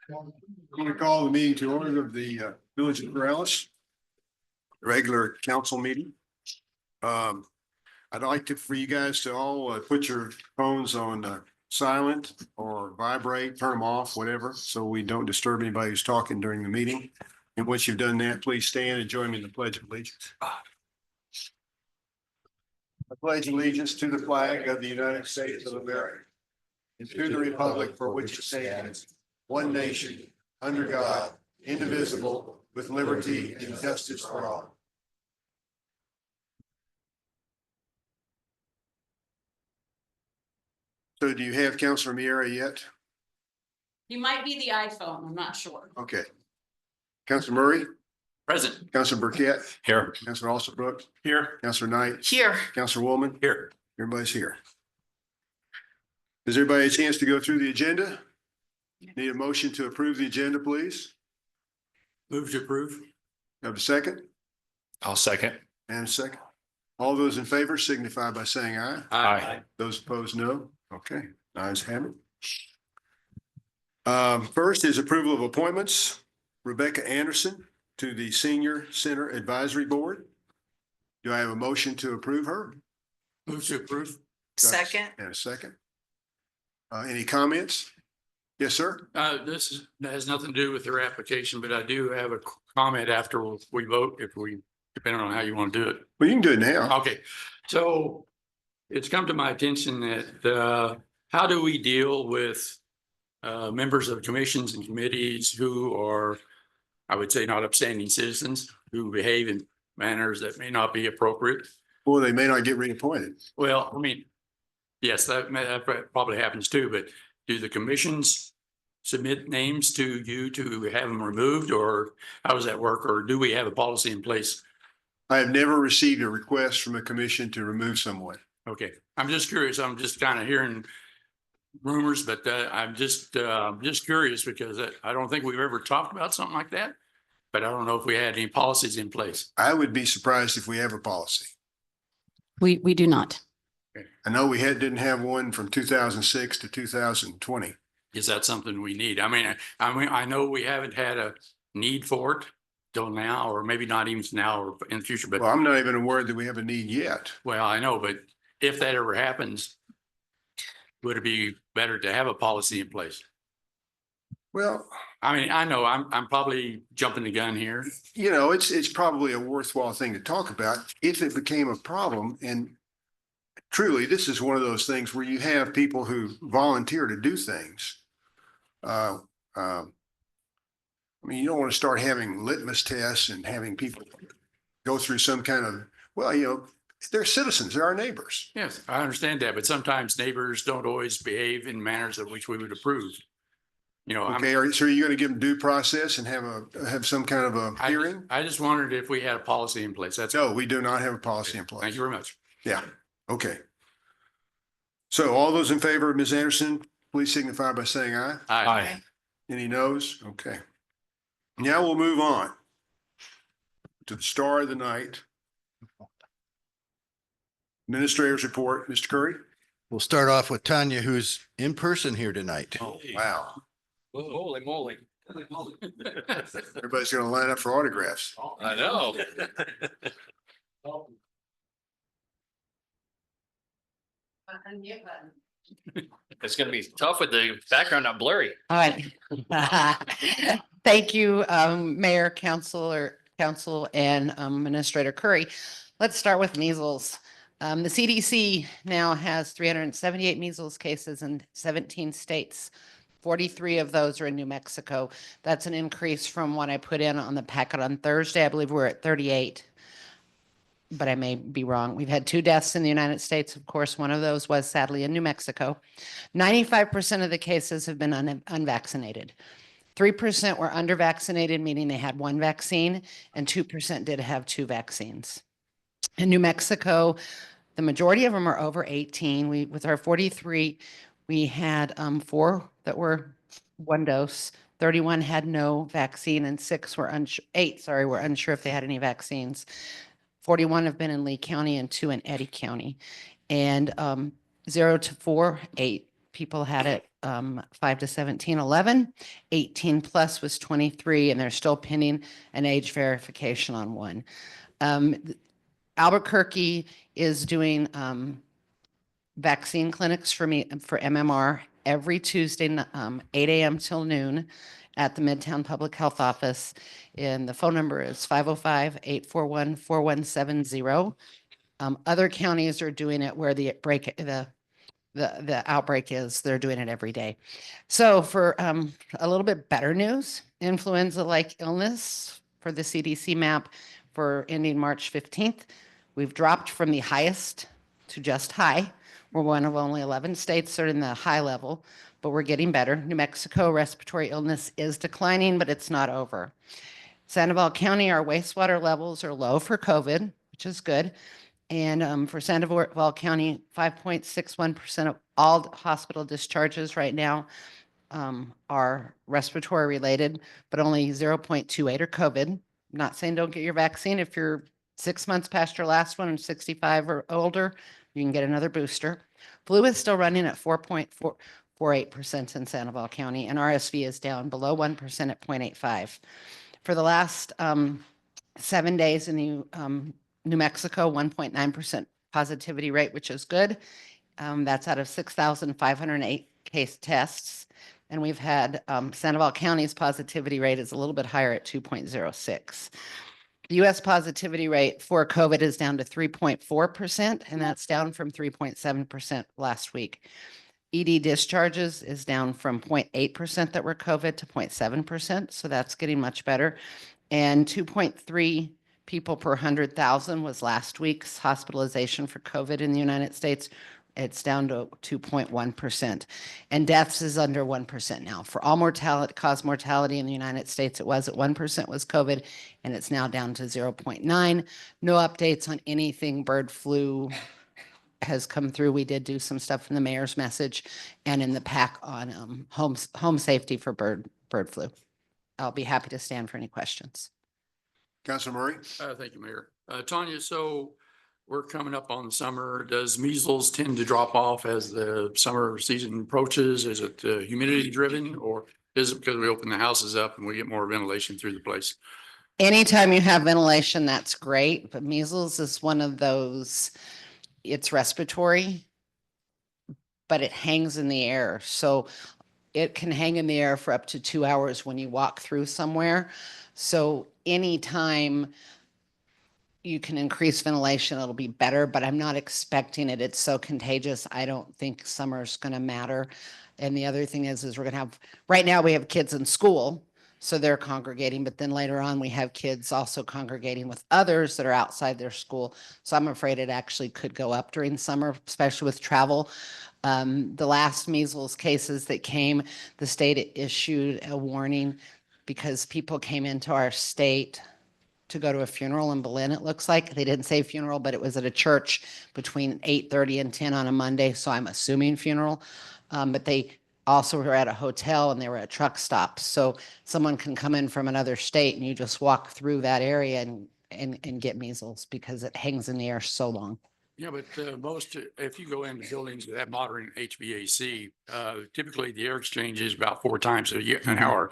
I'm going to call the meeting to order of the Village of Corrales, regular council meeting. I'd like for you guys to all put your phones on silent or vibrate, turn them off, whatever, so we don't disturb anybody who's talking during the meeting. And once you've done that, please stand and join me in the Pledge of Allegiance. I pledge allegiance to the flag of the United States of America and to the republic for which it stands, one nation, under God, indivisible, with liberty and justice for all. So do you have Councilor Miera yet? You might be the iPhone, I'm not sure. Okay. Councilor Murray? Present. Councilor Burkett? Here. Councilor Alston Here. Councilor Knight? Here. Councilor Woolman? Here. Everybody's here. Does everybody a chance to go through the agenda? Need a motion to approve the agenda, please? Move to approve. Have a second? I'll second. And a second. All those in favor signify by saying aye. Aye. Those opposed, no. Okay, ayes have it. First is approval of appointments. Rebecca Anderson to the Senior Center Advisory Board. Do I have a motion to approve her? Move to approve. Second. And a second. Any comments? Yes, sir. This has nothing to do with their application, but I do have a comment after we vote, depending on how you want to do it. Well, you can do it now. Okay, so it's come to my attention that how do we deal with members of commissions and committees who are, I would say, not upstanding citizens who behave in manners that may not be appropriate? Well, they may not get reappointed. Well, I mean, yes, that probably happens too, but do the commissions submit names to you to have them removed, or how does that work? Or do we have a policy in place? I have never received a request from a commission to remove someone. Okay, I'm just curious. I'm just kind of hearing rumors, but I'm just curious because I don't think we've ever talked about something like that. But I don't know if we had any policies in place. I would be surprised if we have a policy. We do not. I know we didn't have one from 2006 to 2020. Is that something we need? I mean, I know we haven't had a need for it till now, or maybe not even now or in the future, but Well, I'm not even aware that we have a need yet. well, I know, but if that ever happens, would it be better to have a policy in place? Well, I mean, I know I'm probably jumping the gun here. you know, it's probably a worthwhile thing to talk about if it became a problem. And truly, this is one of those things where you have people who volunteer to do things. I mean, you don't want to start having litmus tests and having people go through some kind of, well, you know, they're citizens, they're our neighbors. Yes, I understand that, but sometimes neighbors don't always behave in manners of which we would approve. You know, Okay, so are you going to give them due process and have some kind of a hearing? I just wondered if we had a policy in place. That's No, we do not have a policy in place. Thank you very much. Yeah, okay. So all those in favor of Ms. Anderson, please signify by saying aye. Aye. Any noes? Okay. Now we'll move on to the star of the night. Administrator's report, Mr. Curry. We'll start off with Tanya, who's in person here tonight. Oh, wow. Holy moly. Everybody's going to line up for autographs. I know. It's gonna be tough with the background not blurry. All right. Thank you, Mayor, Council, and Administrator Curry. Let's start with measles. The CDC now has 378 measles cases in 17 states. 43 of those are in New Mexico. That's an increase from what I put in on the packet on Thursday. I believe we're at 38. But I may be wrong. We've had 2 deaths in the United States. Of course, one of those was sadly in New Mexico. 95% of the cases have been unvaccinated. 3% were under-vaccinated, meaning they had 1 vaccine, and 2% did have 2 vaccines. In New Mexico, the majority of them are over 18. With our 43, we had 4 that were 1 dose. 31 had no vaccine, and 8 were unsure if they had any vaccines. 41 have been in Lee County and 2 in Eddy County. And 0 to 4, 8 people had it. 5 to 17, 11. 18 plus was 23, and they're still pending an age verification on one. Albuquerque is doing vaccine clinics for MMR every Tuesday, 8 a.m. till noon at the Midtown Public Health Office. And the phone number is 505-841-4170. Other counties are doing it where the outbreak is. They're doing it every day. So for a little bit better news, influenza-like illness for the CDC map for ending March 15th, we've dropped from the highest to just high. We're one of only 11 states that are in the high level, but we're getting better. New Mexico respiratory illness is declining, but it's not over. Sandoval County, our wastewater levels are low for COVID, which is good. And for Sandoval County, 5.61% of all hospital discharges right now are respiratory related, but only 0.28 are COVID. I'm not saying don't get your vaccine. If you're 6 months past your last one and 65 or older, you can get another booster. Flu is still running at 4.48% in Sandoval County, and RSV is down below 1% at 0.85. For the last 7 days in the New Mexico, 1.9% positivity rate, which is good. That's out of 6,508 case tests. And we've had Sandoval County's positivity rate is a little bit higher at 2.06. The U.S. positivity rate for COVID is down to 3.4%, and that's down from 3.7% last week. ED discharges is down from 0.8% that were COVID to 0.7%, so that's getting much better. And 2.3 people per 100,000 was last week's hospitalization for COVID in the United States. It's down to 2.1%. And deaths is under 1% now. For all cause mortality in the United States, it was at 1% was COVID, and it's now down to 0.9. No updates on anything bird flu has come through. We did do some stuff in the mayor's message and in the pack on home safety for bird flu. I'll be happy to stand for any questions. Councilor Murray? Thank you, Mayor. Tanya, so we're coming up on summer. Does measles tend to drop off as the summer season approaches? Is it humidity driven, or is it because we open the houses up and we get more ventilation through the place? Anytime you have ventilation, that's great, but measles is one of those, it's respiratory, but it hangs in the air. So it can hang in the air for up to 2 hours when you walk through somewhere. So anytime you can increase ventilation, it'll be better, but I'm not expecting it. It's so contagious. I don't think summer's going to matter. And the other thing is we're going to have, right now we have kids in school, so they're congregating, but then later on we have kids also congregating with others that are outside their school. So I'm afraid it actually could go up during summer, especially with travel. The last measles cases that came, the state issued a warning because people came into our state to go to a funeral in Berlin, it looks like. They didn't say funeral, but it was at a church between 8:30 and 10 on a Monday, so I'm assuming funeral. But they also were at a hotel and they were at truck stops. So someone can come in from another state and you just walk through that area and get measles because it hangs in the air so long. Yeah, but if you go into buildings that have modern HVAC, typically the air exchange is about 4 times an hour,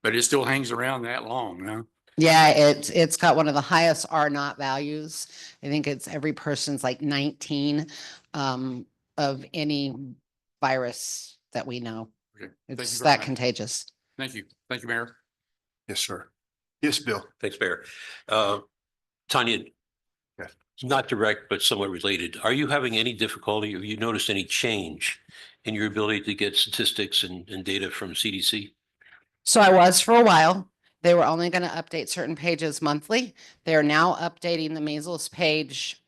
but it still hangs around that long, huh? Yeah, it's got one of the highest R naught values. I think it's every person's like 19 of any virus that we know. Okay. Thank you It's very that much. contagious. Thank you. Thank you, Mayor. Yes, sir. Yes, Bill. Thanks, Mayor. Tanya. Yes. Not direct, but somewhat related. Are you having any difficulty? Have you noticed any change in your ability to get statistics and data from CDC? So I was for a while. They were only going to update certain pages monthly. They're now updating the measles page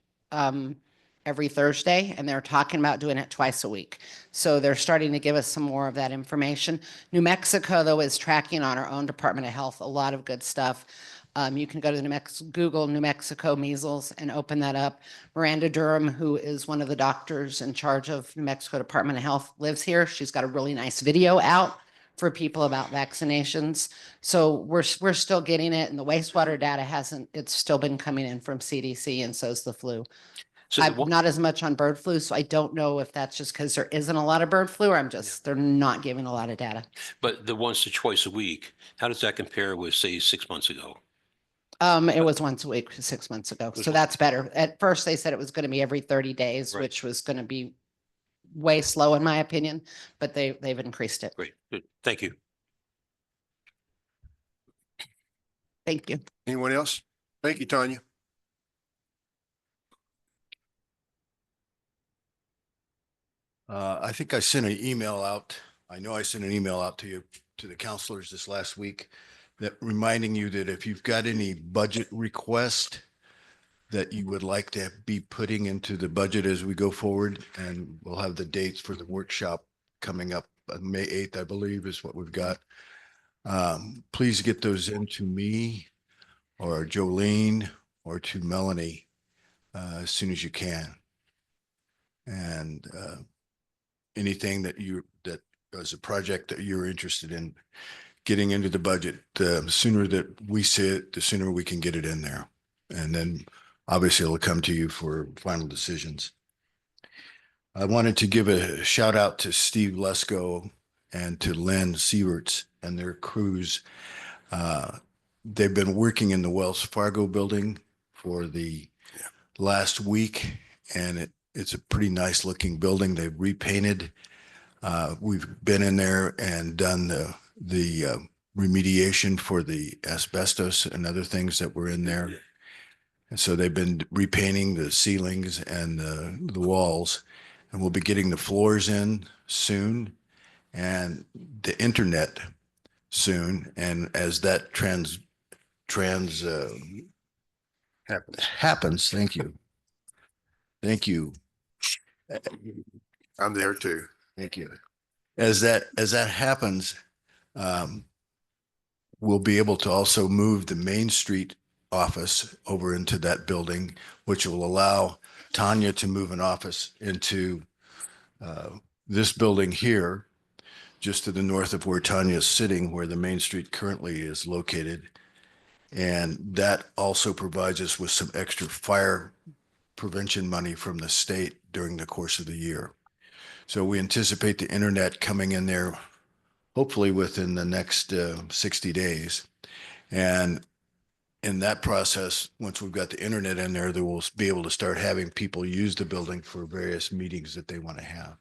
every Thursday, and they're talking about doing it twice a week. So they're starting to give us some more of that information. New Mexico, though, is tracking on our own Department of Health, a lot of good stuff. You can go to Google New Mexico measles and open that up. Miranda Durham, who is one of the doctors in charge of New Mexico Department of Health, lives here. She's got a really nice video out for people about vaccinations. So we're still getting it, and the wastewater data it's still been coming in from CDC, and so's the flu. So the I'm one- not as much on bird flu, so I don't know if that's just because there isn't a lot of bird flu or they're not giving a lot of data. But the once to twice a week, how does that compare with, say, 6 months ago? It was once a week 6 months ago, Was so one- that's better. At first, they said it was going to be every 30 days, Right. which was going to be way slow in my opinion, but they've increased it. Great, good. Thank you. Thank you. Anyone else? Thank you, Tanya. I think I sent an email out. I know I sent an email out to you, to the counselors this last week, that reminding you that if you've got any budget request that you would like to be putting into the budget as we go forward, and we'll have the dates for the workshop coming up on May 8th, I believe is what we've got. Please get those into me or Jolene or to Melanie as soon as you can. And anything that as a project that you're interested in getting into the budget, the sooner that we see it, the sooner we can get it in there. And then obviously it'll come to you for final decisions. I wanted to give a shout out to Steve Lesko and to Lynn Sieverts and their crews. They've been working in the Wells Fargo building for the last week, and it's a pretty nice looking building. They've repainted. We've been in there and done the remediation for the asbestos and other things that were in there. And so they've been repainting the ceilings and the walls, and we'll be getting the floors in soon and the internet soon. And as that happens, thank you. Thank you. I'm there too. Thank you. As that happens, we'll be able to also move the Main Street office over into that building, which will allow Tanya to move an office into this building here, just to the north of where Tanya is sitting, where the Main Street currently is located. And that also provides us with some extra fire prevention money from the state during the course of the year. So we anticipate the internet coming in there hopefully within the next 60 days. And in that process, once we've got the internet in there, we'll be able to start having people use the building for various meetings that they want to have.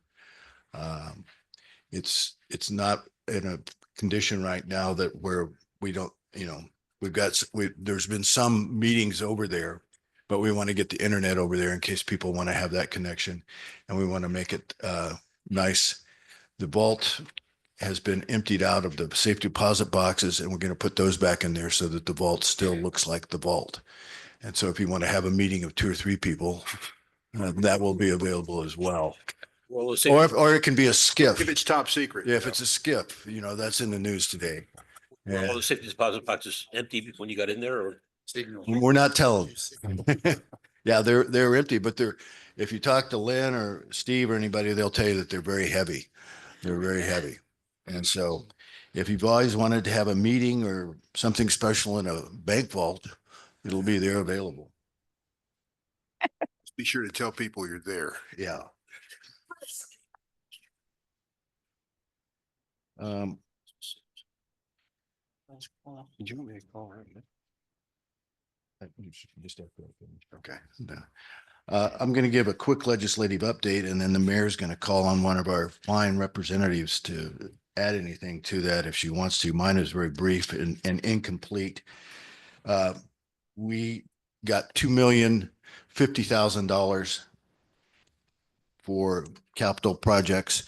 It's not in a condition right now that where we don't, there's been some meetings over there, but we want to get the internet over there in case people want to have that connection, and we want to make it nice. The vault has been emptied out of the safe deposit boxes, and we're going to put those back in there so that the vault still looks like the vault. And so if you want to have a meeting of 2 or 3 people, that will be available as well. Well, let's Or it can be a skiff. If it's top secret. Yeah, if it's a skiff, that's in the news today. were all Yeah. the safety deposit boxes empty when you got in there, or? We're not telling. Yeah, they're empty, but if you talk to Lynn or Steve or anybody, they'll tell you that they're very heavy. They're very heavy. And so if you've always wanted to have a meeting or something special in a bank vault, it'll be there available. Be sure to tell people you're there. Yeah. Did you want me to call her? Okay. I'm going to give a quick legislative update, and then the mayor's going to call on one of our fine representatives to add anything to that if she wants to. Mine is very brief and incomplete. We got $2,050,000 for capital projects,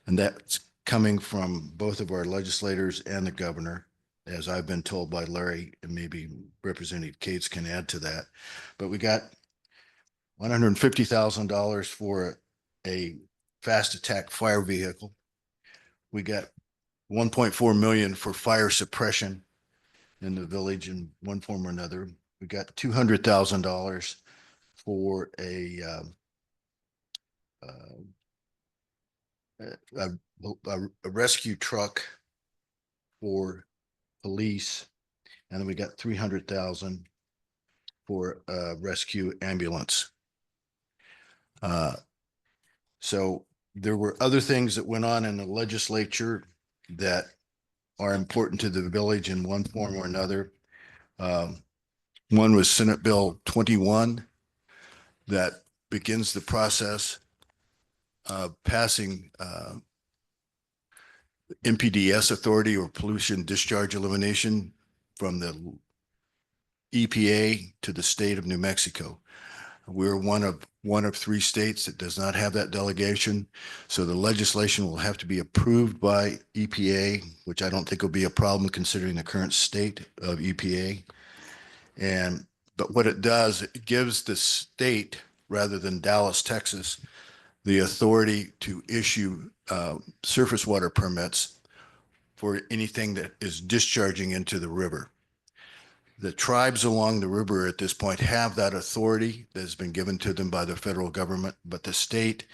and that's coming from both of our legislators and the governor, as I've been told by Larry, and maybe Representative Cates can add to that. But we got $150,000 for a fast attack fire vehicle. We got 1.4 million for fire suppression in the village in one form or another. We got $200,000 for a rescue truck for police, and then we got 300,000 for a rescue ambulance. So there were other things that went on in the legislature that are important to the village in one form or another. One was Senate Bill 21 that begins the process of passing MPDS authority or pollution discharge elimination from the EPA to the state of New Mexico. We're one of 3 states that does not have that delegation. So the legislation will have to be approved by EPA, which I don't think will be a problem considering the current state of EPA. But what it does, it gives the state, rather than Dallas, Texas, the authority to issue surface water permits for anything that is discharging into the river. The tribes along the river at this point have that authority that has been given to them by the federal government, but the state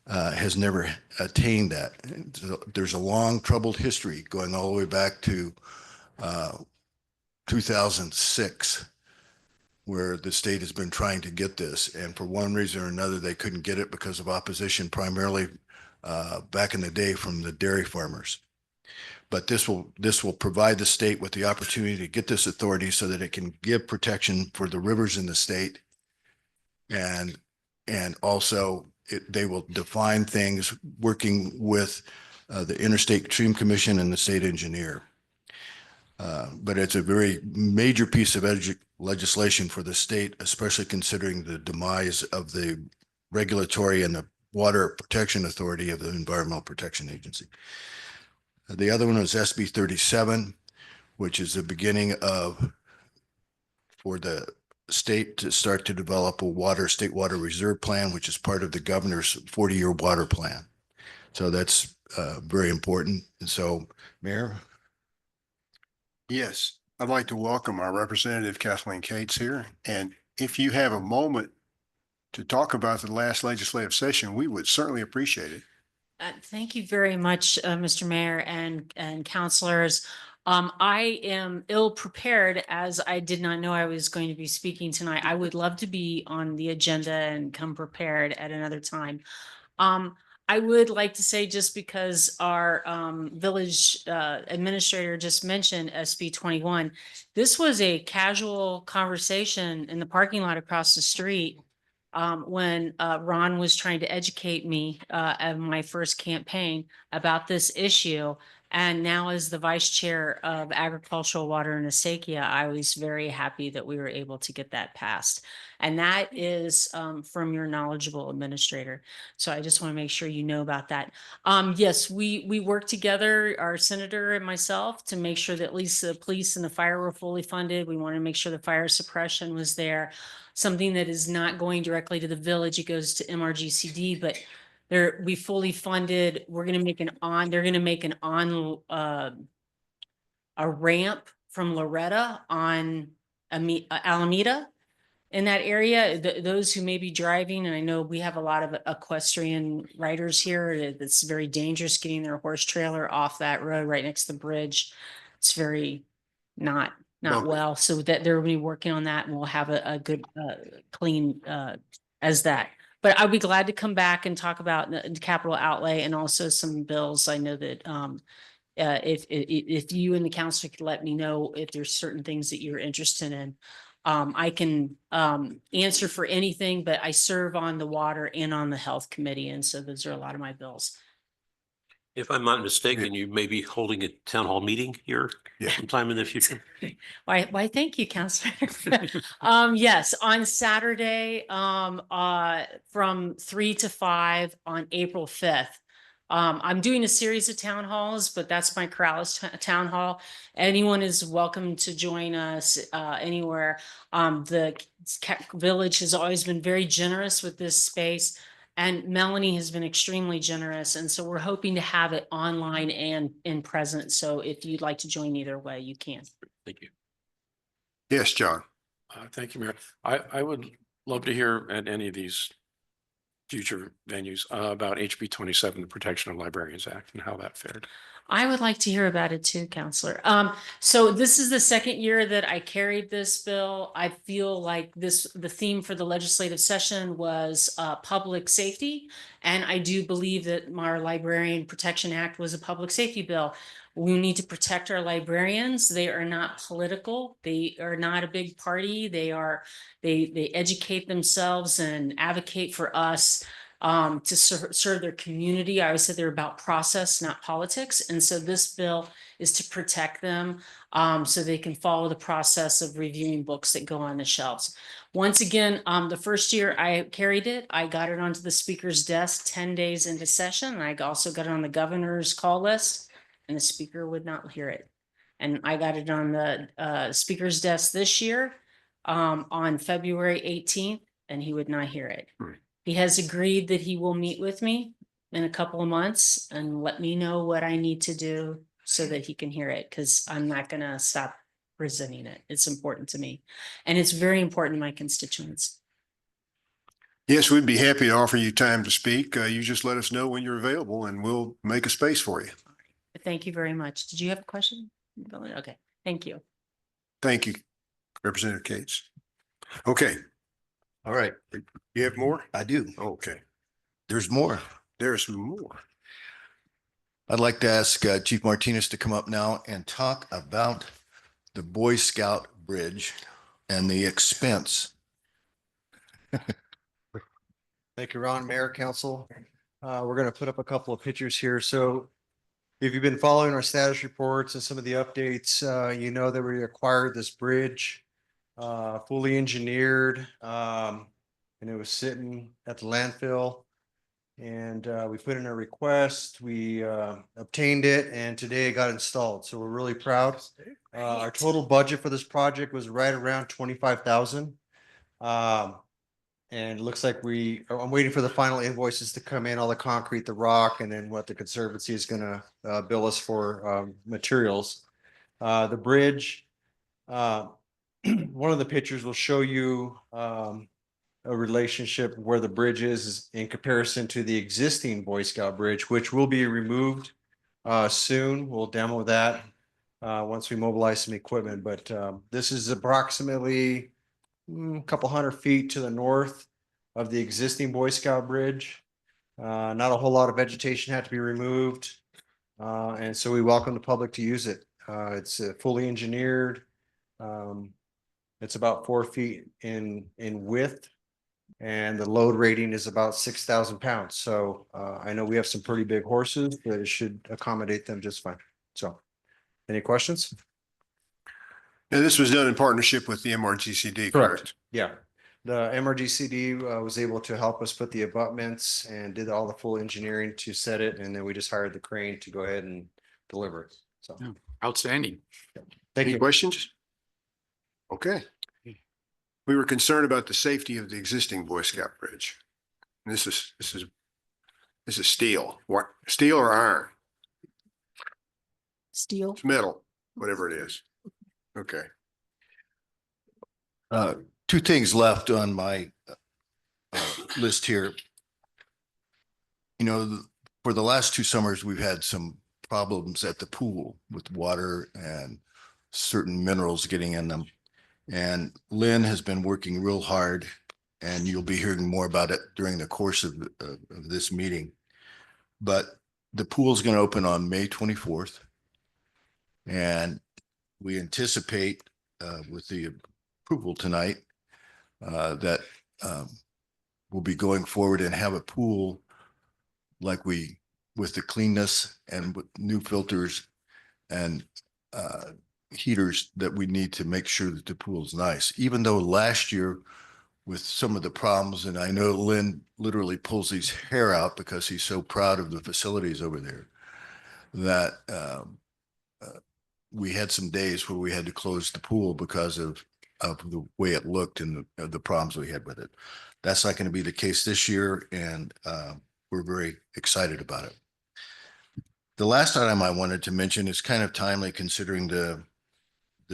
has never attained that. There's a long troubled history going all the way back to 2006, where the state has been trying to get this. And for one reason or another, they couldn't get it because of opposition, primarily back in the day from the dairy farmers. But this will provide the state with the opportunity to get this authority so that it can give protection for the rivers in the state. And also they will define things working with the Interstate Stream Commission and the state engineer. But it's a very major piece of legislation for the state, especially considering the demise of the regulatory and the water protection authority of the Environmental Protection Agency. The other one was SB 37, which is the beginning for the state to start to develop a state water reserve plan, which is part of the governor's 40-year water plan. So that's very important. And so, Mayor. Yes, I'd like to welcome our representative Kathleen Cates here. And if you have a moment to talk about the last legislative session, we would certainly appreciate it. Thank you very much, Mr. Mayor and councilors. I am ill prepared as I did not know I was going to be speaking tonight. I would love to be on the agenda and come prepared at another time. I would like to say, just because our village administrator just mentioned SB 21, this was a casual conversation in the parking lot across the street when Ron was trying to educate me at my first campaign about this issue. And now, as the vice chair of agricultural water in Asakia, I was very happy that we were able to get that passed. And that is from your knowledgeable administrator. So I just want to make sure you know about that. Yes, we worked together, our senator and myself, to make sure that at least the police and the fire were fully funded. We wanted to make sure the fire suppression was there. Something that is not going directly to the village, it goes to MRGCD, but we fully funded. We're going to make they're going to make a ramp from Loretta on Alameda in that area. Those who may be driving, and I know we have a lot of equestrian riders here. It's very dangerous getting their horse trailer off that road right next to the bridge. It's very not Okay. well, so that they're going to be working on that, and we'll have a good clean as that. But I'll be glad to come back and talk about the capital outlay and also some bills. I know that if you and the council could let me know if there's certain things that you're interested in, I can answer for anything, but I serve on the water and on the health committee. And so those are a lot of my bills. If I'm not mistaken, you may be holding a town hall meeting here Yeah. sometime in the future. Why, thank you, Counselor. Yes, on Saturday, from 3 to 5 on April 5th. I'm doing a series of town halls, but that's my Corrales town hall. Anyone is welcome to join us anywhere. The village has always been very generous with this space, and Melanie has been extremely generous. And so we're hoping to have it online and in present. So if you'd like to join either way, you can. Thank you. Yes, John. Thank you, Mayor. I would love to hear at any of these future venues about HB 27, the Protection of Librarians Act, and how that fared. I would like to hear about it too, Counselor. So this is the second year that I carried this bill. I feel like the theme for the legislative session was public safety. And I do believe that our Librarian Protection Act was a public safety bill. We need to protect our librarians. They are not political. They are not a big party. They educate themselves and advocate for us to serve their community. I always said they're about process, not politics. And so this bill is to protect them so they can follow the process of reviewing books that go on the shelves. Once again, the first year I carried it, I got it onto the speaker's desk 10 days into session. And I also got it on the governor's call list, and the speaker would not hear it. And I got it on the speaker's desk this year on February 18th, and he would not hear it. He has agreed that he will meet with me in a couple of months and let me know what I need to do so that he can hear it, because I'm not going to stop presenting it. It's important to me. And it's very important to my constituents. Yes, we'd be happy to offer you time to speak. You just let us know when you're available and we'll make a space for you. Thank you very much. Did you have a question? Okay, thank you. Thank you, Representative Cates. Okay, All right, you have more? I do. Okay, There's more. there's more. I'd like to ask Chief Martinez to come up now and talk about the Boy Scout Bridge and the expense. Thank you, Ron, Mayor, Council. We're going to put up a couple of pictures here. So if you've been following our status reports and some of the updates, you know that we acquired this bridge, fully engineered, and it was sitting at the landfill. And we put in a request, we obtained it, and today it got installed. So we're really proud. Our total budget for this project was right around 25,000. And it looks like I'm waiting for the final invoices to come in, all the concrete, the rock, and then what the Conservancy is gonna bill us for materials. The bridge, one of the pictures will show you a relationship where the bridge is in comparison to the existing Boy Scout bridge, which will be removed soon. We'll demo that once we mobilize some equipment, but this is approximately a couple 100 feet to the north of the existing Boy Scout bridge. Not a whole lot of vegetation had to be removed. And so we welcome the public to use it. It's fully engineered. It's about 4 feet in width, and the load rating is about 6,000 pounds. So I know we have some pretty big horses, but it should accommodate them just fine. So any questions? Now, this was done in partnership with the MRGCD, correct? Yeah, the MRGCD was able to help us put the abutments and did all the full engineering to set it, and then we just hired the crane to go ahead and deliver it. So Outstanding. thank Any you. questions? Okay. We were concerned about the safety of the existing Boy Scout bridge. And this is steel. What, steel or iron? Steel. It's metal, whatever it is. Okay. Two things left on my list here. You know, for the last 2 summers, we've had some problems at the pool with water and certain minerals getting in them. And Lynn has been working real hard, and you'll be hearing more about it during the course of this meeting. But the pool is going to open on May 24th. And we anticipate with the approval tonight that we'll be going forward and have a pool like with the cleanness and with new filters and heaters that we need to make sure that the pool is nice. Even though last year with some of the problems, and I know Lynn literally pulls his hair out because he's so proud of the facilities over there, that we had some days where we had to close the pool because of the way it looked and the problems we had with it. That's not going to be the case this year, and we're very excited about it. The last item I wanted to mention is kind of timely considering the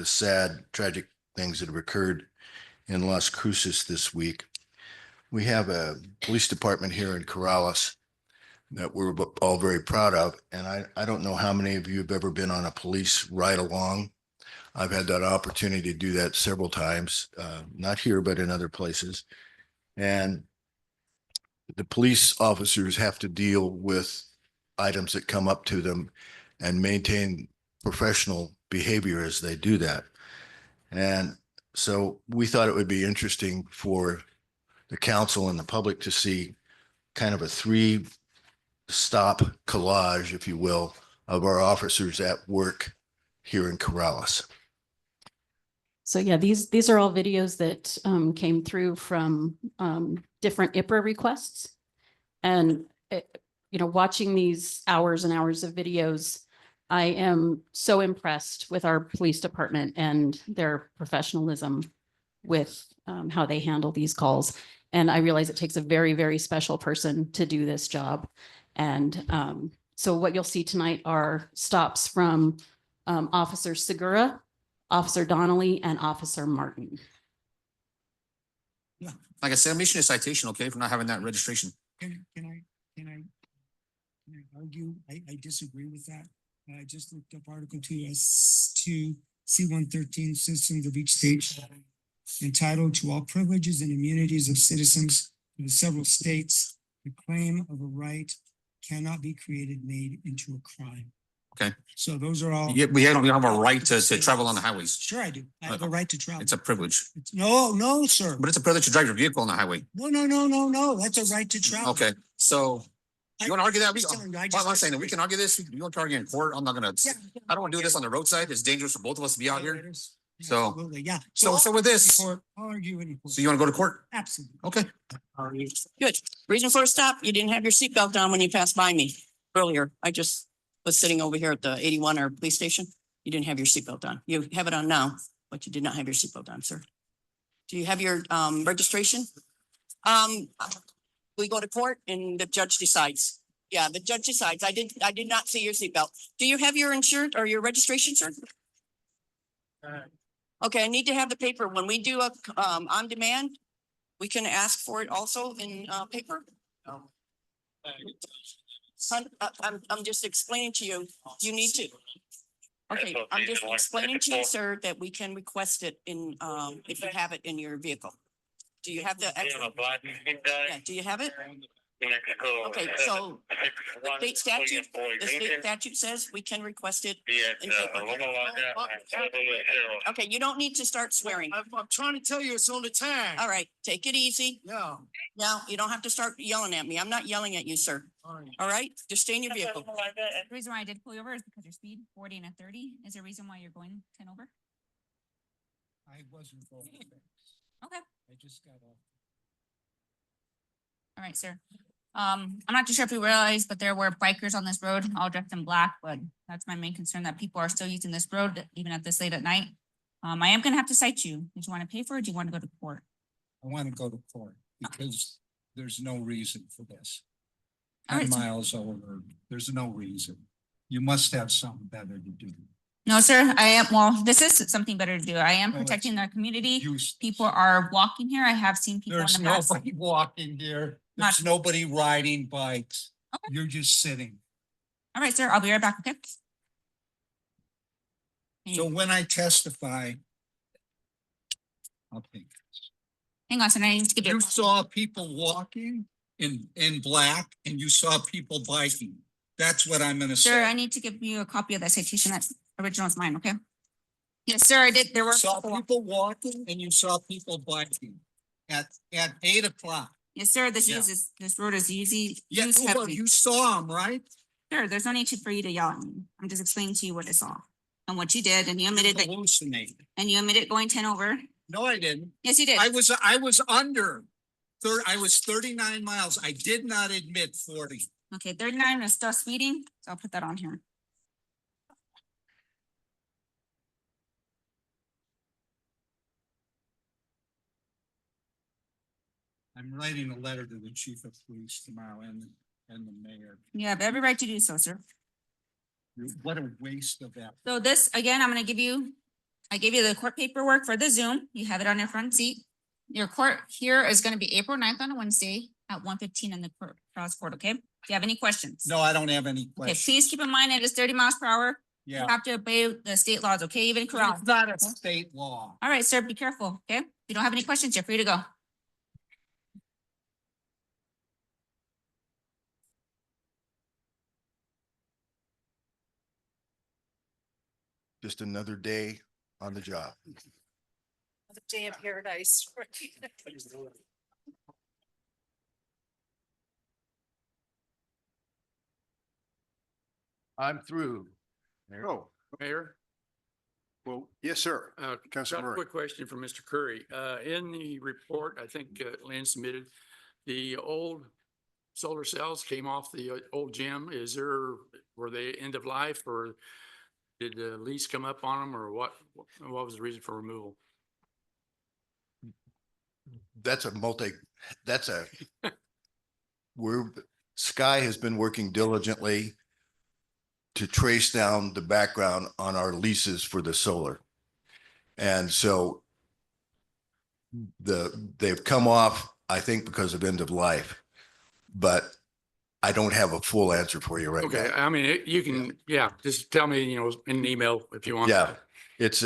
sad, tragic things that have occurred in Las Cruces this week. We have a police department here in Corrales that we're all very proud of. And I don't know how many of you have ever been on a police ride along. I've had that opportunity to do that several times, not here, but in other places. And the police officers have to deal with items that come up to them and maintain professional behavior as they do that. And so we thought it would be interesting for the council and the public to see kind of a 3-stop collage, if you will, of our officers at work here in Corrales. So yeah, these are all videos that came through from different IPRA requests. And watching these hours and hours of videos, I am so impressed with our police department and their professionalism with how they handle these calls. And I realize it takes a very, very special person to do this job. And so what you'll see tonight are stops from Officer Segura, Officer Donnelly, and Officer Martin. Like I said, I'm issuing a citation, okay, for not having that registration. Can I argue? I disagree with that. I just looked up Article 2 C-113, citizens of each state entitled to all privileges and immunities of citizens of the several states. The claim of a right cannot be created, made into a crime. Okay. So those are all. Yeah, we don't have a right to travel on the highways. Sure I do. I have a right to travel. It's a privilege, No, sir. but it's a privilege to drive your vehicle on the highway. No. That's a right to travel. Okay, so you want to argue that? I'm just telling you, I I'm just- saying that we can argue this. You want to argue in court? I'm not gonna, Yeah. I don't want to do this on the roadside. It's dangerous for both of us to be out here. So- Absolutely, yeah. So with this, I'll argue in court. so you want to go to court? Absolutely. Okay. Good. Reason for a stop, you didn't have your seatbelt on when you passed by me earlier. I just was sitting over here at the 81 or police station. You didn't have your seatbelt on. You have it on now, but you did not have your seatbelt on, sir. Do you have your registration? We go to court and the judge decides. Yeah, the judge decides. I did not see your seatbelt. Do you have your insurance or your registration, sir? Okay, I need to have the paper. When we do a on demand, we can ask for it also in paper. I'm just explaining to you, you need to. Okay, I'm just explaining to you, sir, that we can request it in, if you have it in your vehicle. Do you have the? Yeah, do you have it? Okay, so the state statute says we can request it. in paper. Okay, you don't need to start swearing. I'm trying to tell you, it's on the tag. All right, take it easy. Yeah. No, you don't have to start yelling at me. I'm not yelling at you, sir. All right, just stay in your vehicle. The reason why I did pull you over is because your speed 40 and a 30. Is there a reason why you're going 10 over? I wasn't. Okay. I just got off. All right, sir. I'm not too sure if you realize, but there were bikers on this road, all dressed in black, but that's my main concern, that people are still using this road even at this late at night. I am gonna have to cite you. Did you want to pay for it? Or do you want to go to court? I want to go to court because there's no reason for this. All 10 right, sir. miles over, there's no reason. You must have something better to do. No, sir, this is something better to do. I am Well, it's protecting the community. Useless. People are walking here. I have seen people on There's the past. nobody walking here. Not- There's nobody riding bikes. Okay. You're just sitting. All right, sir, I'll be right back, okay? So when I testify, I'll take this. Hang on, sir, I need to give you. You saw people walking in black and you saw people biking. That's what I'm gonna Sir, I say. need to give you a copy of that citation. That's original is mine, okay? Yes, sir, I did. There were. Saw people walking and you saw people biking at 8 o'clock. Yes, sir, this Yeah. this road is easy. Yeah, used well, heavily. you saw them, right? Sure, there's no need for you to yell at me. I'm just explaining to you what I saw and what you did, and you admitted that, Hallucinated. and you admitted going 10 over. No, I didn't. Yes, you did. I was under. I was 39 miles. I did not admit 40. Okay, 39 is still speeding, so I'll put that on here. I'm writing a letter to the chief of police tomorrow and the mayor. You have every right to do so, sir. What a waste of that. So this, again, I gave you the court paperwork for the Zoom. You have it on your front seat. Your court here is gonna be April 9th on a Wednesday at 1:15 in the cross court, okay? Do you have any questions? No, I don't have any Okay, questions. please keep in mind it is 30 miles per hour. You Yeah. have to obey the state laws, okay? Even Corral. It's not a state law. All right, sir, be careful, okay? If you don't have any questions, you're free to go. Just another day on the job. The day of paradise. I'm through. Oh, Mayor? well, yes, sir. Got Councilor a Murray. quick question for Mr. Curry. In the report, I think Lynn submitted, the old solar cells came off the old gym. Were they end of life or did the lease come up on them or what was the reason for removal? Sky has been working diligently to trace down the background on our leases for the solar. And so they've come off, I think, because of end of life, but I don't have a full answer for you right now. Okay, I mean, you can, yeah, just tell me, in an email if you want. Yeah, it's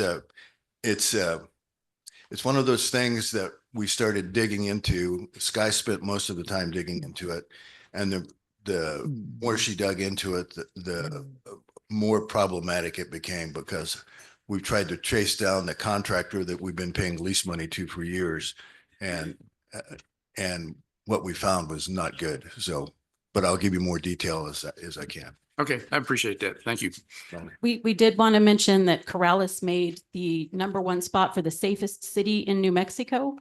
one of those things that we started digging into. Sky spent most of the time digging into it. And the more she dug into it, the more problematic it became because we've tried to chase down the contractor that we've been paying lease money to for years. And what we found was not good. So, but I'll give you more detail as I can. Okay, I appreciate that. Thank you. We did want to mention that Corrales made the #1 spot for the safest city in New Mexico.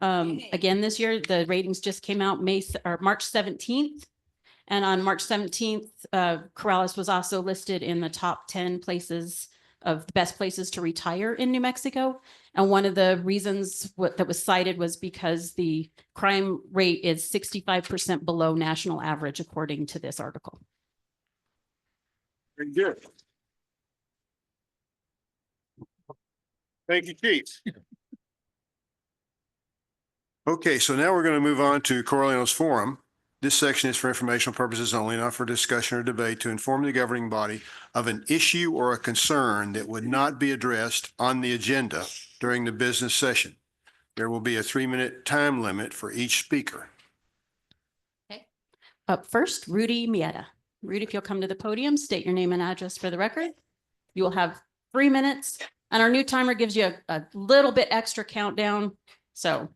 Again, this year, the ratings just came out March 17th. And on March 17th, Corrales was also listed in the top 10 places of the best places to retire in New Mexico. And one of the reasons that was cited was because the crime rate is 65% below national average, according to this article. Very good. Thank you, Chief. Okay, so now we're going to move on to Corleone's Forum. This section is for informational purposes only, not for discussion or debate, to inform the governing body of an issue or a concern that would not be addressed on the agenda during the business session. There will be a 3-minute time limit for each speaker. Okay. Up first, Rudy Mieta. Rudy, if you'll come to the podium, state your name and address for the record. You will have 3 minutes, and our new timer gives you a little bit extra countdown. So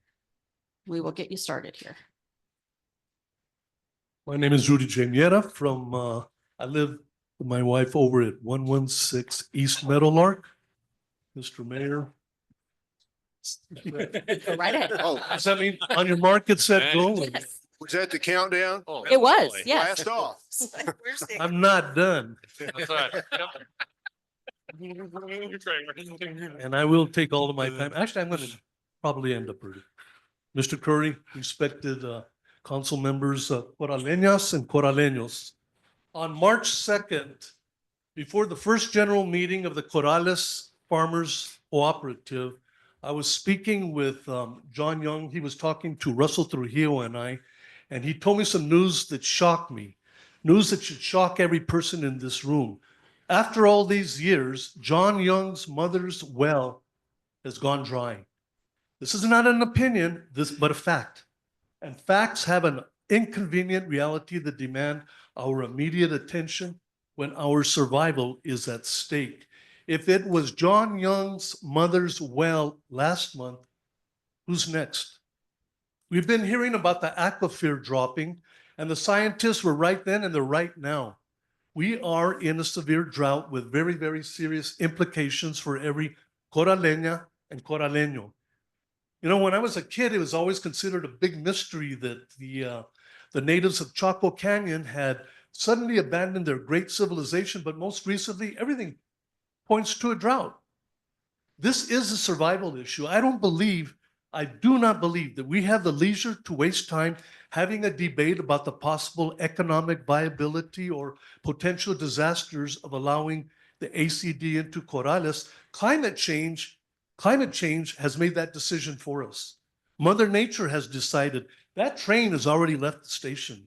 we will get you started here. My name is Rudy Mieta from, I live with my wife over at 116 East Meadowlark. Mr. Mayor. Go right ahead. Oh, Does that mean on your mark, get set, go? Yes. was that the countdown? Oh, It was, absolutely. yes. Blast off. Where's the? I'm not done, That's right. and I will take all of my time. Actually, I'm going to probably end up early. Mr. Curry, respected council members, Coraleñas and Coraleños. On March 2nd, before the first general meeting of the Corrales Farmers Cooperative, I was speaking with John Young. He was talking to Russell Trujillo and he told me some news that shocked me, news that should shock every person in this room. After all these years, John Young's mother's well has gone dry. This is not an opinion, but a fact. And facts have an inconvenient reality that demand our immediate attention when our survival is at stake. If it was John Young's mother's well last month, who's next? We've been hearing about the aquifer dropping, and the scientists were right then and they're right now. We are in a severe drought with very, very serious implications for every Coraleña and Coraleño. You know, when I was a kid, it was always considered a big mystery that the natives of Chaco Canyon had suddenly abandoned their great civilization, but most recently, everything points to a drought. This is a survival issue. I do not believe that we have the leisure to waste time having a debate about the possible economic viability or potential disasters of allowing the ACD into Corrales. Climate change has made that decision for us. Mother Nature has decided that train has already left the station.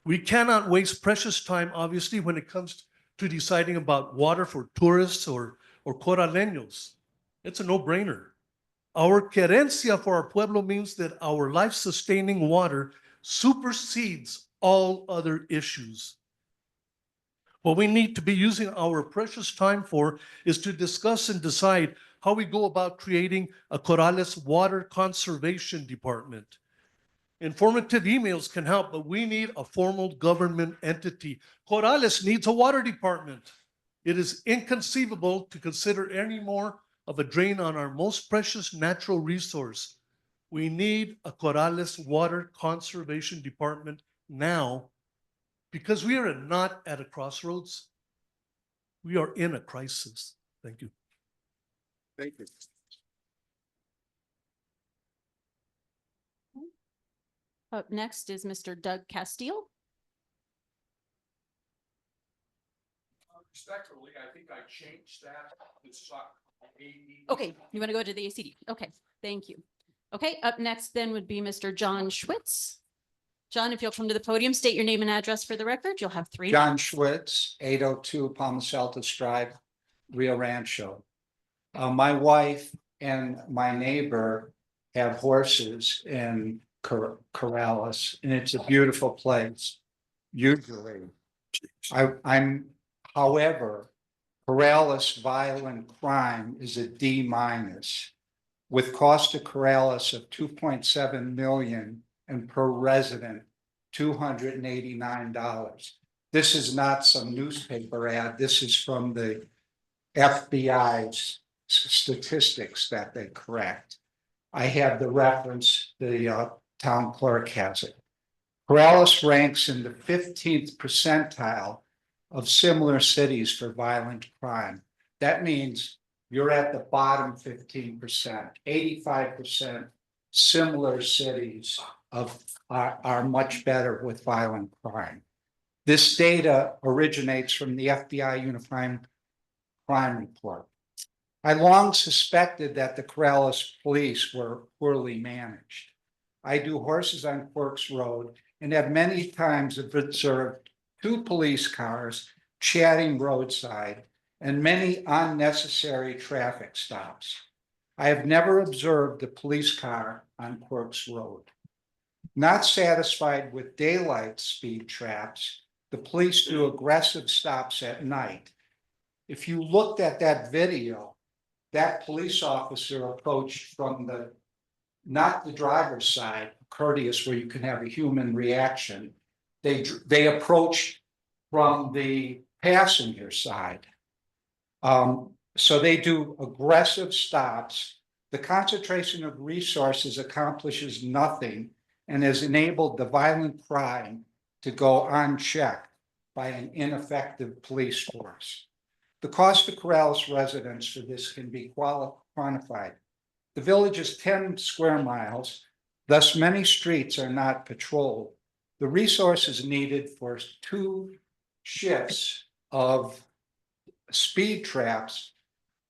We cannot waste precious time, obviously, when it comes to deciding about water for tourists or coraleños. It's a no-brainer. Our querencia for our pueblo means that our life-sustaining water supersedes all other issues. What we need to be using our precious time for is to discuss and decide how we go about creating a Corrales Water Conservation Department. Informative emails can help, but we need a formal government entity. Corrales needs a water department. It is inconceivable to consider any more of a drain on our most precious natural resource. We need a Corrales Water Conservation Department now, because we are not at a crossroads. We are in a crisis. Thank you. Thank you. Up next is Mr. Doug Castile. Respectfully, I think I changed that. Okay, you want to go to the ACD? Okay, thank you. Okay, up next then would be Mr. John Schwitz. John, if you'll come to the podium, state your name and address for the record. You'll have 3 John minutes. Schwitz, 802 Palmas Altos Drive, Rio Rancho. My wife and my neighbor have horses in Corrales, and it's a beautiful place. Usually, however, Corrales violent crime is a D-, with cost to Corrales of 2.7 million and per resident $289. This is not some newspaper ad. This is from the FBI's statistics that they correct. I have the reference, the town clerk has it. Corrales ranks in the 15th percentile of similar cities for violent crime. That means you're at the bottom 15%, 85% similar cities are much better with violent crime. This data originates from the FBI Unified Crime Report. I long suspected that the Corrales police were poorly managed. I do horses on Quirks Road and have many times observed 2 police cars chatting roadside and many unnecessary traffic stops. I have never observed a police car on Quirks Road. Not satisfied with daylight speed traps, the police do aggressive stops at night. If you looked at that video, that police officer approached from not the driver's side, courteous where you can have a human reaction. They approached from the passenger side. So they do aggressive stops. The concentration of resources accomplishes nothing and has enabled the violent crime to go unchecked by an ineffective police force. The cost to Corrales residents for this can be quantified. The village is 10 square miles, thus many streets are not patrolled. The resources needed for 2 shifts of speed traps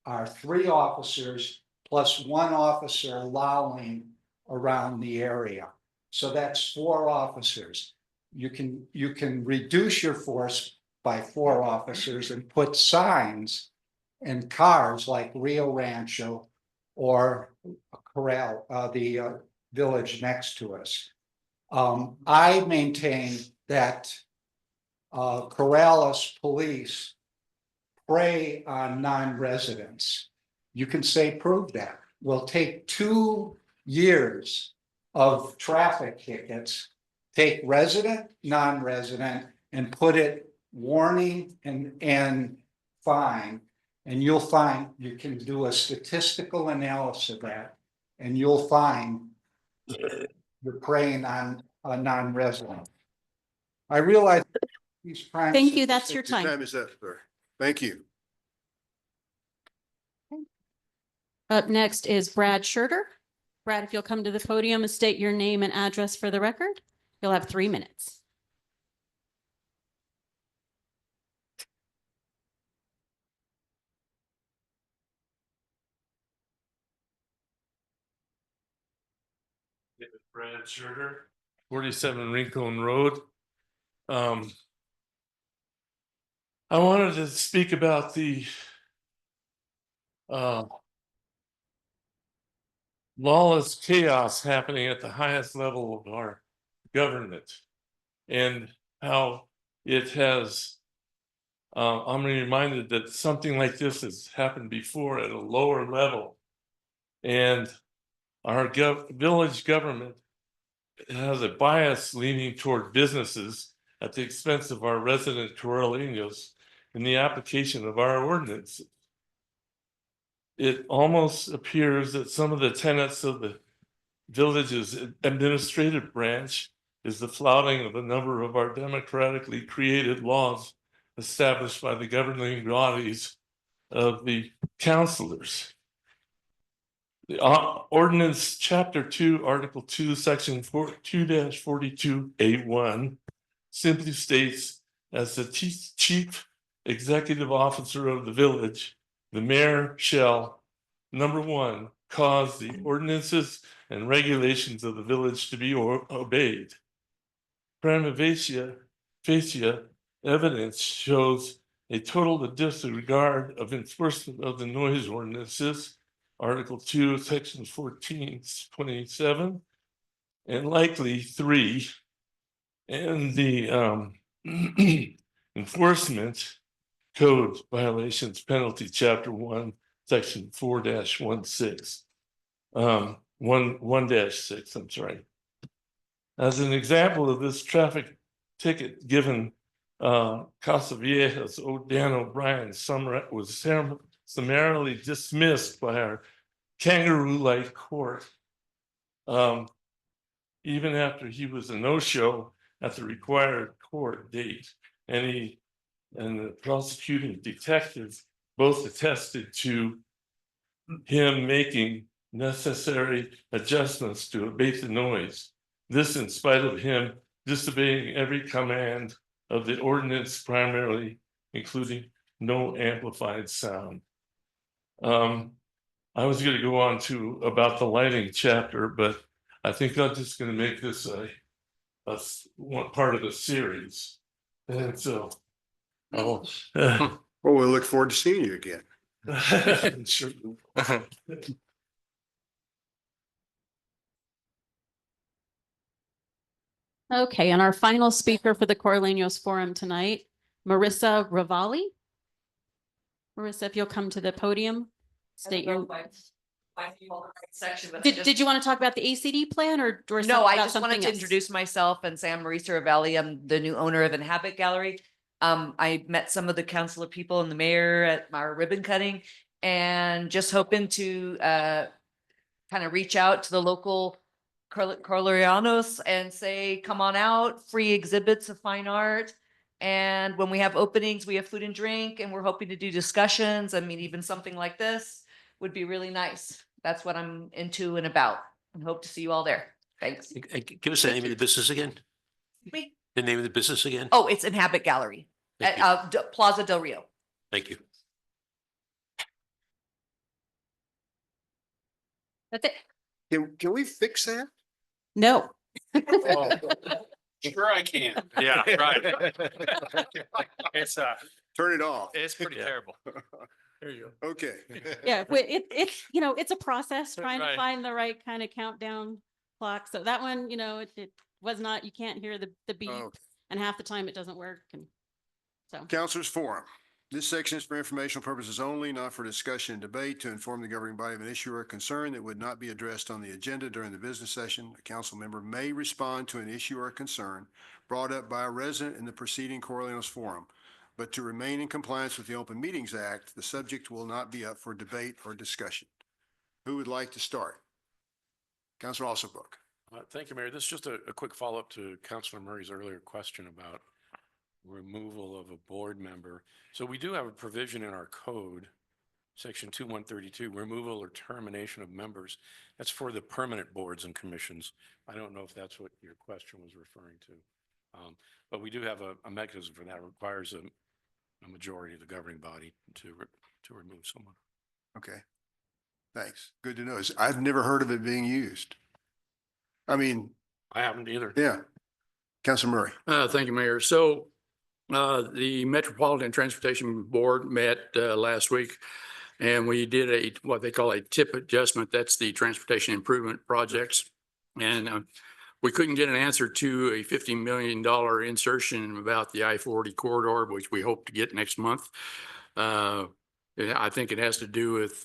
are 3 officers plus 1 officer lolling around the area. So that's 4 officers. You can reduce your force by 4 officers and put signs and cars like Rio Rancho or Corral, the village next to us. I maintain that Corrales police prey on non-residents. You can say prove that. We'll take 2 years of traffic tickets, take resident, non-resident, and put it warning and fine. And you'll find you can do a statistical analysis of that, and you'll find you're preying on a non-resident. I realize these crimes. Thank you. That's your Your time. time is up, sir. Thank you. Up next is Brad Schurter. Brad, if you'll come to the podium and state your name and address for the record, you'll have 3 minutes. Brad Schurter, 47 Rincon Road. I wanted to speak about the lawless chaos happening at the highest level of our government and how it has, I'm reminded that something like this has happened before at a lower level. And our village government has a bias leaning toward businesses at the expense of our resident Corraleños in the application of our ordinances. It almost appears that some of the tenets of the village's administrative branch is the flouting of a number of our democratically created laws established by the governing bodies of the councilors. The ordinance chapter 2, article 2, section 2-42A1 simply states, as the chief executive officer of the village, the mayor shall, number 1, cause the ordinances and regulations of the village to be obeyed. Prima facie evidence shows a total disregard of enforcement of the noise ordinances, Article 2, Section 1427, and likely 3, and the enforcement code violations penalty, Chapter 1, Section 4-16, 1-6, I'm sorry. As an example of this traffic ticket given Casaviejas, Dan O'Brien was summarily dismissed by our kangaroo-like court, even after he was a no-show at the required court date. And the prosecuting detective both attested to him making necessary adjustments to abate the noise. This in spite of him disobeying every command of the ordinance, primarily including no amplified sound. I was going to go on to about the lighting chapter, but I think I'm just going to make this one part of the series. And so, well, we'll look forward to seeing you again. Sure. Okay, and our final speaker for the Corraleños Forum tonight, Marissa Ravalli. Marissa, if you'll come to the podium, state your. Did you want to talk about the ACD plan or No, I just wanted to introduce myself and say I'm Marissa Ravelli. I'm the new owner of Inhabit Gallery. I met some of the council people and the mayor at my ribbon cutting and just hoping to kind of reach out to the local Corraleños and say, come on out, free exhibits of fine art. And when we have openings, we have food and drink, and we're hoping to do discussions. I mean, even something like this would be really nice. That's what I'm into and about, and hope to see you all there. Thanks. Give us the name of the business again. Me? The name of the business again? Oh, it's Inhabit Gallery at Plaza Del Rio. Thank you. That's it. Can we fix that? No. Sure I can. Yeah, right. It's turn it off. It's pretty terrible. There you go. Okay. Yeah, it's it's a process trying to Right. find the right kind of countdown clock. So that one, it was not, you can't hear the beep, Okay. and half the time it doesn't work. And so Councilors Forum. This section is for informational purposes only, not for discussion and debate. To inform the governing body of an issue or concern that would not be addressed on the agenda during the business session, a council member may respond to an issue or concern brought up by a resident in the preceding Corraleños Forum. But to remain in compliance with the Open Meetings Act, the subject will not be up for debate or discussion. Who would like to start? Councilor Alsobrook. Thank you, Mayor. This is just a quick follow-up to Councilor Murray's earlier question about removal of a board member. So we do have a provision in our code, section 2132, removal or termination of members. That's for the permanent boards and commissions. I don't know if that's what your question was referring to. But we do have a mechanism for that. It requires a majority of the governing body to remove someone. Okay. Thanks. Good to know. I've never heard of it being used. I mean, I haven't either. yeah. Councilor Murray. Thank you, Mayor. So the Metropolitan Transportation Board met last week, and we did what they call a tip adjustment. That's the transportation improvement projects. And we couldn't get an answer to a $50 million insertion about the I-40 corridor, which we hope to get next month. I think it has to do with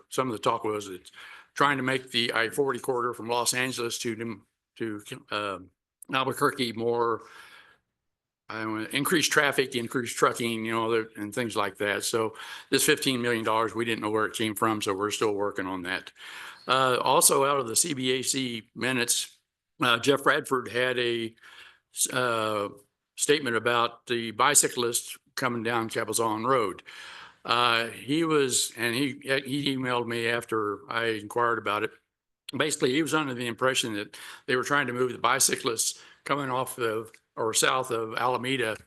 some of the talk was it's trying to make the I-40 corridor from Los Angeles to Albuquerque more increased traffic, increased trucking, and things like that. So this $15 million, we didn't know where it came from, so we're still working on that. Also out of the CBAC minutes, Jeff Radford had a statement about the bicyclists coming down Cabazon Road. He emailed me after I inquired about it. Basically, he was under the impression that they were trying to move the bicyclists coming off or south of Alameda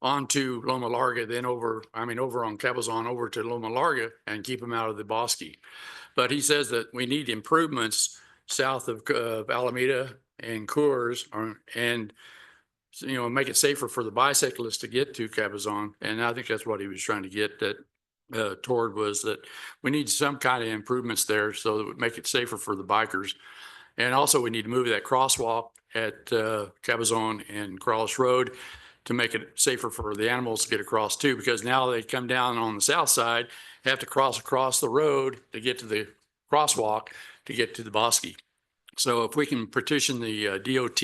onto Loma Larga, then over on Cabazon over to Loma Larga and keep them out of the Bosque. But he says that we need improvements south of Alameda and Coors and make it safer for the bicyclists to get to Cabazon. And I think that's what he was trying to get toward, was that we need some kind of improvements there so that would make it safer for the bikers. And also we need to move that crosswalk at Cabazon and Corrales Road to make it safer for the animals to get across too, because now they come down on the south side, have to cross across the road to get to the crosswalk to get to the Bosque. So if we can petition the DOT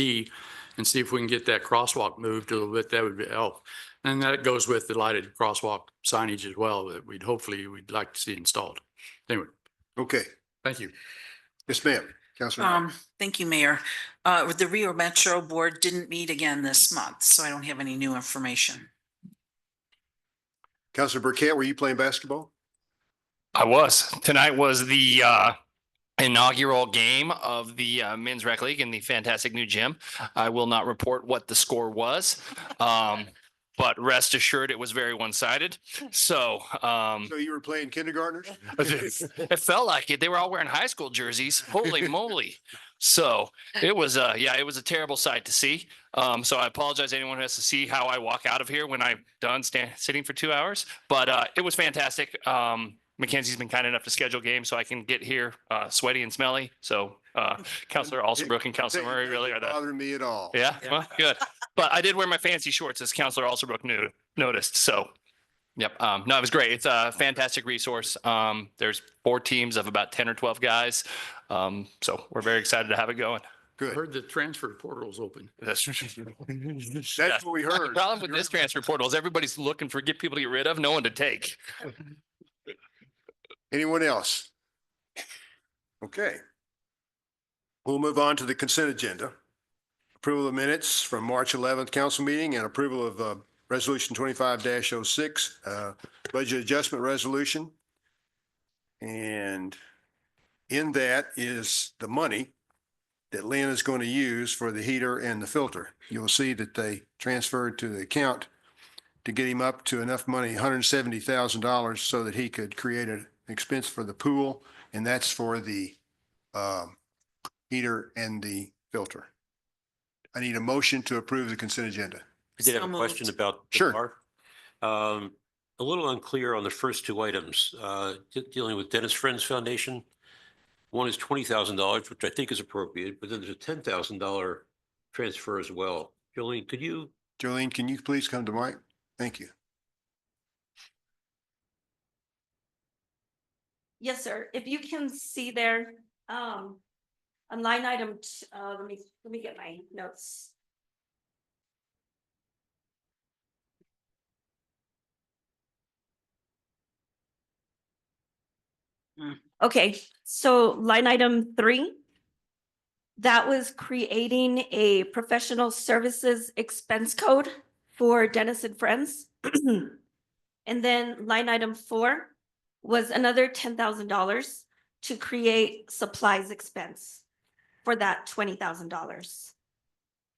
and see if we can get that crosswalk moved a little bit, that would help. And that goes with the lighted crosswalk signage as well that we'd like to see installed. Anyway. Okay. Thank you. Yes, ma'am. Councilor. Thank you, Mayor. The Rio Metro Board didn't meet again this month, so I don't have any new information. Councilor Burkett, were you playing basketball? I was. Tonight was the inaugural game of the Men's Rec League in the fantastic new gym. I will not report what the score was. But rest assured, it was very one-sided. So you were playing kindergartners? It felt like it. They were all wearing high school jerseys. Holy moly. So it was it was a terrible sight to see. So I apologize to anyone who has to see how I walk out of here when I'm done sitting for 2 hours. But it was fantastic. Mackenzie's been kind enough to schedule games so I can get here sweaty and smelly. So Councilor Alsterbrook and Councilor Murray really are bothering me at all. Yeah, well, good. But I did wear my fancy shorts, as Councilor Alsterbrook noticed. So, yep. No, it was great. It's a fantastic resource. There's 4 teams of about 10 or 12 guys. So we're very excited to have it going. Good. I heard the transfer portal's open. That's what we heard. The problem with this transfer portal is everybody's looking for people to get rid of, no one to take. Anyone else? Okay. We'll move on to the consent agenda. Approval of minutes from March 11th council meeting and approval of resolution 25-06, budget adjustment resolution. And in that is the money that Lynn is going to use for the heater and the filter. You'll see that they transferred to the account to get him up to enough money, $170,000, so that he could create an expense for the pool, and that's for the heater and the filter. I need a motion to approve the consent agenda. I did have a question about. Sure. A little unclear on the first 2 items, dealing with Dennis Friends Foundation. One is $20,000, which I think is appropriate, but then there's a $10,000 transfer as well. Jolene, can you please come to mic? Thank you. Yes, sir. If you can see there, on line item, let me get my notes. Okay, so line item 3, that was creating a professional services expense code for Dennis and Friends. And then line item 4 was another $10,000 to create supplies expense for that $20,000.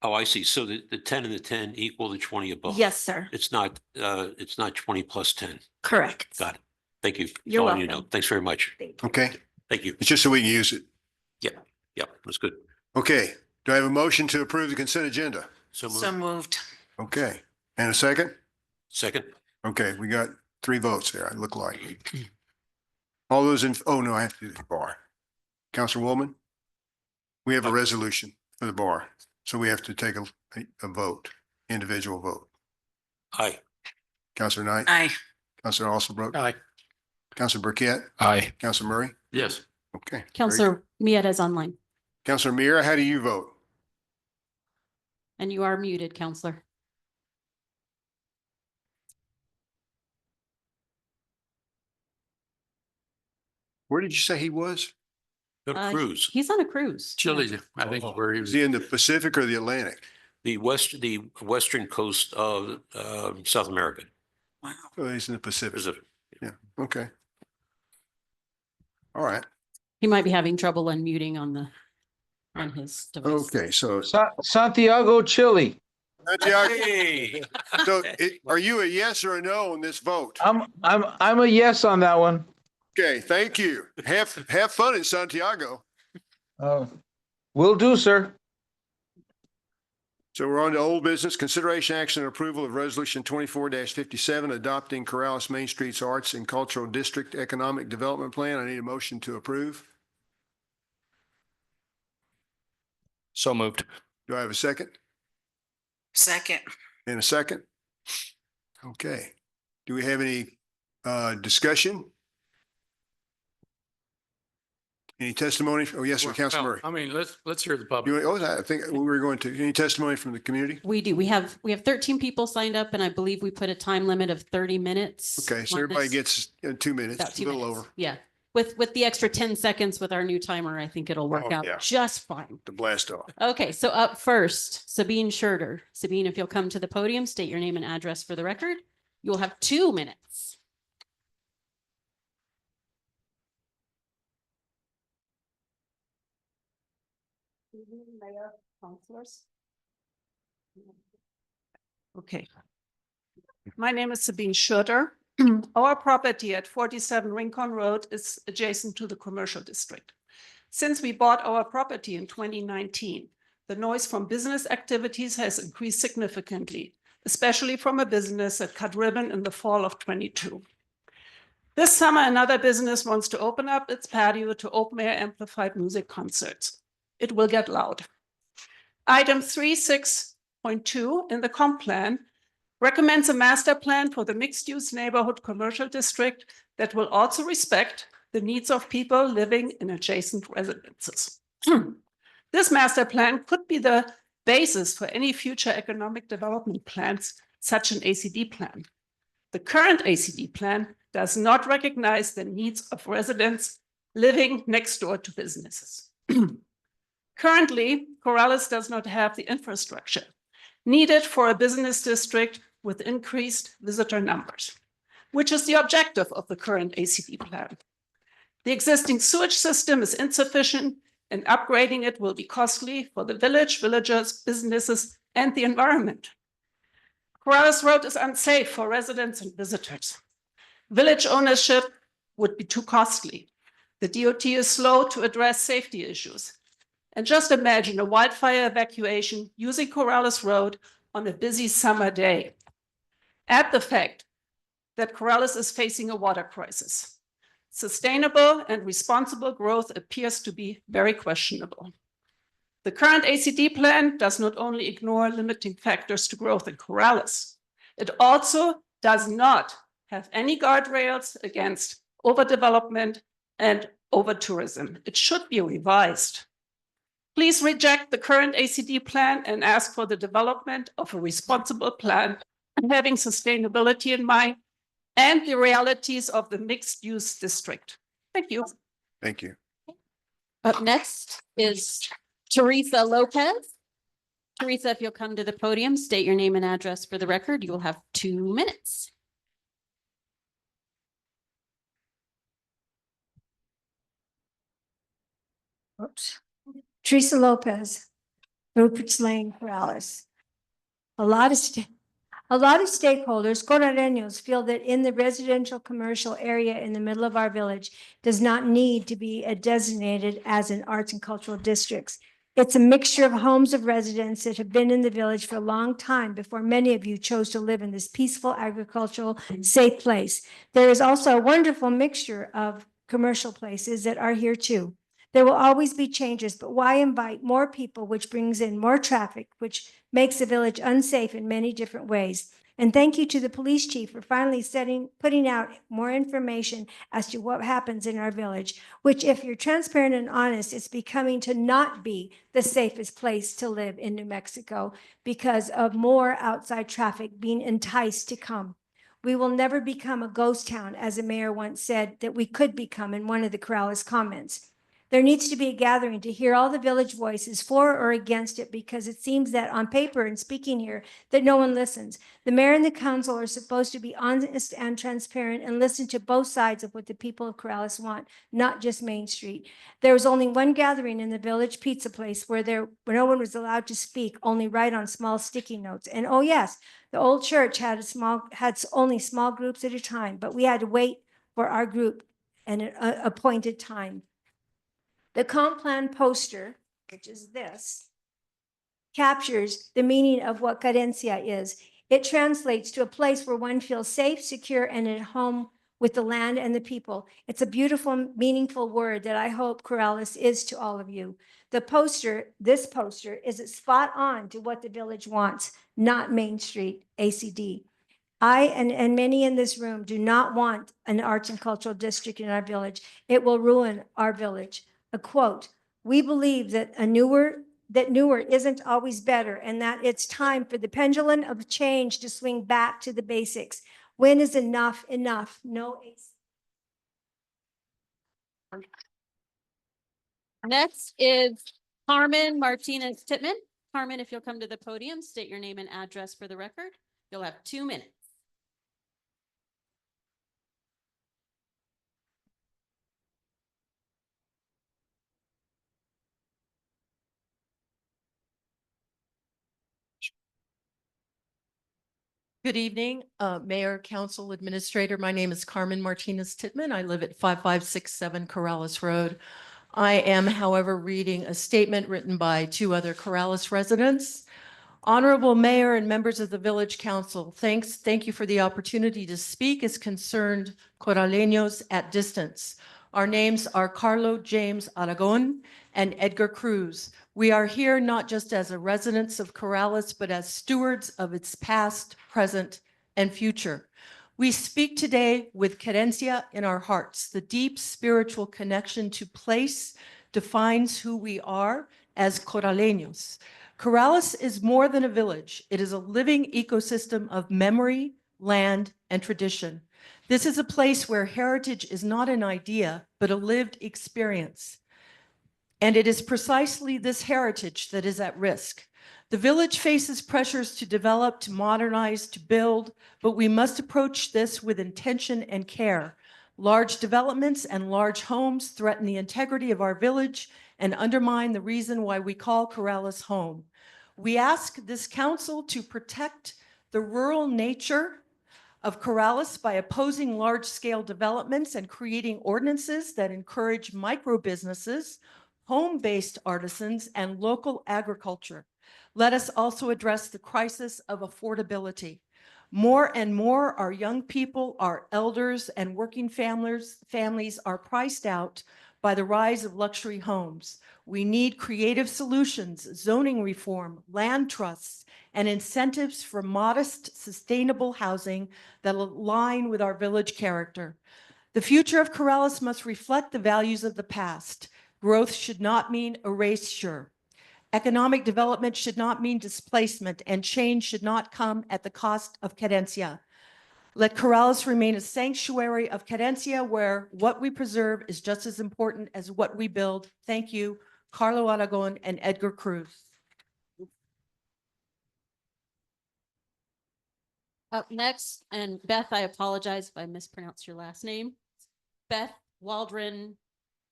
Oh, I see. So the 10 and the 10 equal the 20 above. Yes, sir. It's not 20 plus 10. Correct. Got it. Thank you. You're All you welcome. know. Thanks very much. Okay. Thank you. It's just so we can use it. Yeah, that's good. Okay. Do I have a motion to approve the consent agenda? So So moved. moved. Okay, and a second? Second. Okay, we got 3 votes there, it looked like. All those in, oh no, I have to do the bar. Counselor Woolman? We have a resolution for the bar, so we have to take a vote, individual vote. Aye. Counselor Knight? Aye. Counselor Alsobrook? Aye. Counselor Burkett? Aye. Counselor Murray? Yes. Okay. very good. Counselor Mieta is online Counselor Mira, how do you vote? and you are muted, Counselor. Where did you say he was? Go to cruise. He's on a cruise. Chile, I think where he Is was. he in the Pacific or the Atlantic? The western coast of South America. Wow. Oh, he's in the Pacific. Pacific. Yeah, okay. All right, He might be having trouble unmuting on his device. okay, so Santiago, Chile. Santiago, Hey. so are you a yes or a no on this vote? I'm a yes on that one. Okay, thank you. Have fun in Santiago. Will do, sir. So we're on to old business, consideration action and approval of resolution 24-57, adopting Corrales Main Street's Arts and Cultural District Economic Development Plan. I need a motion to approve. So moved. Do I have a second? Second. And a second? Okay. Do we have any discussion? Any testimony? Oh, yes, sir, Councilor Murray. I mean, let's hear the public. I think we were going to, any testimony from the community? We do. We have 13 people signed up and I believe we put a time limit of 30 minutes. Okay, so on everybody this. gets 2 minutes, About a 2 little minutes. over Yeah. With the extra 10 seconds with our new timer, I think it'll work Oh, out yeah. just fine. to blast off. Okay, so up first, Sabine Schurter. Sabine, if you'll come to the podium, state your name and address for the record. You will have 2 minutes. Mayor, councilors. Okay. My name is Sabine Schurter. Our property at 47 Rincon Road is adjacent to the commercial district. Since we bought our property in 2019, the noise from business activities has increased significantly, especially from a business that cut ribbon in the fall of 22. This summer, another business wants to open up its patio to open-air amplified music concerts. It will get loud. Item 36.2 in the comp plan recommends a master plan for the mixed-use neighborhood commercial district that will also respect the needs of people living in adjacent residences. This master plan could be the basis for any future economic development plans, such an ACD plan. The current ACD plan does not recognize the needs of residents living next door to businesses. Currently, Corrales does not have the infrastructure needed for a business district with increased visitor numbers, which is the objective of the current ACD plan. The existing sewage system is insufficient and upgrading it will be costly for the village, villagers, businesses, and the environment. Corrales Road is unsafe for residents and visitors. Village ownership would be too costly. The DOT is slow to address safety issues. And just imagine a wildfire evacuation using Corrales Road on a busy summer day. Add the fact that Corrales is facing a water crisis. Sustainable and responsible growth appears to be very questionable. The current ACD plan does not only ignore limiting factors to growth in Corrales, it also does not have any guardrails against overdevelopment and over-tourism. It should be revised. Please reject the current ACD plan and ask for the development of a responsible plan having sustainability in mind and the realities of the mixed-use district. Thank you. Thank you. Up next is Teresa Lopez. Teresa, if you'll come to the podium, state your name and address for the record, you will have 2 minutes. Oops. Teresa Lopez, Rupert's Lane, Corrales. A lot of stakeholders, Corraleños, feel that in the residential commercial area in the middle of our village does not need to be designated as an arts and cultural districts. It's a mixture of homes of residents that have been in the village for a long time before many of you chose to live in this peaceful, agricultural, safe place. There is also a wonderful mixture of commercial places that are here too. There will always be changes, but why invite more people, which brings in more traffic, which makes the village unsafe in many different ways? And thank you to the police chief for finally putting out more information as to what happens in our village, which, if you're transparent and honest, is becoming to not be the safest place to live in New Mexico because of more outside traffic being enticed to come. We will never become a ghost town, as the mayor once said that we could become in one of the Corrales comments. There needs to be a gathering to hear all the village voices for or against it, because it seems that on paper and speaking here that no one listens. The mayor and the council are supposed to be honest and transparent and listen to both sides of what the people of Corrales want, not just Main Street. There was only one gathering in the village pizza place where no one was allowed to speak, only write on small sticky notes. And oh yes, the old church had only small groups at a time, but we had to wait for our group and an appointed time. The comp plan poster, which is this, captures the meaning of what carencia is. It translates to a place where one feels safe, secure, and at home with the land and the people. It's a beautiful, meaningful word that I hope Corrales is to all of you. This poster is spot on to what the village wants, not Main Street, ACD. I and many in this room do not want an arts and cultural district in our village. It will ruin our village. A quote, we believe that newer isn't always better, and that it's time for the pendulum of change to swing back to the basics. When is enough enough? No. Next is Carmen Martinez Titman. Carmen, if you'll come to the podium, state your name and address for the record. You'll have 2 minutes. Good evening, Mayor, Council, Administrator. My name is Carmen Martinez Titman. I live at 5567 Corrales Road. I am, however, reading a statement written by 2 other Corrales residents. Honorable Mayor and members of the Village Council, thank you for the opportunity to speak as concerned Coraleños at distance. Our names are Carlo James Aragon and Edgar Cruz. We are here not just as a residents of Corrales, but as stewards of its past, present, and future. We speak today with querencia in our hearts. The deep spiritual connection to place defines who we are as Coraleños. Corrales is more than a village. It is a living ecosystem of memory, land, and tradition. This is a place where heritage is not an idea, but a lived experience. And it is precisely this heritage that is at risk. The village faces pressures to develop, to modernize, to build, but we must approach this with intention and care. Large developments and large homes threaten the integrity of our village and undermine the reason why we call Corrales home. We ask this council to protect the rural nature of Corrales by opposing large-scale developments and creating ordinances that encourage micro-businesses, home-based artisans, and local agriculture. Let us also address the crisis of affordability. More and more, our young people, our elders, and working families are priced out by the rise of luxury homes. We need creative solutions, zoning reform, land trusts, and incentives for modest, sustainable housing that align with our village character. The future of Corrales must reflect the values of the past. Growth should not mean erasure. Economic development should not mean displacement, and change should not come at the cost of querencia. Let Corrales remain a sanctuary of querencia where what we preserve is just as important as what we build. Thank you, Carlo Aragon and Edgar Cruz. Up next, and Beth, I apologize if I mispronounce your last name. Beth Waldron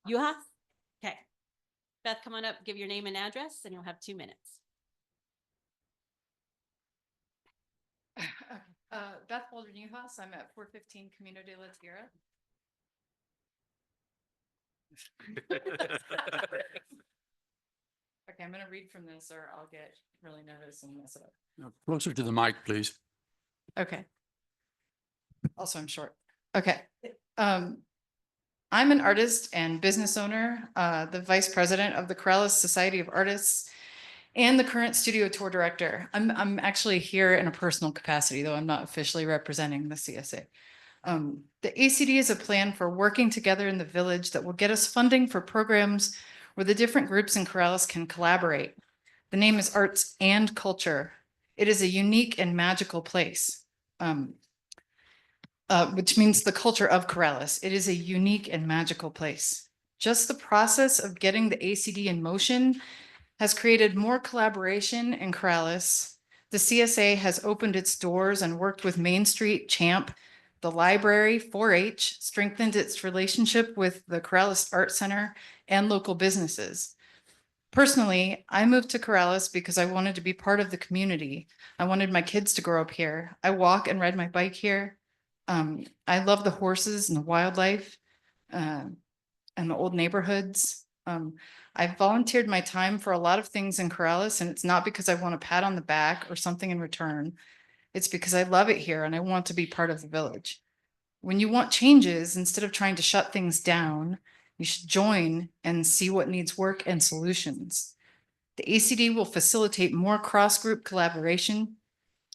Yuhas. Okay. Beth, come on up, give your name and address, and you'll have 2 minutes. Beth Waldron Yuhas. I'm at 415 Camino de la Tierra. Okay, I'm gonna read from this or I'll get really nervous and mess it up. Closer to the mic, please. Okay. Also, I'm short. Okay. I'm an artist and business owner, the vice president of the Corrales Society of Artists and the current studio tour director. I'm actually here in a personal capacity, though I'm not officially representing the CSA. The ACD is a plan for working together in the village that will get us funding for programs where the different groups in Corrales can collaborate. The name is Arts and Culture. It is a unique and magical place, which means the culture of Corrales. It is a unique and magical place. Just the process of getting the ACD in motion has created more collaboration in Corrales. The CSA has opened its doors and worked with Main Street, Champ, the library, 4-H, strengthened its relationship with the Corrales Art Center and local businesses. Personally, I moved to Corrales because I wanted to be part of the community. I wanted my kids to grow up here. I walk and ride my bike here. I love the horses and the wildlife and the old neighborhoods. I've volunteered my time for a lot of things in Corrales, and it's not because I want a pat on the back or something in return. It's because I love it here and I want to be part of the village. When you want changes, instead of trying to shut things down, you should join and see what needs work and solutions. The ACD will facilitate more cross-group collaboration,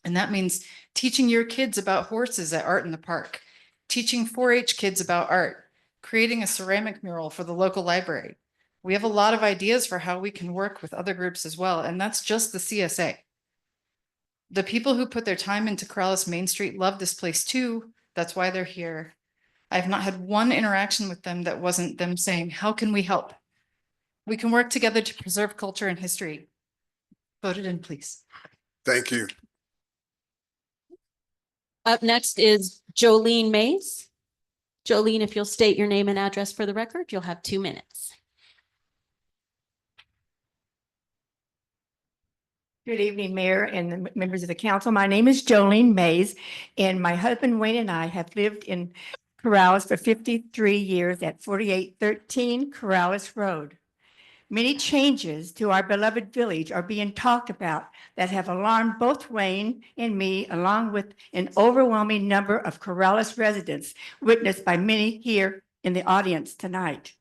and that means teaching your kids about horses at Art in the Park, teaching 4-H kids about art, creating a ceramic mural for the local library. We have a lot of ideas for how we can work with other groups as well, and that's just the CSA. The people who put their time into Corrales Main Street love this place too. That's why they're here. I've not had one interaction with them that wasn't them saying, how can we help? We can work together to preserve culture and history. Vote it in, please. Thank you. Up next is Jolene Mays. Jolene, if you'll state your name and address for the record, you'll have 2 minutes. Good evening, Mayor and the members of the council. My name is Jolene Mays, and my husband Wayne and I have lived in Corrales for 53 years at 4813 Corrales Road. Many changes to our beloved village are being talked about that have alarmed both Wayne and me, along with an overwhelming number of Corrales residents, witnessed by many here in the audience tonight.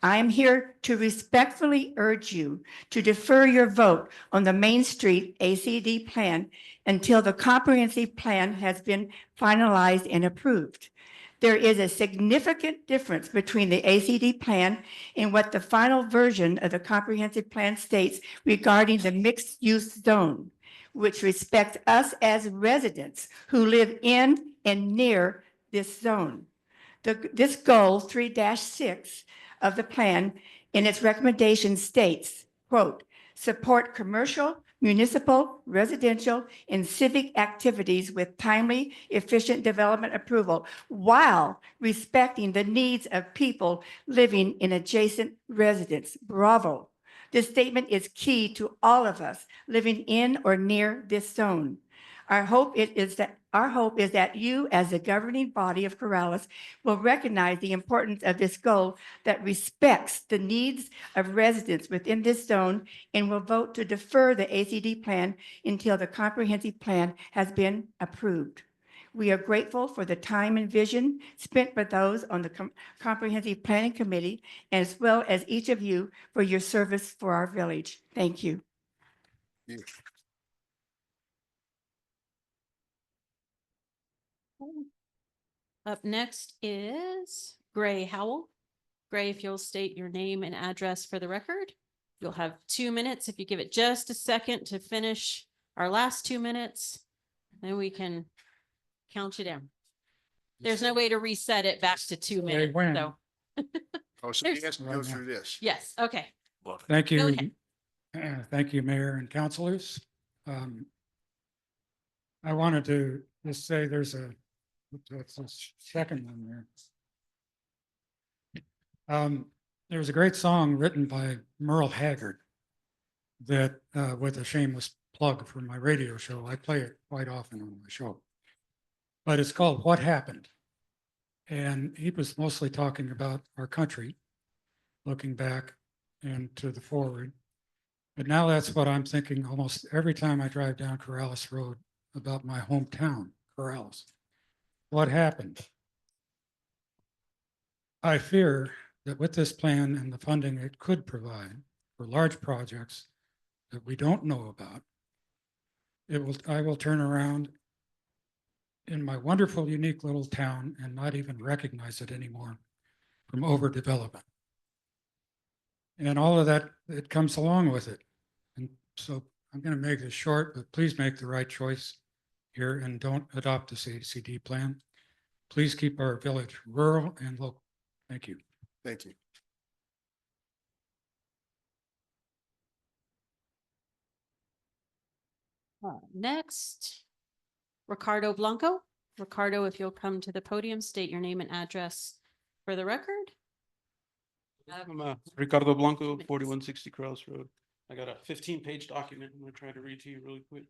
I am here to respectfully urge you to defer your vote on the Main Street ACD plan until the comprehensive plan has been finalized and approved. There is a significant difference between the ACD plan and what the final version of the comprehensive plan states regarding the mixed-use zone, which respects us as residents who live in and near this zone. This goal 3-6 of the plan in its recommendation states, quote, support commercial, municipal, residential, and civic activities with timely, efficient development approval while respecting the needs of people living in adjacent residents. Bravo. This statement is key to all of us living in or near this zone. Our hope is that you, as the governing body of Corrales, will recognize the importance of this goal that respects the needs of residents within this zone and will vote to defer the ACD plan until the comprehensive plan has been approved. We are grateful for the time and vision spent by those on the Comprehensive Planning Committee, as well as each of you for your service for our village. Thank you. Up next is Gray Howell. Gray, if you'll state your name and address for the record, you'll have 2 minutes. If you give it just a second to finish our last 2 minutes, then we can count you down. There's no way to reset it back to 2 minutes, so. Oh, so he has to go through this. Yes, okay. Thank Go you. ahead. Thank you, Mayor and councilors. I wanted to just say there's a second one there. There was a great song written by Merle Haggard that, with a shameless plug for my radio show, I play it quite often on my show. But it's called What Happened? And he was mostly talking about our country, looking back and to the forward. But now that's what I'm thinking almost every time I drive down Corrales Road about my hometown, Corrales. What happened? I fear that with this plan and the funding it could provide for large projects that we don't know about, I will turn around in my wonderful, unique little town and not even recognize it anymore from overdevelopment. And all of that, it comes along with it. And so I'm going to make this short, but please make the right choice here and don't adopt this ACD plan. Please keep our village rural and local. Thank you. Thank you. Next, Ricardo Blanco. Ricardo, if you'll come to the podium, state your name and address for the record. I'm Ricardo Blanco, 4160 Cross Road. I got a 15-page document I'm gonna try to read to you really quick.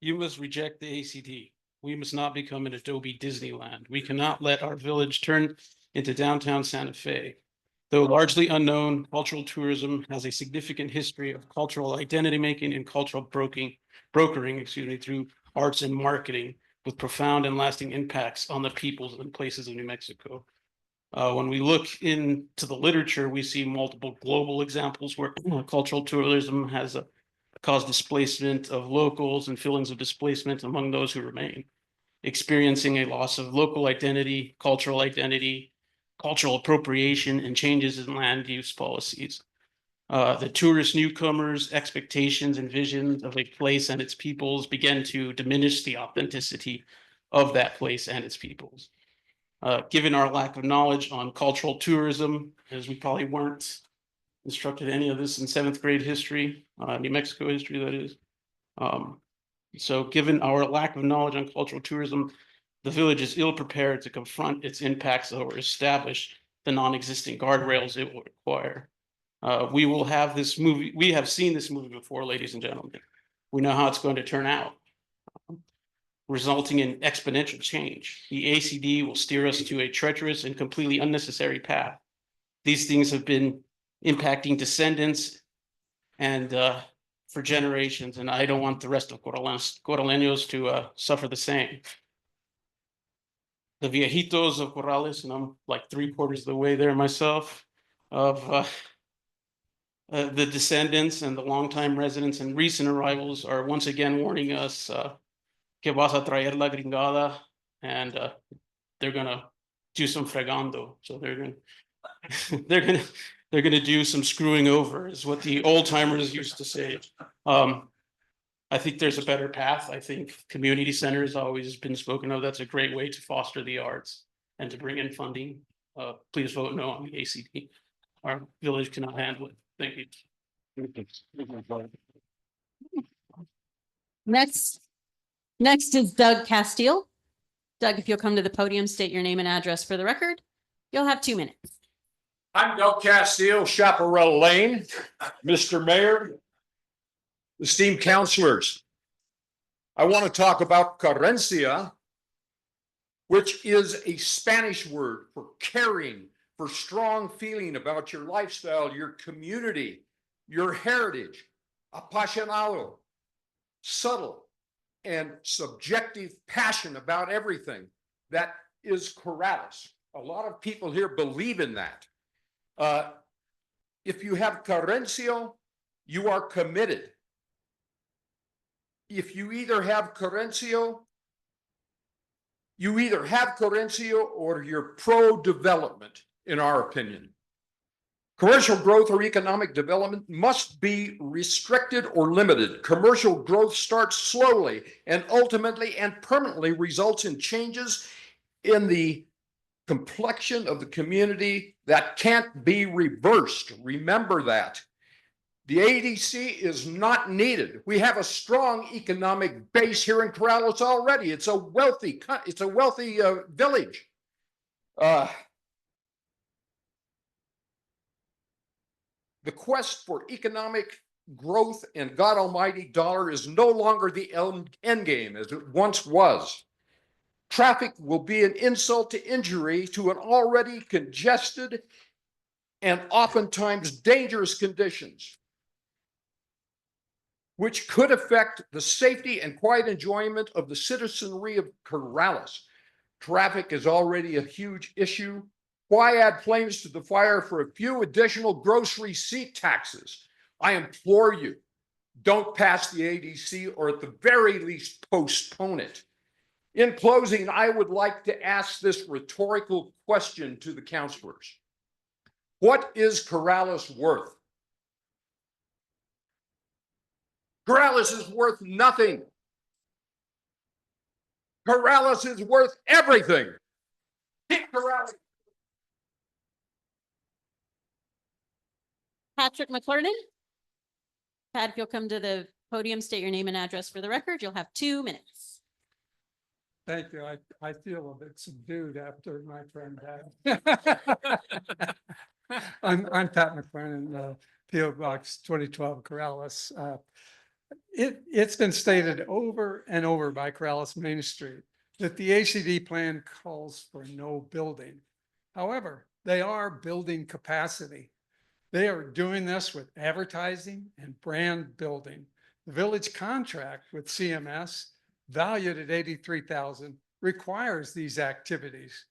You must reject the ACD. We must not become an Adobe Disneyland. We cannot let our village turn into downtown Santa Fe. Though largely unknown, cultural tourism has a significant history of cultural identity making and cultural brokering, through arts and marketing, with profound and lasting impacts on the peoples and places of New Mexico. When we look into the literature, we see multiple global examples where cultural tourism has caused displacement of locals and feelings of displacement among those who remain, experiencing a loss of local identity, cultural appropriation, and changes in land use policies. The tourist newcomers' expectations and visions of a place and its peoples began to diminish the authenticity of that place and its peoples. Given our lack of knowledge on cultural tourism, as we probably weren't instructed any of this in 7th grade history, New Mexico history, that is. So given our lack of knowledge on cultural tourism, the village is ill prepared to confront its impacts or establish the non-existent guardrails it will require. We will have this movie. We have seen this movie before, ladies and gentlemen. We know how it's going to turn out, resulting in exponential change. The ACD will steer us to a treacherous and completely unnecessary path. These things have been impacting descendants and for generations, and I don't want the rest of Coraleños to suffer the same. The viejitos of Corrales, and I'm like 3/4 of the way there myself, of the descendants and the longtime residents and recent arrivals are once again warning us que vas a traer la gringada, and they're gonna do some fregando. So they're gonna do some screwing over, is what the old timers used to say. I think there's a better path. I think community centers always been spoken of. That's a great way to foster the arts and to bring in funding. Please vote no on the ACD. Our village cannot handle it. Thank you. Next is Doug Castile. Doug, if you'll come to the podium, state your name and address for the record. You'll have 2 minutes. I'm Doug Castile, Chaparral Lane. Mr. Mayor, esteemed councilors, I want to talk about querencia, which is a Spanish word for caring, for strong feeling about your lifestyle, your community, your heritage, apasionado, subtle and subjective passion about everything. That is Corrales. A lot of people here believe in that. If you have querencia, you are committed. If you either have querencia, or you're pro-development, in our opinion. Commercial growth or economic development must be restricted or limited. Commercial growth starts slowly and ultimately and permanently results in changes in the complexion of the community that can't be reversed. Remember that. The ADC is not needed. We have a strong economic base here in Corrales already. It's a wealthy village. The quest for economic growth and God almighty dollar is no longer the end game as it once was. Traffic will be an insult to injury to an already congested and oftentimes dangerous conditions, which could affect the safety and quiet enjoyment of the citizenry of Corrales. Traffic is already a huge issue. Why add flames to the fire for a few additional gross receipt taxes? I implore you, don't pass the ADC, or at the very least postpone it. In closing, I would like to ask this rhetorical question to the councilors. What is Corrales worth? Corrales is worth nothing. Corrales is worth everything. Keep Corrales. Patrick McClernand. Pat, if you'll come to the podium, state your name and address for the record, you'll have 2 minutes. Thank you. I feel a bit subdued after my friend died. I'm Pat McClernand, PO Box 2012 Corrales. It's been stated over and over by Corrales Main Street that the ACD plan calls for no building. However, they are building capacity. They are doing this with advertising and brand building. The village contract with CMS, valued at $83,000, requires these activities.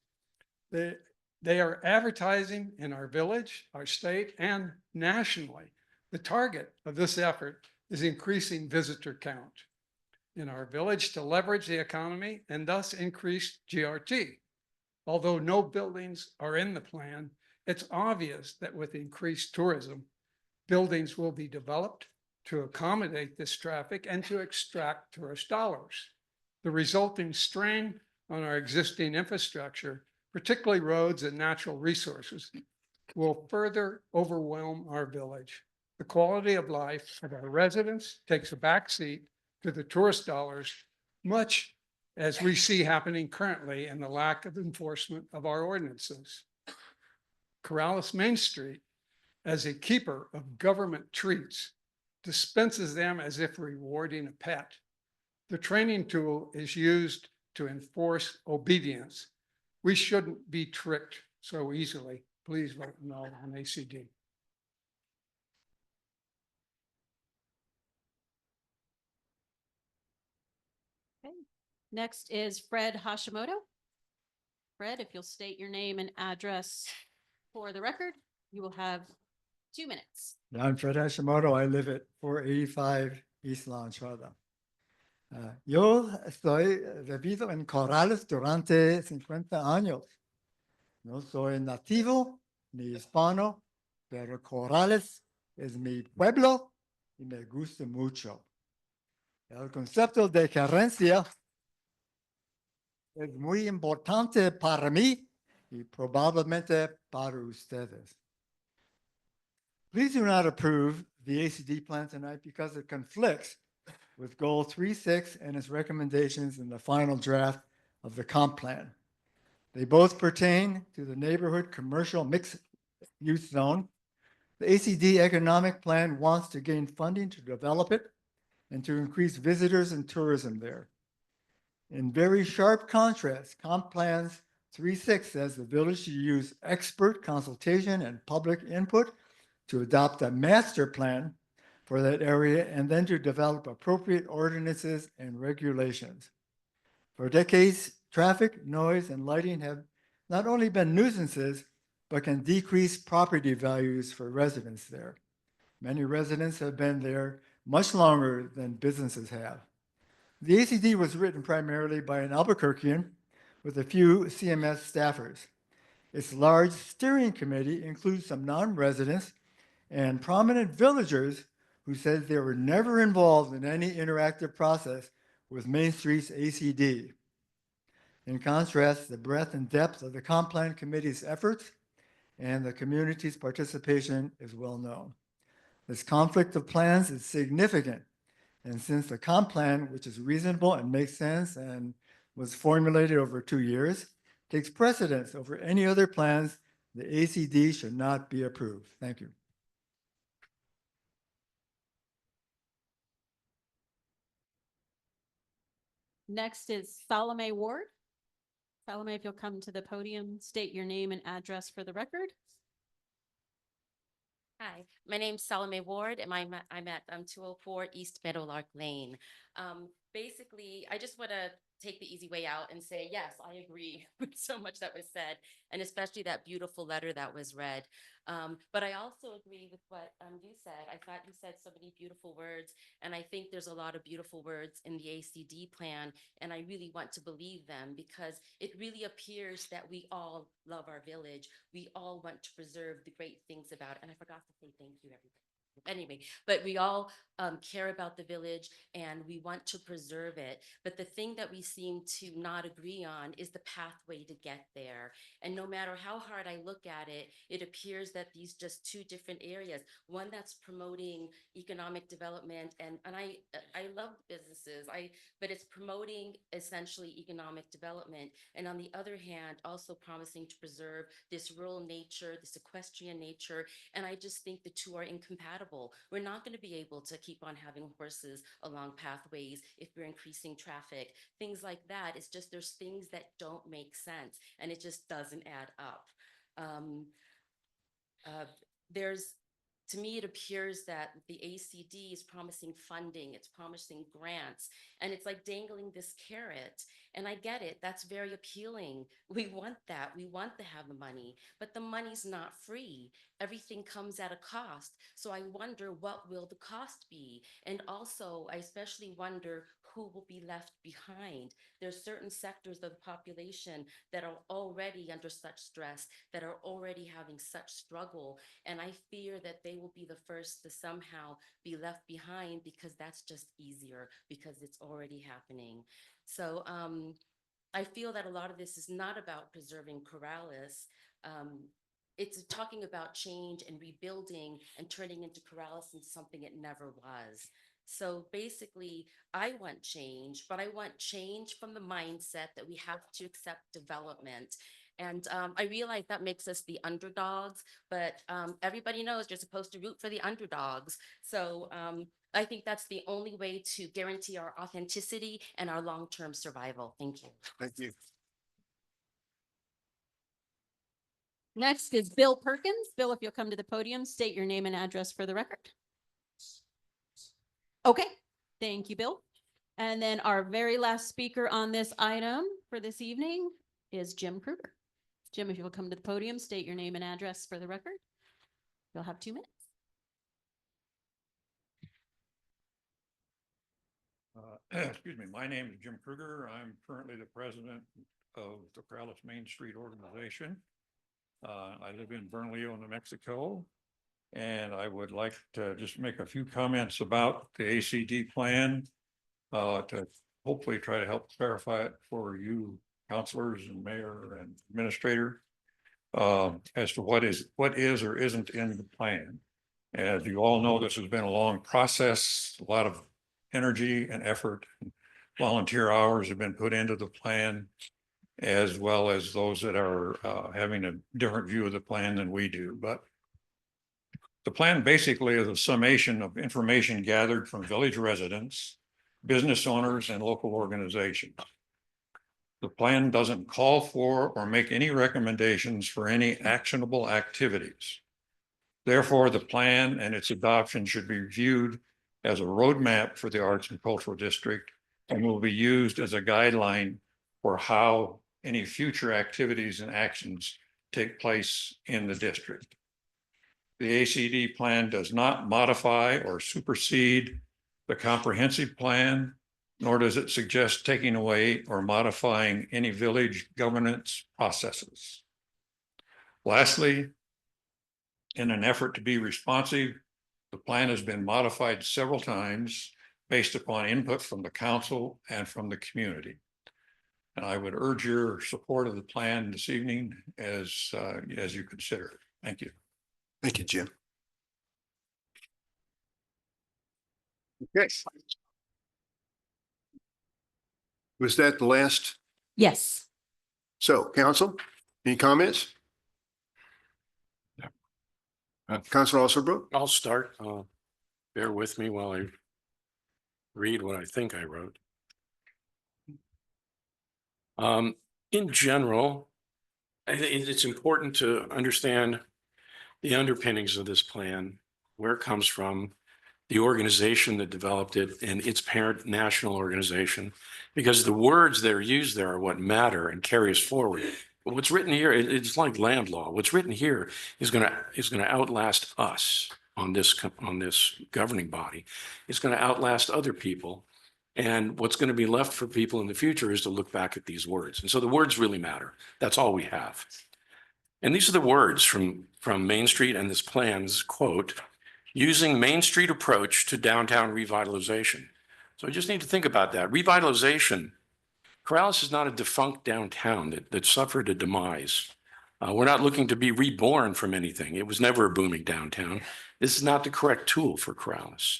They are advertising in our village, our state, and nationally. The target of this effort is increasing visitor count in our village to leverage the economy and thus increase GRT. Although no buildings are in the plan, it's obvious that with increased tourism, buildings will be developed to accommodate this traffic and to extract tourist dollars. The resulting strain on our existing infrastructure, particularly roads and natural resources, will further overwhelm our village. The quality of life of our residents takes a backseat to the tourist dollars, much as we see happening currently in the lack of enforcement of our ordinances. Corrales Main Street, as a keeper of government treats, dispenses them as if rewarding a pet. The training tool is used to enforce obedience. We shouldn't be tricked so easily. Please vote no on ACD. Okay. Next is Fred Hashimoto. Fred, if you'll state your name and address for the record, you will have 2 minutes. I'm Fred Hashimoto. I live at 485 East La Entrada. Yo estoy vivido en Corrales durante 50 años. No soy nativo ni hispano, pero Corrales es mi pueblo y me gusta mucho. El concepto de gerencia es muy importante para mí y probablemente para ustedes. Please do not approve the ACD plan tonight because it conflicts with Goal 3.6 and its recommendations in the final draft of the comp plan. They both pertain to the neighborhood commercial mixed use zone. The ACD economic plan wants to gain funding to develop it and to increase visitors and tourism there. In very sharp contrast, comp plans 3.6 says the village should use expert consultation and public input to adopt a master plan for that area and then to develop appropriate ordinances and regulations. For decades, traffic, noise, and lighting have not only been nuisances, but can decrease property values for residents there. Many residents have been there much longer than businesses have. The ACD was written primarily by an Albuquerquean with a few CMS staffers. Its large steering committee includes some non-residents and prominent villagers who said they were never involved in any interactive process with Main Street's ACD. In contrast, the breadth and depth of the comp plan committee's efforts and the community's participation is well known. This conflict of plans is significant, and since the comp plan, which is reasonable and makes sense and was formulated over 2 years, takes precedence over any other plans, the ACD should not be approved. Thank you. Next is Salome Ward. Salome, if you'll come to the podium, state your name and address for the record. Hi, my name's Salome Ward and I'm at 204 East Meadowlark Lane. Basically, I just want to take the easy way out and say, yes, I agree with so much that was said, and especially that beautiful letter that was read. But I also agree with what you said. I thought you said so many beautiful words, and I think there's a lot of beautiful words in the ACD plan, and I really want to believe them because it really appears that we all love our village. We all want to preserve the great things about it. And I forgot to say thank you, everybody. Anyway, but we all care about the village and we want to preserve it. But the thing that we seem to not agree on is the pathway to get there. And no matter how hard I look at it, it appears that these just two different areas, one that's promoting economic development and I love businesses, but it's promoting essentially economic development. And on the other hand, also promising to preserve this rural nature, this equestrian nature. And I just think the two are incompatible. We're not going to be able to keep on having horses along pathways if we're increasing traffic, things like that. It's just there's things that don't make sense and it just doesn't add up. To me, it appears that the ACD is promising funding, it's promising grants, and it's like dangling this carrot. And I get it, that's very appealing. We want that, we want to have the money, but the money's not free. Everything comes at a cost. So I wonder, what will the cost be? And also, I especially wonder who will be left behind. There's certain sectors of the population that are already under such stress, that are already having such struggle. And I fear that they will be the first to somehow be left behind because that's just easier because it's already happening. So I feel that a lot of this is not about preserving Corrales. It's talking about change and rebuilding and turning into Corrales into something it never was. So basically, I want change, but I want change from the mindset that we have to accept development. And I realize that makes us the underdogs, but everybody knows you're supposed to root for the underdogs. So I think that's the only way to guarantee our authenticity and our long-term survival. Thank you. Thank you. Next is Bill Perkins. Bill, if you'll come to the podium, state your name and address for the record. Okay, thank you, Bill. And then our very last speaker on this item for this evening is Jim Kruger. Jim, if you will come to the podium, state your name and address for the record. You'll have 2 minutes. Excuse me, my name is Jim Kruger. I'm currently the president of the Corrales Main Street Organization. I live in Bernalillo, New Mexico, and I would like to just make a few comments about the ACD plan to hopefully try to help clarify it for you counselors and mayor and administrator as to what is or isn't in the plan. As you all know, this has been a long process, a lot of energy and effort, volunteer hours have been put into the plan, as well as those that are having a different view of the plan than we do. But the plan basically is a summation of information gathered from village residents, business owners, and local organizations. The plan doesn't call for or make any recommendations for any actionable activities. Therefore, the plan and its adoption should be viewed as a roadmap for the Arts and Cultural District and will be used as a guideline for how any future activities and actions take place in the district. The ACD plan does not modify or supersede the comprehensive plan, nor does it suggest taking away or modifying any village governance processes. Lastly, in an effort to be responsive, the plan has been modified several times based upon input from the council and from the community. And I would urge your support of the plan this evening as you consider it. Thank you. Thank you, Jim. Okay. Was that the last? Yes. So, council, any comments? Councilor Alsterbrook? I'll start. Bear with me while I read what I think I wrote. In general, I think it's important to understand the underpinnings of this plan, where it comes from, the organization that developed it and its parent national organization, because the words that are used there are what matter and carry us forward. What's written here, it's like land law. What's written here is gonna outlast us on this governing body. It's gonna outlast other people. And what's going to be left for people in the future is to look back at these words. And so the words really matter. That's all we have. And these are the words from Main Street and this plan's quote, using Main Street approach to downtown revitalization. So I just need to think about that. Revitalization, Corrales is not a defunct downtown that suffered a demise. We're not looking to be reborn from anything. It was never a booming downtown. This is not the correct tool for Corrales.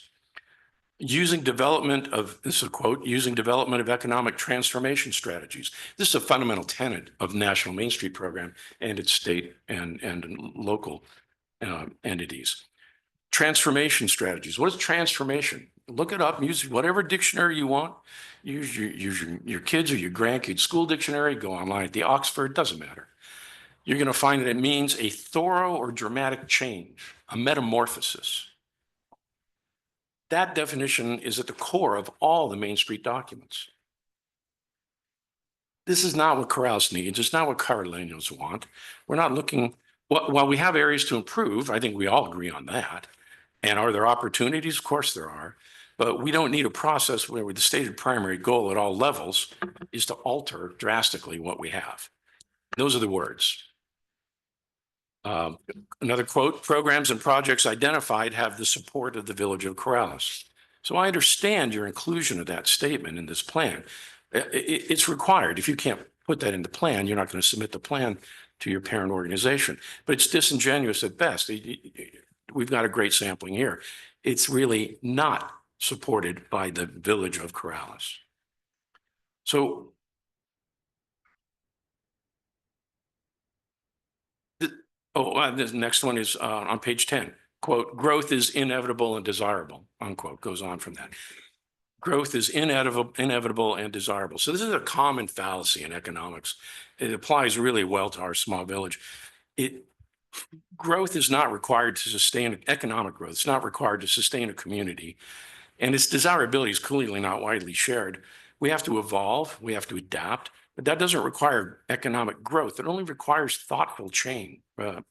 Using development of, this is a quote, using development of economic transformation strategies. This is a fundamental tenet of National Main Street Program and its state and local entities. Transformation strategies. What is transformation? Look it up, use whatever dictionary you want. Use your kids or your grandkids' school dictionary, go online at the Oxford, doesn't matter. You're going to find that it means a thorough or dramatic change, a metamorphosis. That definition is at the core of all the Main Street documents. This is not what Corrales needs. It's not what Carolinos want. We're not looking, while we have areas to improve, I think we all agree on that. And are there opportunities? Of course there are. But we don't need a process where the stated primary goal at all levels is to alter drastically what we have. Those are the words. Another quote, programs and projects identified have the support of the Village of Corrales. So I understand your inclusion of that statement in this plan. It's required. If you can't put that in the plan, you're not going to submit the plan to your parent organization. But it's disingenuous at best. We've got a great sampling here. It's really not supported by the Village of Corrales. So the next one is on page 10, quote, growth is inevitable and desirable, unquote, goes on from that. Growth is inevitable and desirable. So this is a common fallacy in economics. It applies really well to our small village. Growth is not required to sustain economic growth. It's not required to sustain a community. And its desirability is clearly not widely shared. We have to evolve, we have to adapt, but that doesn't require economic growth. It only requires thoughtful change in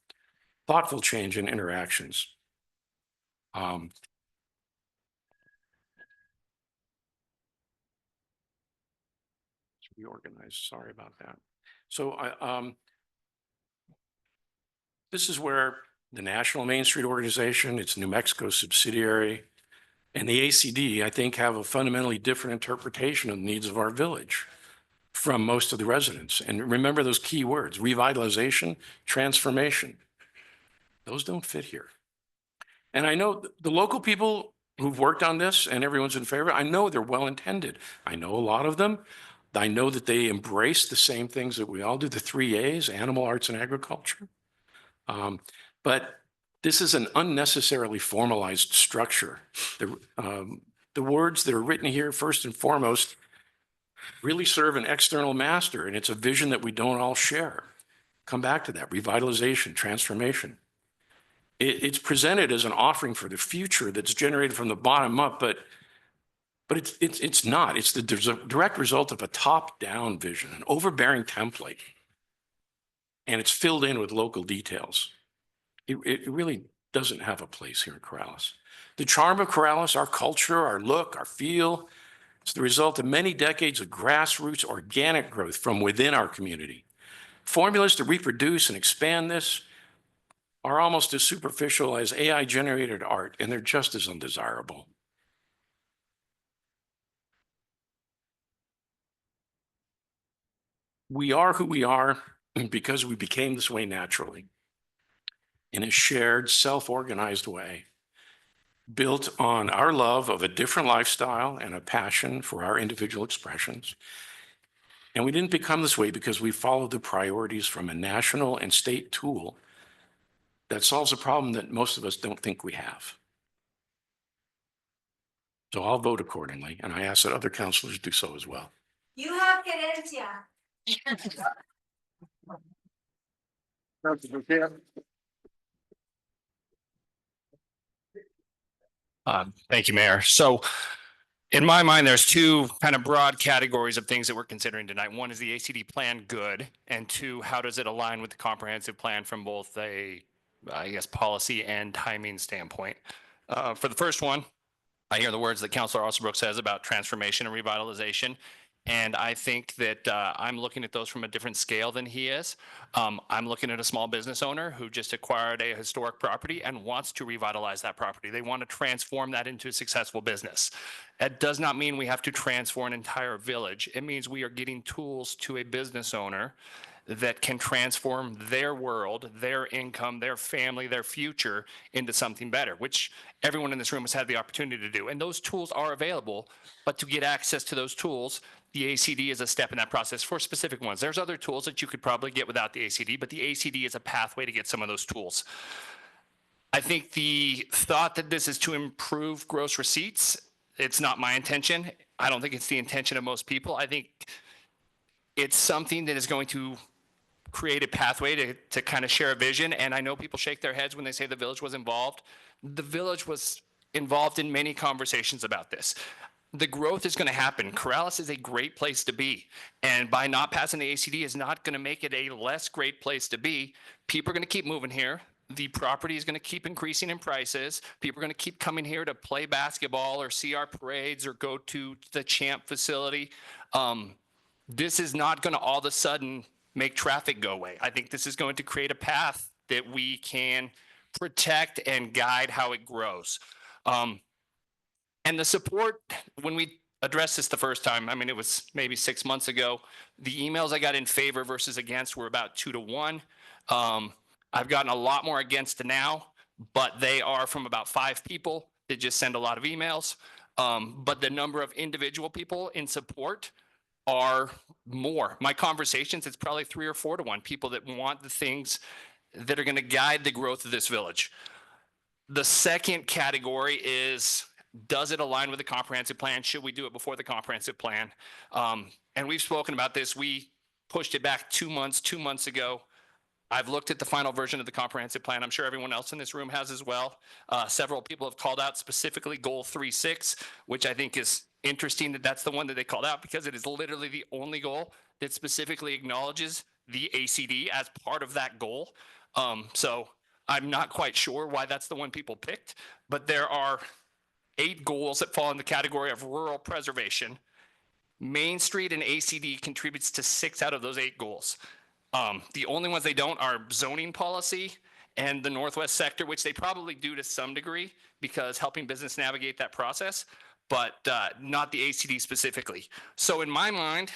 interactions. Reorganized, sorry about that. So this is where the National Main Street Organization, its New Mexico subsidiary, and the ACD, I think, have a fundamentally different interpretation of the needs of our village from most of the residents. And remember those key words, revitalization, transformation. Those don't fit here. And I know the local people who've worked on this and everyone's in favor, I know they're well-intended. I know a lot of them. I know that they embrace the same things that we all do, the 3 A's, animal, arts, and agriculture. But this is an unnecessarily formalized structure. The words that are written here, first and foremost, really serve an external master, and it's a vision that we don't all share. Come back to that, revitalization, transformation. It's presented as an offering for the future that's generated from the bottom up, but it's not. It's the direct result of a top-down vision, an overbearing template, and it's filled in with local details. It really doesn't have a place here in Corrales. The charm of Corrales, our culture, our look, our feel, it's the result of many decades of grassroots organic growth from within our community. Formulas to reproduce and expand this are almost as superficial as AI-generated art, and they're just as undesirable. We are who we are because we became this way naturally, in a shared, self-organized way, built on our love of a different lifestyle and a passion for our individual expressions. And we didn't become this way because we followed the priorities from a national and state tool that solves a problem that most of us don't think we have. So I'll vote accordingly, and I ask that other councilors do so as well. You have querencia. Thank you, Mayor. So in my mind, there's two kind of broad categories of things that we're considering tonight. One is the ACD plan good, and two, how does it align with the comprehensive plan from both a, I guess, policy and timing standpoint? For the first one, I hear the words that Councilor Alsorbrook says about transformation and revitalization. And I think that I'm looking at those from a different scale than he is. I'm looking at a small business owner who just acquired a historic property and wants to revitalize that property. They want to transform that into a successful business. That does not mean we have to transform an entire village. It means we are getting tools to a business owner that can transform their world, their income, their family, their future into something better, which everyone in this room has had the opportunity to do. And those tools are available, but to get access to those tools, the ACD is a step in that process for specific ones. There's other tools that you could probably get without the ACD, but the ACD is a pathway to get some of those tools. I think the thought that this is to improve gross receipts, it's not my intention. I don't think it's the intention of most people. I think it's something that is going to create a pathway to kind of share a vision. And I know people shake their heads when they say the village was involved. The village was involved in many conversations about this. The growth is going to happen. Corrales is a great place to be. And by not passing the ACD is not going to make it a less great place to be. People are going to keep moving here. The property is going to keep increasing in prices. People are going to keep coming here to play basketball or see our parades or go to the Champ facility. This is not going to all of a sudden make traffic go away. I think this is going to create a path that we can protect and guide how it grows. And the support, when we addressed this the first time, I mean, it was maybe 6 months ago, the emails I got in favor versus against were about 2 to 1. I've gotten a lot more against now, but they are from about 5 people that just send a lot of emails. But the number of individual people in support are more. My conversations, it's probably 3 or 4 to 1 people that want the things that are going to guide the growth of this village. The second category is, does it align with the comprehensive plan? Should we do it before the comprehensive plan? And we've spoken about this. We pushed it back 2 months ago. I've looked at the final version of the comprehensive plan. I'm sure everyone else in this room has as well. Several people have called out specifically goal 3.6, which I think is interesting that that's the one that they called out because it is literally the only goal that specifically acknowledges the ACD as part of that goal. So I'm not quite sure why that's the one people picked, but there are 8 goals that fall in the category of rural preservation. Main Street and ACD contributes to 6 out of those 8 goals. The only ones they don't are zoning policy and the Northwest sector, which they probably do to some degree because helping business navigate that process, but not the ACD specifically. So in my mind,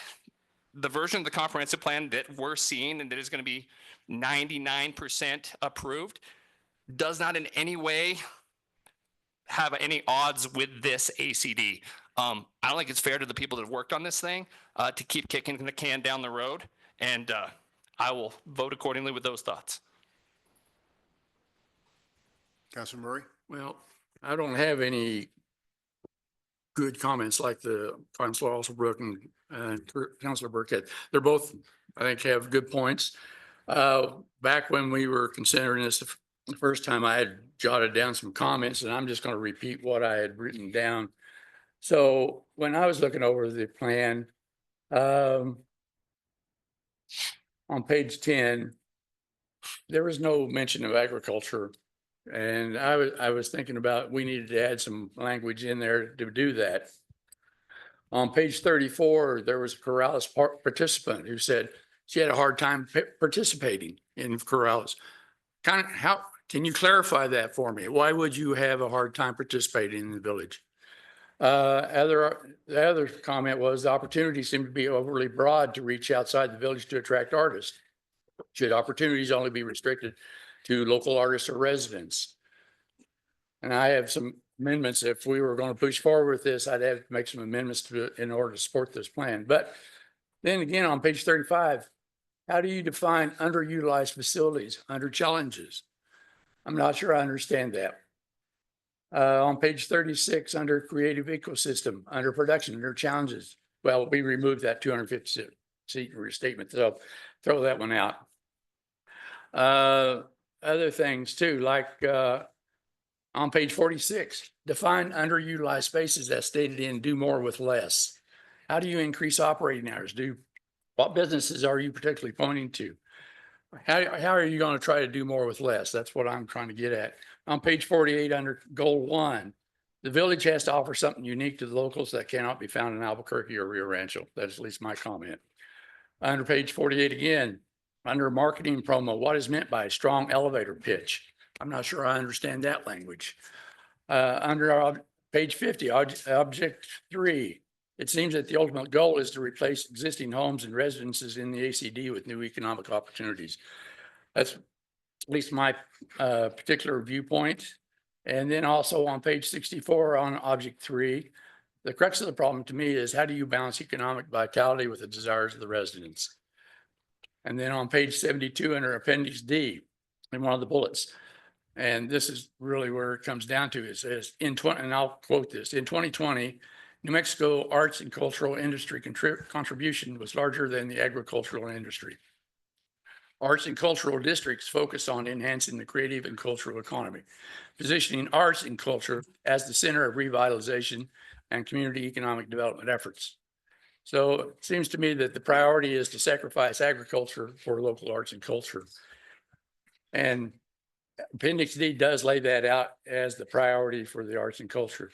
the version of the comprehensive plan that we're seeing and that is going to be 99% approved does not in any way have any odds with this ACD. I don't think it's fair to the people that have worked on this thing to keep kicking the can down the road. And I will vote accordingly with those thoughts. Councilor Murray? Well, I don't have any good comments like the Councilor Alsorbrook and Councilor Burkett. They're both, I think, have good points. Back when we were considering this the first time, I had jotted down some comments, and I'm just going to repeat what I had written down. So when I was looking over the plan, on page 10, there was no mention of agriculture. And I was thinking about we needed to add some language in there to do that. On page 34, there was a Corrales participant who said she had a hard time participating in Corrales. How can you clarify that for me? Why would you have a hard time participating in the village? The other comment was the opportunities seem to be overly broad to reach outside the village to attract artists. Should opportunities only be restricted to local artists or residents? And I have some amendments. If we were going to push forward with this, I'd have to make some amendments to it in order to support this plan. But then again, on page 35, how do you define underutilized facilities under challenges? I'm not sure I understand that. On page 36, under creative ecosystem, under production, under challenges. Well, we removed that 250 seat restatement, so throw that one out. Other things too, like On page 46, define underutilized spaces as stated in do more with less. How do you increase operating hours? What businesses are you particularly pointing to? How are you going to try to do more with less? That's what I'm trying to get at. On page 48 under goal 1, the village has to offer something unique to the locals that cannot be found in Albuquerque or Rio Rancho. That's at least my comment. Under page 48 again, under marketing promo, what is meant by a strong elevator pitch? I'm not sure I understand that language. Under our page 50, object 3, it seems that the ultimate goal is to replace existing homes and residences in the ACD with new economic opportunities. That's at least my particular viewpoint. And then also on page 64 on object 3, the crux of the problem to me is how do you balance economic vitality with the desires of the residents? And then on page 72 under appendix D, in one of the bullets, and this is really where it comes down to, it says and I'll quote this, in 2020, New Mexico arts and cultural industry contribution was larger than the agricultural industry. Arts and cultural districts focus on enhancing the creative and cultural economy, positioning arts and culture as the center of revitalization and community economic development efforts. So it seems to me that the priority is to sacrifice agriculture for local arts and culture. And Appendix D does lay that out as the priority for the arts and culture.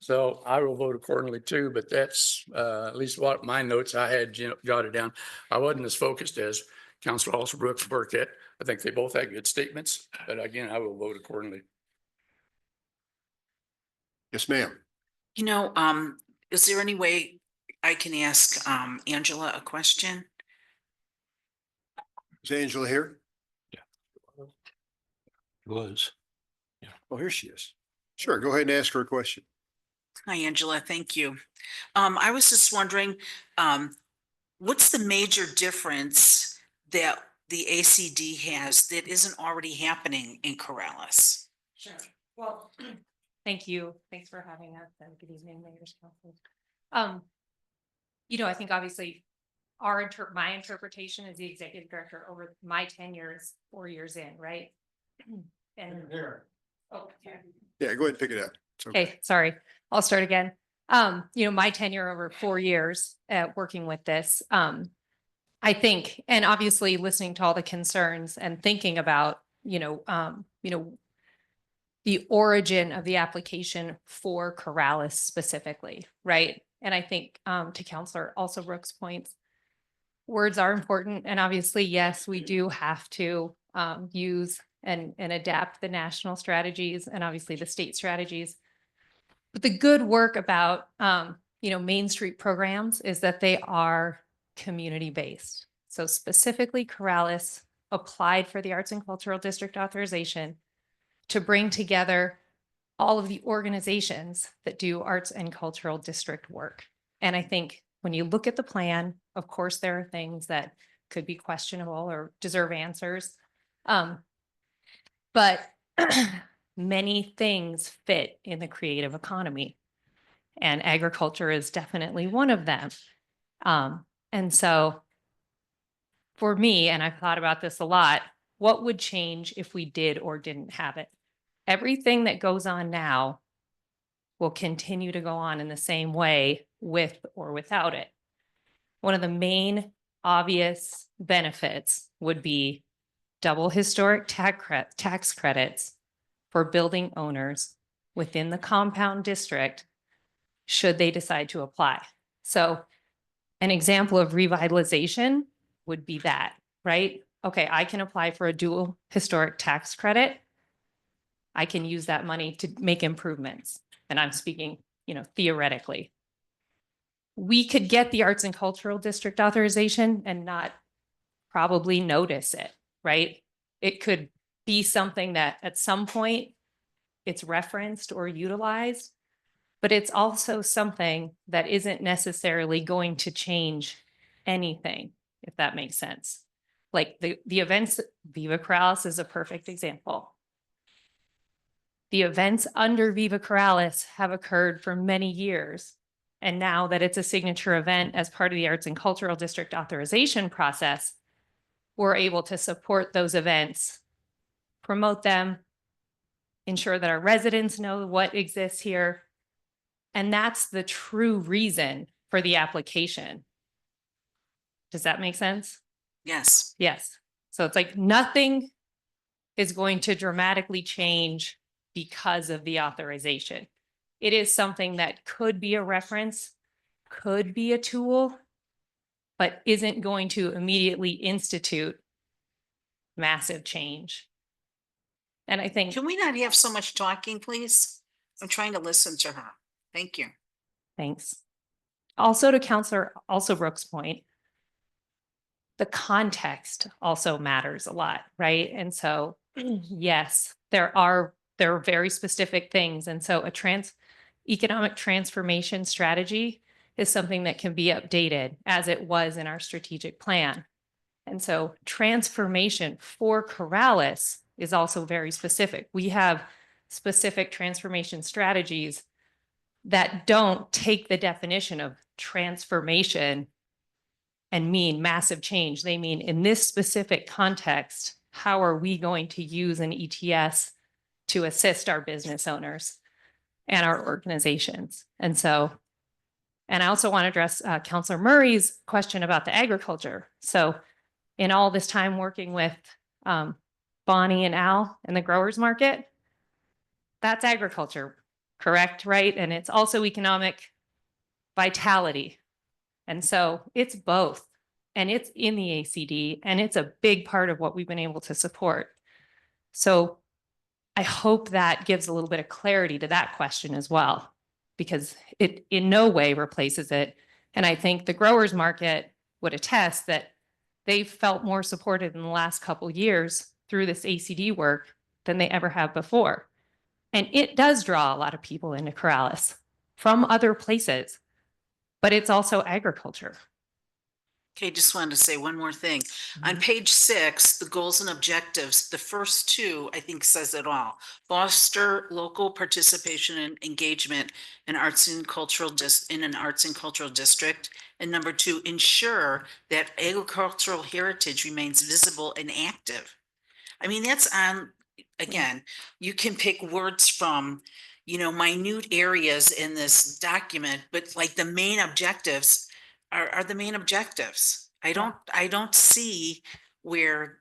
So I will vote accordingly too, but that's at least what my notes I had jotted down. I wasn't as focused as Councilor Alsobrooks and Burkett. I think they both had good statements, but again, I will vote accordingly. Yes, ma'am. You know, is there any way I can ask Angela a question? Is Angela here? It was. Oh, here she is. Sure, go ahead and ask her a question. Hi, Angela. Thank you. I was just wondering, what's the major difference that the ACD has that isn't already happening in Corrales? Sure. Well, thank you. Thanks for having us and good evening, Mayor's Council. You know, I think obviously my interpretation as the executive director over my tenure is 4 years in, right? And oh, Yeah, go ahead and pick it up. It's okay, sorry. I'll start again. You know, my tenure over 4 years at working with this, I think, and obviously listening to all the concerns and thinking about, the origin of the application for Corrales specifically, right? And I think to Councilor Alsobrooks' points, words are important. And obviously, yes, we do have to use and adapt the national strategies and obviously the state strategies. But the good work about, Main Street programs is that they are community-based. So specifically, Corrales applied for the Arts and Cultural District authorization to bring together all of the organizations that do arts and cultural district work. And I think when you look at the plan, of course, there are things that could be questionable or deserve answers. But many things fit in the creative economy, and agriculture is definitely one of them. And so for me, and I've thought about this a lot, what would change if we did or didn't have it? Everything that goes on now will continue to go on in the same way with or without it. One of the main obvious benefits would be double historic tax credits for building owners within the compound district should they decide to apply. So an example of revitalization would be that, right? Okay, I can apply for a dual historic tax credit. I can use that money to make improvements. And I'm speaking, theoretically. We could get the Arts and Cultural District authorization and not probably notice it, right? It could be something that at some point it's referenced or utilized, but it's also something that isn't necessarily going to change anything, if that makes sense. Like the events, Viva Corrales is a perfect example. The events under Viva Corrales have occurred for many years. And now that it's a signature event as part of the Arts and Cultural District authorization process, we're able to support those events, promote them, ensure that our residents know what exists here. And that's the true reason for the application. Does that make sense? Yes. Yes. So it's like nothing is going to dramatically change because of the authorization. It is something that could be a reference, could be a tool, but isn't going to immediately institute massive change. And I think, Can we not have so much talking, please? I'm trying to listen to her. Thank you. thanks. Also to Counselor Brooks' point, the context also matters a lot, right? And so, yes, there are very specific things. And so economic transformation strategy is something that can be updated as it was in our strategic plan. And so transformation for Corrales is also very specific. We have specific transformation strategies that don't take the definition of transformation and mean massive change. They mean in this specific context, how are we going to use an ETS to assist our business owners and our organizations? And so, and I also want to address Councilor Murray's question about the agriculture. So in all this time working with Bonnie and Al in the growers market, that's agriculture, correct, right? And it's also economic vitality. And so it's both, and it's in the ACD, and it's a big part of what we've been able to support. So I hope that gives a little bit of clarity to that question as well, because it in no way replaces it. And I think the growers market would attest that they've felt more supported in the last couple of years through this ACD work than they ever have before. And it does draw a lot of people into Corrales from other places, but it's also agriculture. Okay, just wanted to say one more thing. On page 6, the goals and objectives, the first two, I think, says it all. Foster local participation and engagement in arts and cultural in an arts and cultural district. And number 2, ensure that agricultural heritage remains visible and active. I mean, that's on, again, you can pick words from, you know, minute areas in this document, but like the main objectives are the main objectives. I don't see where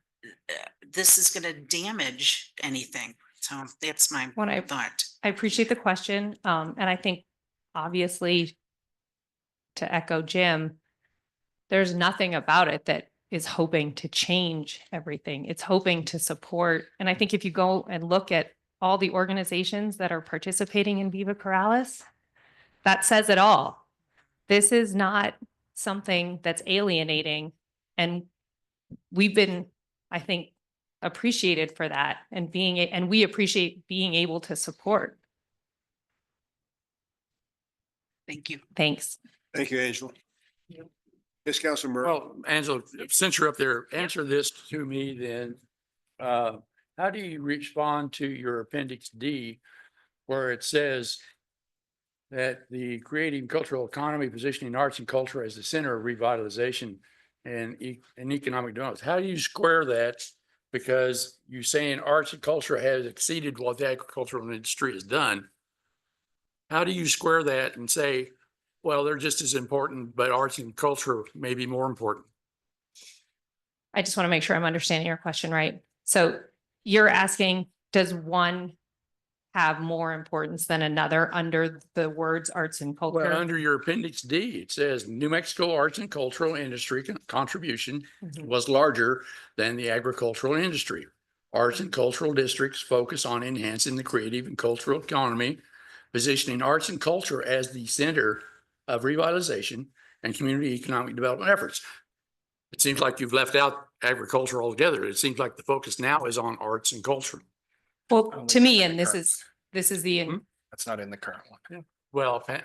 this is going to damage anything. So that's my thought. I appreciate the question. And I think obviously to echo Jim, there's nothing about it that is hoping to change everything. It's hoping to support. And I think if you go and look at all the organizations that are participating in Viva Corrales, that says it all. This is not something that's alienating. And we've been, I think, appreciated for that and we appreciate being able to support. Thank you. Thanks. Thank you, Angela. Yes, Councilor Murray. Well, Angela, since you're up there, answer this to me then. How do you respond to your Appendix D where it says that the creating cultural economy, positioning arts and culture as the center of revitalization and economic development? How do you square that? Because you're saying arts and culture has exceeded what the agricultural industry has done. How do you square that and say, well, they're just as important, but arts and culture may be more important? I just want to make sure I'm understanding your question right. So you're asking, does one have more importance than another under the words arts and culture? Well, under your Appendix D, it says New Mexico arts and cultural industry contribution was larger than the agricultural industry. Arts and cultural districts focus on enhancing the creative and cultural economy, positioning arts and culture as the center of revitalization and community economic development efforts. It seems like you've left out agriculture altogether. It seems like the focus now is on arts and culture. Well, to me, and this is the, That's not in the current one. Yeah. Well, it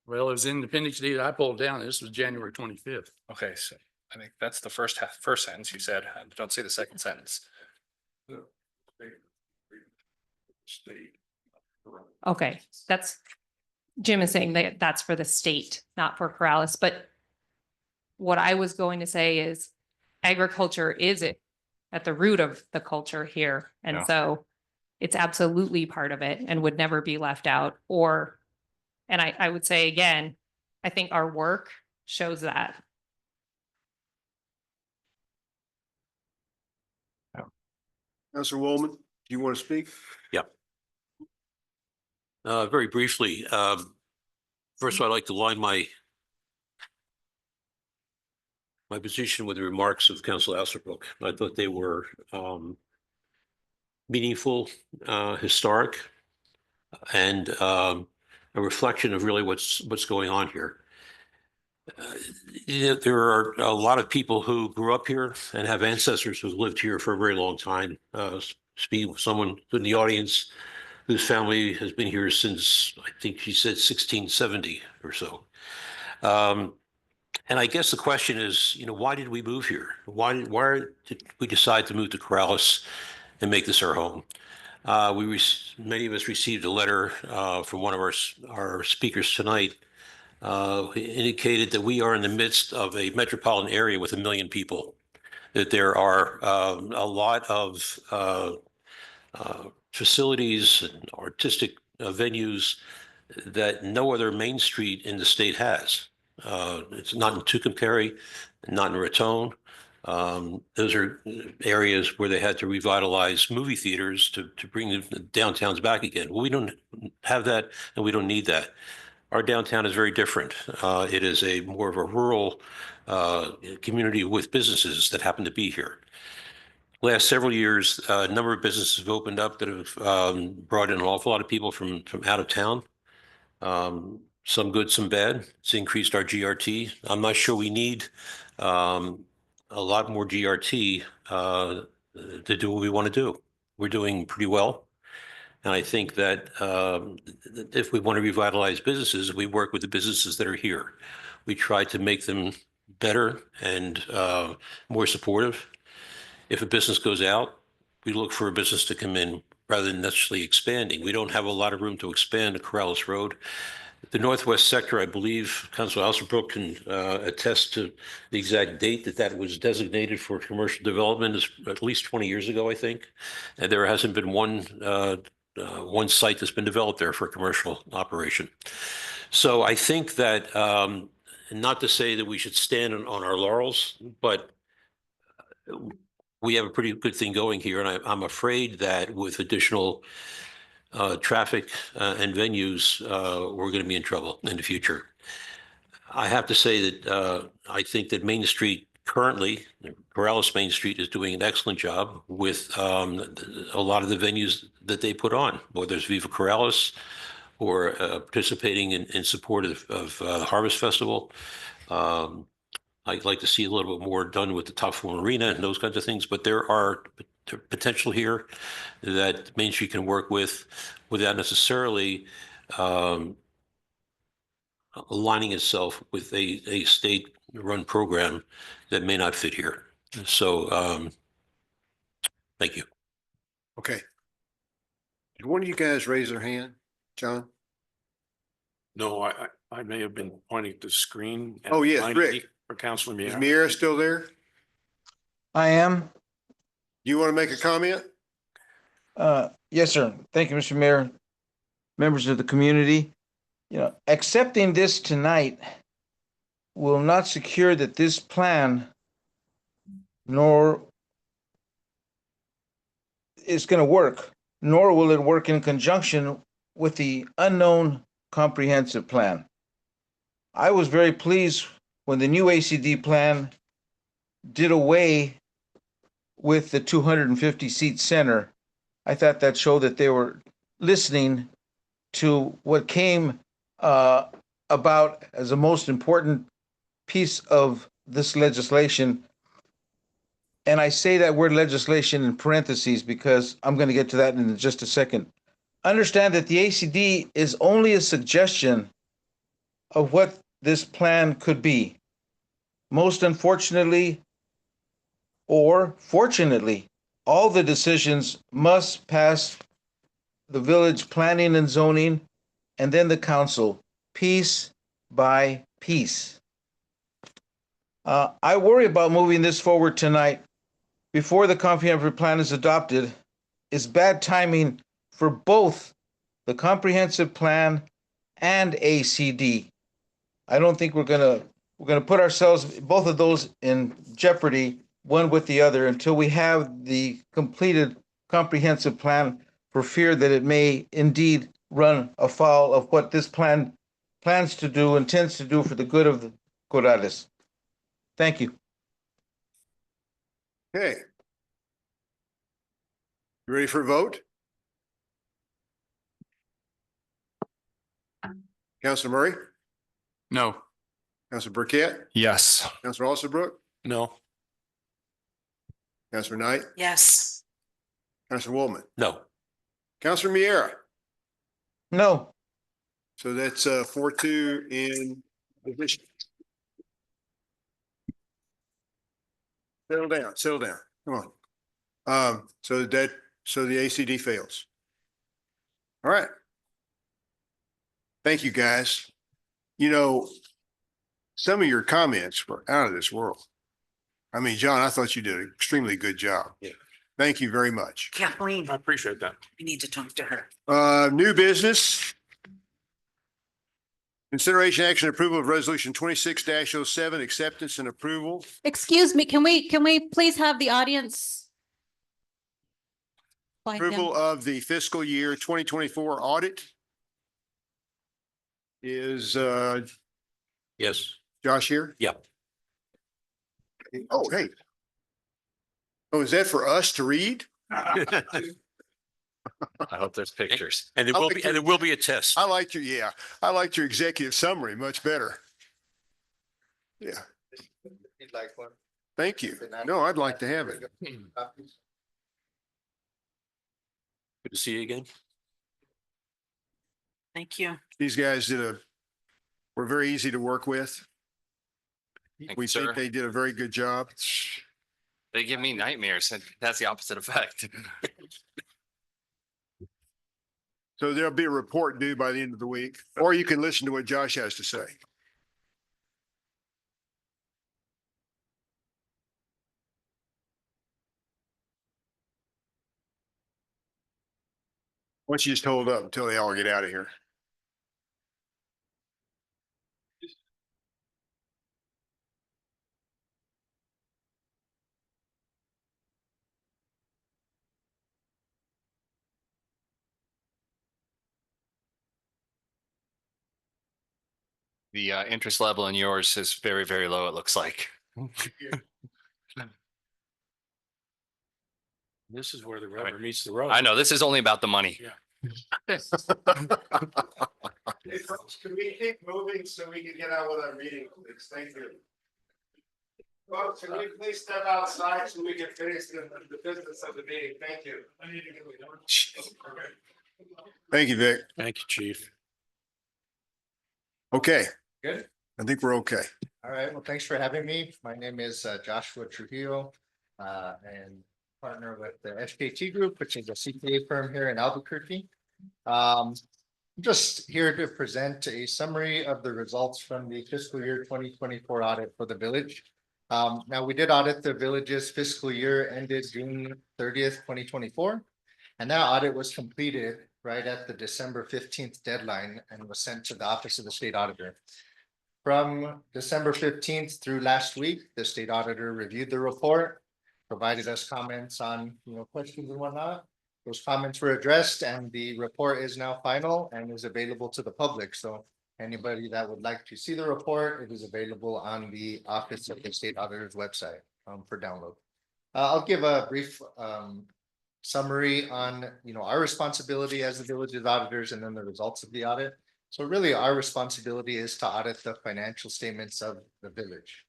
was in the Appendix D that I pulled down. This was January 25th. Okay, so I think that's the first sentence you said. Don't say the second sentence. okay, that's, Jim is saying that that's for the state, not for Corrales. But what I was going to say is agriculture is it at the root of the culture here. And Yeah. so It's absolutely part of it and would never be left out. And I would say again, I think our work shows that. Councilor Woolman, do you want to speak? Yep. Very briefly, first of all, I'd like to line my position with the remarks of Councilor Alsterbrook. I thought they were meaningful, historic, and a reflection of really what's going on here. There are a lot of people who grew up here and have ancestors who've lived here for a very long time. Speaking with someone in the audience whose family has been here since, I think she said 1670 or so. And I guess the question is, why did we move here? Why did we decide to move to Corrales and make this our home? Many of us received a letter from one of our speakers tonight who indicated that we are in the midst of a metropolitan area with 1 million people, that there are a lot of facilities and artistic venues that no other main street in the state has. It's not in Tucumcari, not in Raton. Those are areas where they had to revitalize movie theaters to bring the downtowns back again. Well, we don't have that, and we don't need that. Our downtown is very different. It is more of a rural community with businesses that happen to be here. Last several years, a number of businesses have opened up that have brought in an awful lot of people from out of town. Some good, some bad. It's increased our GRT. I'm not sure we need a lot more GRT to do what we want to do. We're doing pretty well. And I think that if we want to revitalize businesses, we work with the businesses that are here. We try to make them better and more supportive. If a business goes out, we look for a business to come in rather than necessarily expanding. We don't have a lot of room to expand at Corrales Road. The northwest sector, I believe, Councilor Alsterbrook can attest to the exact date that was designated for commercial development is at least 20 years ago, I think. And there hasn't been one site that's been developed there for commercial operation. So I think that, not to say that we should stand on our laurels, but we have a pretty good thing going here. And I'm afraid that with additional traffic and venues, we're going to be in trouble in the future. I have to say that I think that Main Street currently, Corrales Main Street is doing an excellent job with a lot of the venues that they put on, whether it's Viva Corrales or participating in support of the Harvest Festival. I'd like to see a little bit more done with the Top Form Arena and those kinds of things, but there are potential here that Main Street can work with without necessarily aligning itself with a state-run program that may not fit here. So thank you. Okay. Did one of you guys raise their hand, John? No, I may have been pointing to the screen. Oh, yes, Rick. For Councilor Is Miera. Miera still there? I am. You want to make a comment? Yes, sir. Thank you, Mr. Mayor. Members of the community, accepting this tonight will not secure that this plan nor is going to work, nor will it work in conjunction with the unknown comprehensive plan. I was very pleased when the new ACD plan did away with the 250-seat center. I thought that showed that they were listening to what came about as the most important piece of this legislation. And I say that word legislation in parentheses because I'm going to get to that in just a second. Understand that the ACD is only a suggestion of what this plan could be. Most unfortunately, or fortunately, all the decisions must pass the village planning and zoning and then the council, piece by piece. I worry about moving this forward tonight before the comprehensive plan is adopted. It's bad timing for both the comprehensive plan and ACD. I don't think we're gonna put ourselves, both of those in jeopardy, one with the other, until we have the completed comprehensive plan, for fear that it may indeed run afoul of what this plan plans to do, intends to do for the good of the Corrales. Thank you. Okay. You ready for a vote? Councilor Murray, No. Councilor Burkett, Yes. Councilor Alsabrook, No. Councilor Knight, Yes. Councilor Woolman, No. Councilor Miera. No. So that's 4-2 in division. Settle down, settle down. Come on. So the ACD fails. All right. Thank you, guys. You know, some of your comments were out of this world. I mean, John, I thought you did an extremely good job. Yeah. Thank you very much. Kathleen, I appreciate that. we need to talk to her. New business. Consideration action approval of resolution 26-07, acceptance and approval. Excuse me, can we please have the audience? quiet down? Approval of the fiscal year 2024 audit. Is Yes. Josh here? Yep. Oh, hey. Oh, is that for us to read? I hope there's pictures. And there will be a test. I liked your executive summary much better. Yeah, You'd like one? thank you. No, I'd like to have it. Good to see you again. Thank you. These guys were very easy to work with. Thank We you, think sir. they did a very good job. They give me nightmares, and that's the opposite effect. So there'll be a report due by the end of the week, or you can listen to what Josh has to say. Why don't you just hold up until they all get out of here? The interest level in yours is very, very low, it looks like. This is where the rubber meets the road. I know, this is only about the money. Yeah. Hey, folks, can we keep moving so we can get on with our meeting, please? Thank you. Folks, can we please step outside so we can finish the business of the meeting? Thank you. Thank you, Vic. Thank you, chief. Okay, Good. I think we're okay. All right, well, thanks for having me. My name is Joshua Trujillo, and partner with the SKT Group, which is a CPA firm here in Albuquerque. I'm just here to present a summary of the results from the fiscal year 2024 audit for the village. Now, we did audit the village's fiscal year ended June 30th, 2024. And that audit was completed right at the December 15th deadline and was sent to the Office of the State Auditor. From December 15th through last week, the state auditor reviewed the report, provided us comments on, questions and whatnot. Those comments were addressed and the report is now final and is available to the public. So anybody that would like to see the report, it is available on the Office of the State Auditor's website for download. I'll give a brief summary on, our responsibility as the village's auditors and then the results of the audit. So really our responsibility is to audit the financial statements of the village.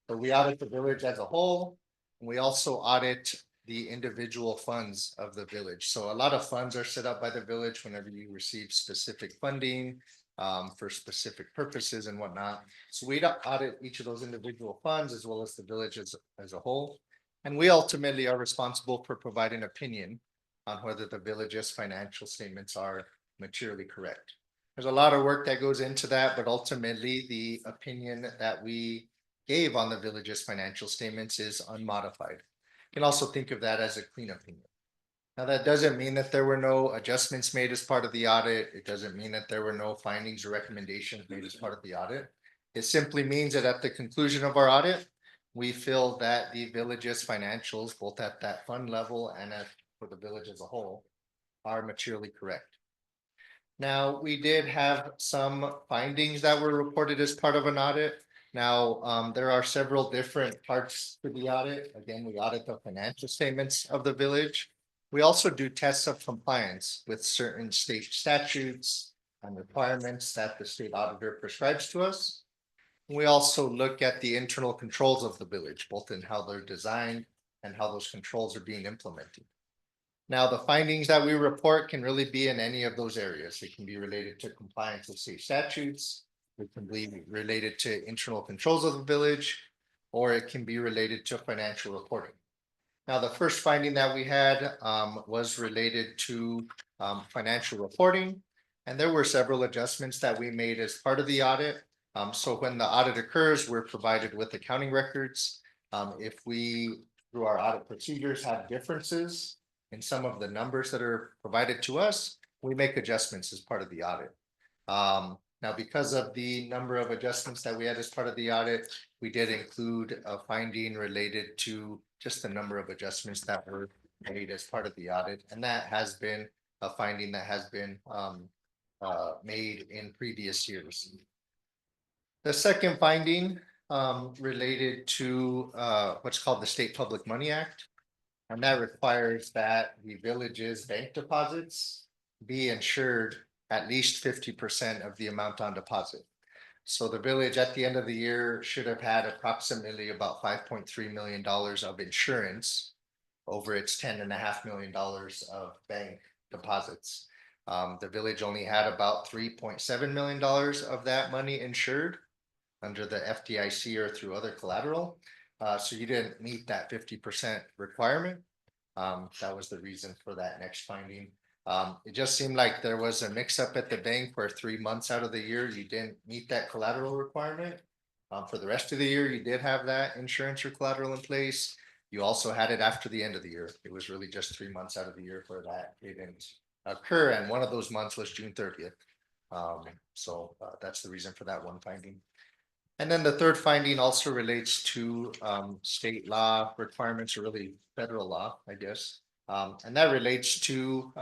So we audit the village as a whole. And we also audit the individual funds of the village. So a lot of funds are set up by the village whenever you receive specific funding for specific purposes and whatnot. So we audit each of those individual funds as well as the village as a whole. And we ultimately are responsible for providing opinion on whether the village's financial statements are materially correct. There's a lot of work that goes into that, but ultimately the opinion that we gave on the village's financial statements is unmodified. You can also think of that as a clean opinion. Now, that doesn't mean that there were no adjustments made as part of the audit. It doesn't mean that there were no findings or recommendations made as part of the audit. It simply means that at the conclusion of our audit, we feel that the village's financials, both at that fund level and for the village as a whole, are materially correct. Now, we did have some findings that were reported as part of an audit. Now, there are several different parts to the audit. Again, we audit the financial statements of the village. We also do tests of compliance with certain state statutes and requirements that the state auditor prescribes to us. We also look at the internal controls of the village, both in how they're designed and how those controls are being implemented. Now, the findings that we report can really be in any of those areas. It can be related to compliance with state statutes. It can be related to internal controls of the village, or it can be related to financial reporting. Now, the first finding that we had was related to financial reporting, and there were several adjustments that we made as part of the audit. So when the audit occurs, we're provided with accounting records. If we, through our audit procedures, have differences in some of the numbers that are provided to us, we make adjustments as part of the audit. Now, because of the number of adjustments that we had as part of the audit, we did include a finding related to just the number of adjustments that were made as part of the audit. And that has been a finding that has been made in previous years. The second finding related to what's called the State Public Money Act. And that requires that the village's bank deposits be insured at least 50% of the amount on deposit. So the village at the end of the year should have had approximately about $5.3 million of insurance over its $10.5 million of bank deposits. The village only had about $3.7 million of that money insured under the FDIC or through other collateral. So you didn't meet that 50% requirement. That was the reason for that next finding. It just seemed like there was a mix up at the bank where 3 months out of the year, you didn't meet that collateral requirement. For the rest of the year, you did have that insurance or collateral in place. You also had it after the end of the year. It was really just 3 months out of the year where that didn't occur. And one of those months was June 30th. So that's the reason for that one finding. And then the third finding also relates to state law requirements, or really federal law, I guess. And that relates to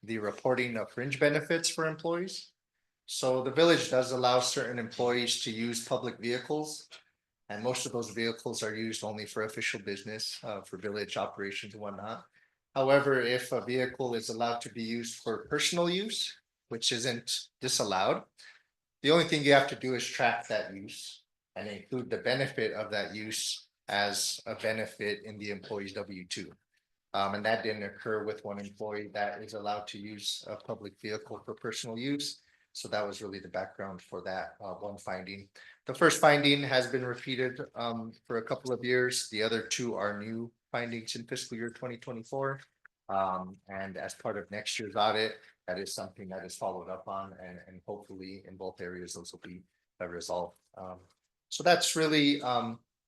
the reporting of fringe benefits for employees. So the village does allow certain employees to use public vehicles. And most of those vehicles are used only for official business, for village operations and whatnot. However, if a vehicle is allowed to be used for personal use, which isn't disallowed, the only thing you have to do is track that use and include the benefit of that use as a benefit in the employee's W-2. And that didn't occur with one employee that is allowed to use a public vehicle for personal use. So that was really the background for that one finding. The first finding has been repeated for a couple of years. The other two are new findings in fiscal year 2024. And as part of next year's audit, that is something that is followed up on, and hopefully in both areas, those will be resolved. So that's really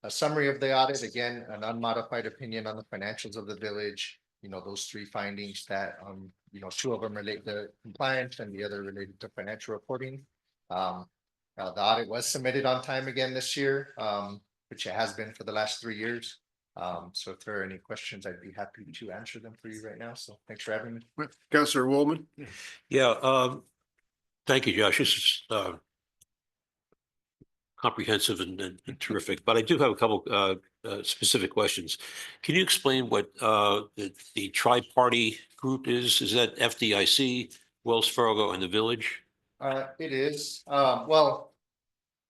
a summary of the audit. Again, an unmodified opinion on the financials of the village. You know, those three findings that, you know, two of them relate to compliance and the other related to financial reporting. The audit was submitted on time again this year, which it has been for the last 3 years. So if there are any questions, I'd be happy to answer them for you right now. So thanks for having me. Councilor Woolman. Yeah, thank you, Josh. This is comprehensive and terrific, but I do have a couple specific questions. Can you explain what the tri-party group is? Is that FDIC, Wells Fargo, and the village? It is. Well,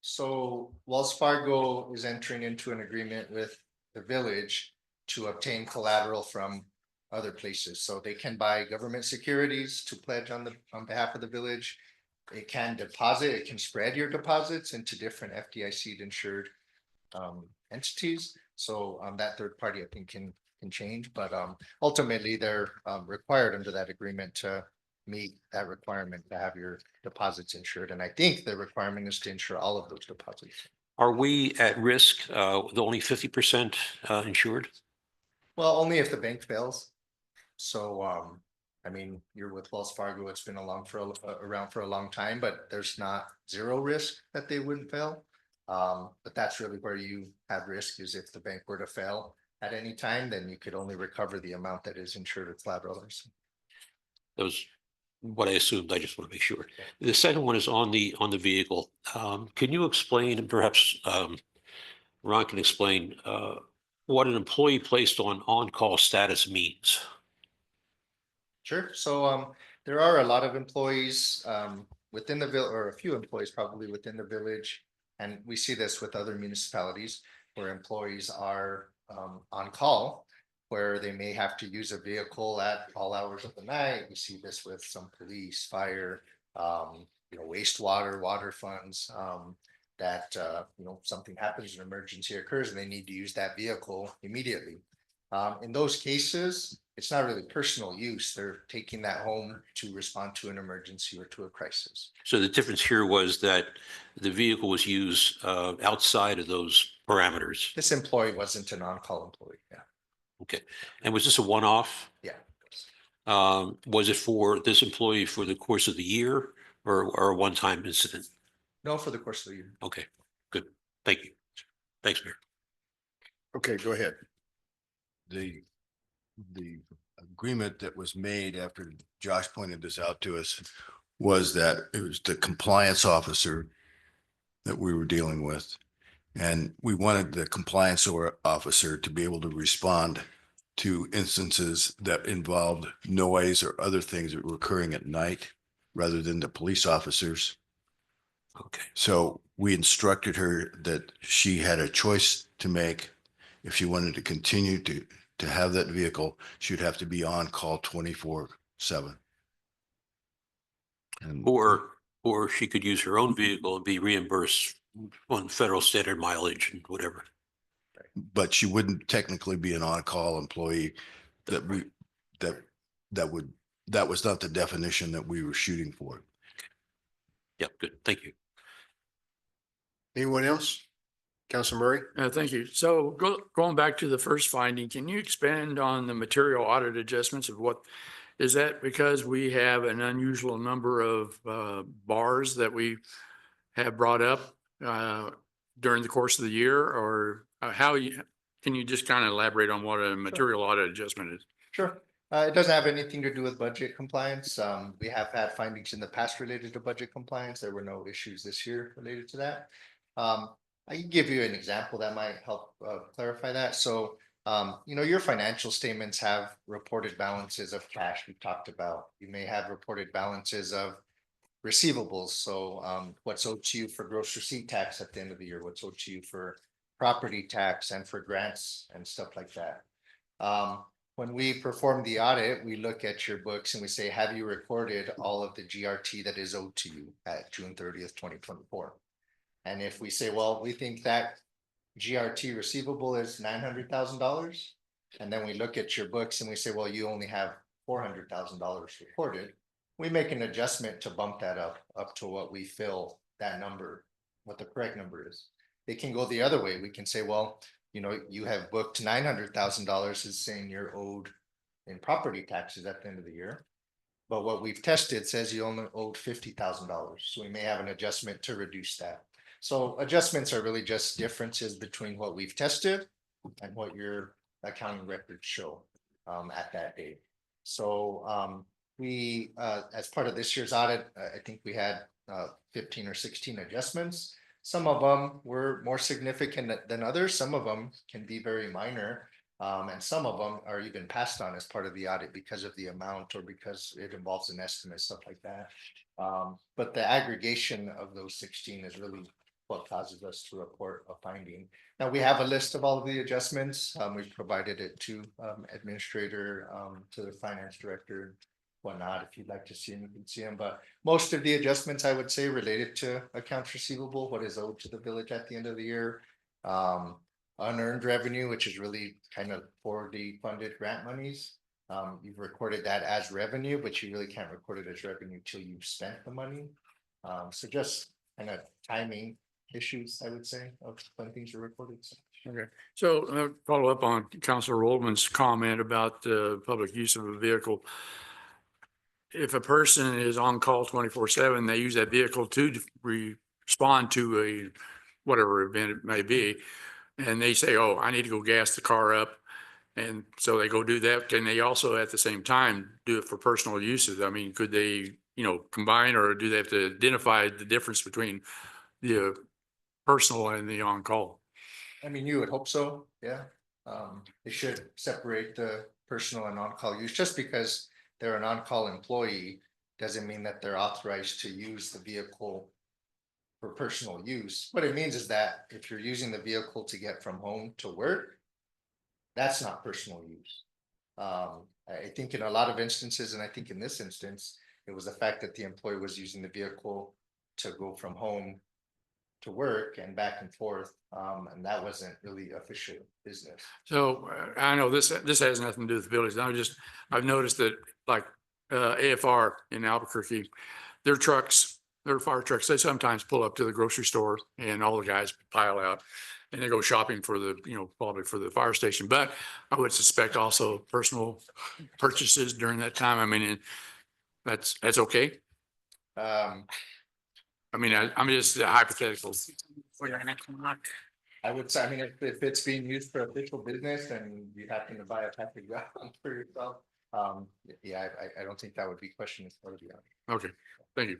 so Wells Fargo is entering into an agreement with the village to obtain collateral from other places. So they can buy government securities to pledge on behalf of the village. It can deposit, it can spread your deposits into different FDIC insured entities. So that third party, I think, can change, but ultimately they're required under that agreement to meet that requirement to have your deposits insured. And I think the requirement is to insure all of those deposits. Are we at risk with only 50% insured? Well, only if the bank fails. So, I mean, you're with Wells Fargo, it's been around for a long time, but there's not zero risk that they wouldn't fail. But that's really where you have risk, is if the bank were to fail at any time, then you could only recover the amount that is insured or collateralized. That was what I assumed. I just want to make sure. The second one is on the vehicle. Can you explain, and perhaps Ron can explain, what an employee placed on-call status means? Sure. So there are a lot of employees within the village, or a few employees probably within the village. And we see this with other municipalities where employees are on call, where they may have to use a vehicle at all hours of the night. We see this with some police, fire, wastewater, water funds, that something happens, an emergency occurs, and they need to use that vehicle immediately. In those cases, it's not really personal use. They're taking that home to respond to an emergency or to a crisis. So the difference here was that the vehicle was used outside of those parameters. This employee wasn't an on-call employee, yeah. Okay. And was this a one-off? Yeah. Was it for this employee for the course of the year or a one-time incident? No, for the course of the year. Okay, good. Thank you. Thanks, Mayor. Okay, go ahead. The agreement that was made after Josh pointed this out to us was that it was the compliance officer that we were dealing with. And we wanted the compliance officer to be able to respond to instances that involved noise or other things that were occurring at night rather than the police officers. Okay. So we instructed her that she had a choice to make. If she wanted to continue to have that vehicle, she'd have to be on call 24/7. Or she could use her own vehicle and be reimbursed on federal standard mileage and whatever. But she wouldn't technically be an on-call employee. That was not the definition that we were shooting for. Yeah, good. Thank you. Anyone else? Councilor Murray? Thank you. So going back to the first finding, can you expand on the material audit adjustments of what, is that because we have an unusual number of bars that we have brought up during the course of the year, or can you just kind of elaborate on what a material audit adjustment is? Sure. It doesn't have anything to do with budget compliance. We have had findings in the past related to budget compliance. There were no issues this year related to that. I can give you an example that might help clarify that. So, your financial statements have reported balances of cash we talked about. You may have reported balances of receivables. So, what's owed to you for gross receipt tax at the end of the year, what's owed to you for property tax and for grants and stuff like that. When we perform the audit, we look at your books and we say, have you recorded all of the GRT that is owed to you at June 30th, 2024? And if we say, well, we think that GRT receivable is $900,000, and then we look at your books and we say, well, you only have $400,000 recorded, we make an adjustment to bump that up to what we feel that number, what the correct number is. It can go the other way. We can say, well, you have booked $900,000 as saying you're owed in property taxes at the end of the year. But what we've tested says you only owed $50,000. So we may have an adjustment to reduce that. So adjustments are really just differences between what we've tested and what your accounting records show at that date. So we, as part of this year's audit, I think we had 15 or 16 adjustments. Some of them were more significant than others. Some of them can be very minor. And some of them are even passed on as part of the audit because of the amount or because it involves an estimate, stuff like that. But the aggregation of those 16 is really what causes us to report a finding. Now, we have a list of all of the adjustments. We've provided it to administrator, to the finance director, whatnot. If you'd like to see them, you can see them. But most of the adjustments, I would say, related to accounts receivable, what is owed to the village at the end of the year. Unearned revenue, which is really kind of for the funded grant monies. You've recorded that as revenue, but you really can't record it as revenue till you've spent the money. So just kind of timing issues, I would say, of when things are recorded. Okay, so follow up on Councilor Oldman's comment about the public use of a vehicle. If a person is on call 24/7, they use that vehicle to respond to a whatever event it may be. And they say, oh, I need to go gas the car up. And so they go do that. Can they also at the same time do it for personal uses? I mean, could they, combine, or do they have to identify the difference between the personal and the on-call? I mean, you would hope so, yeah. They should separate the personal and on-call use. Just because they're an on-call employee doesn't mean that they're authorized to use the vehicle for personal use. What it means is that if you're using the vehicle to get from home to work, that's not personal use. I think in a lot of instances, and I think in this instance, it was the fact that the employee was using the vehicle to go from home to work and back and forth, and that wasn't really official business. So I know this has nothing to do with the village. I've noticed that like AFR in Albuquerque, their fire trucks, they sometimes pull up to the grocery store and all the guys pile out and they go shopping for probably for the fire station. But I would suspect also personal purchases during that time. I mean, that's okay. I mean, I'm just hypothetical. I would say, I mean, if it's being used for official business and you happen to buy a package for yourself, yeah, I don't think that would be questioned as part of the audit. Okay, thank you.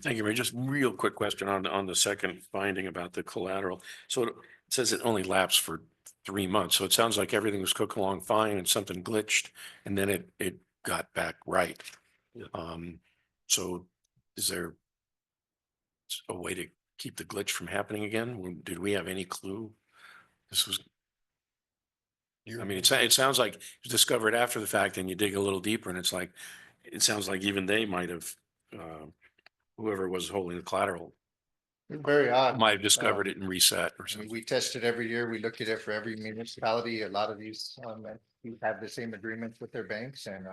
Thank you, Ray. Just real quick question on the second finding about the collateral. So it says it only lapsed for 3 months. So it sounds like everything was cooking along fine and something glitched and then it got back right. So is there a way to keep the glitch from happening again? Did we have any clue? This was, I mean, it sounds like it was discovered after the fact and you dig a little deeper and it's like, it sounds like even they might have, whoever was holding the collateral Very odd. might have discovered it and reset or I mean, something. we test it every year. We look at it for every municipality. A lot of these, we have the same agreements with their banks and,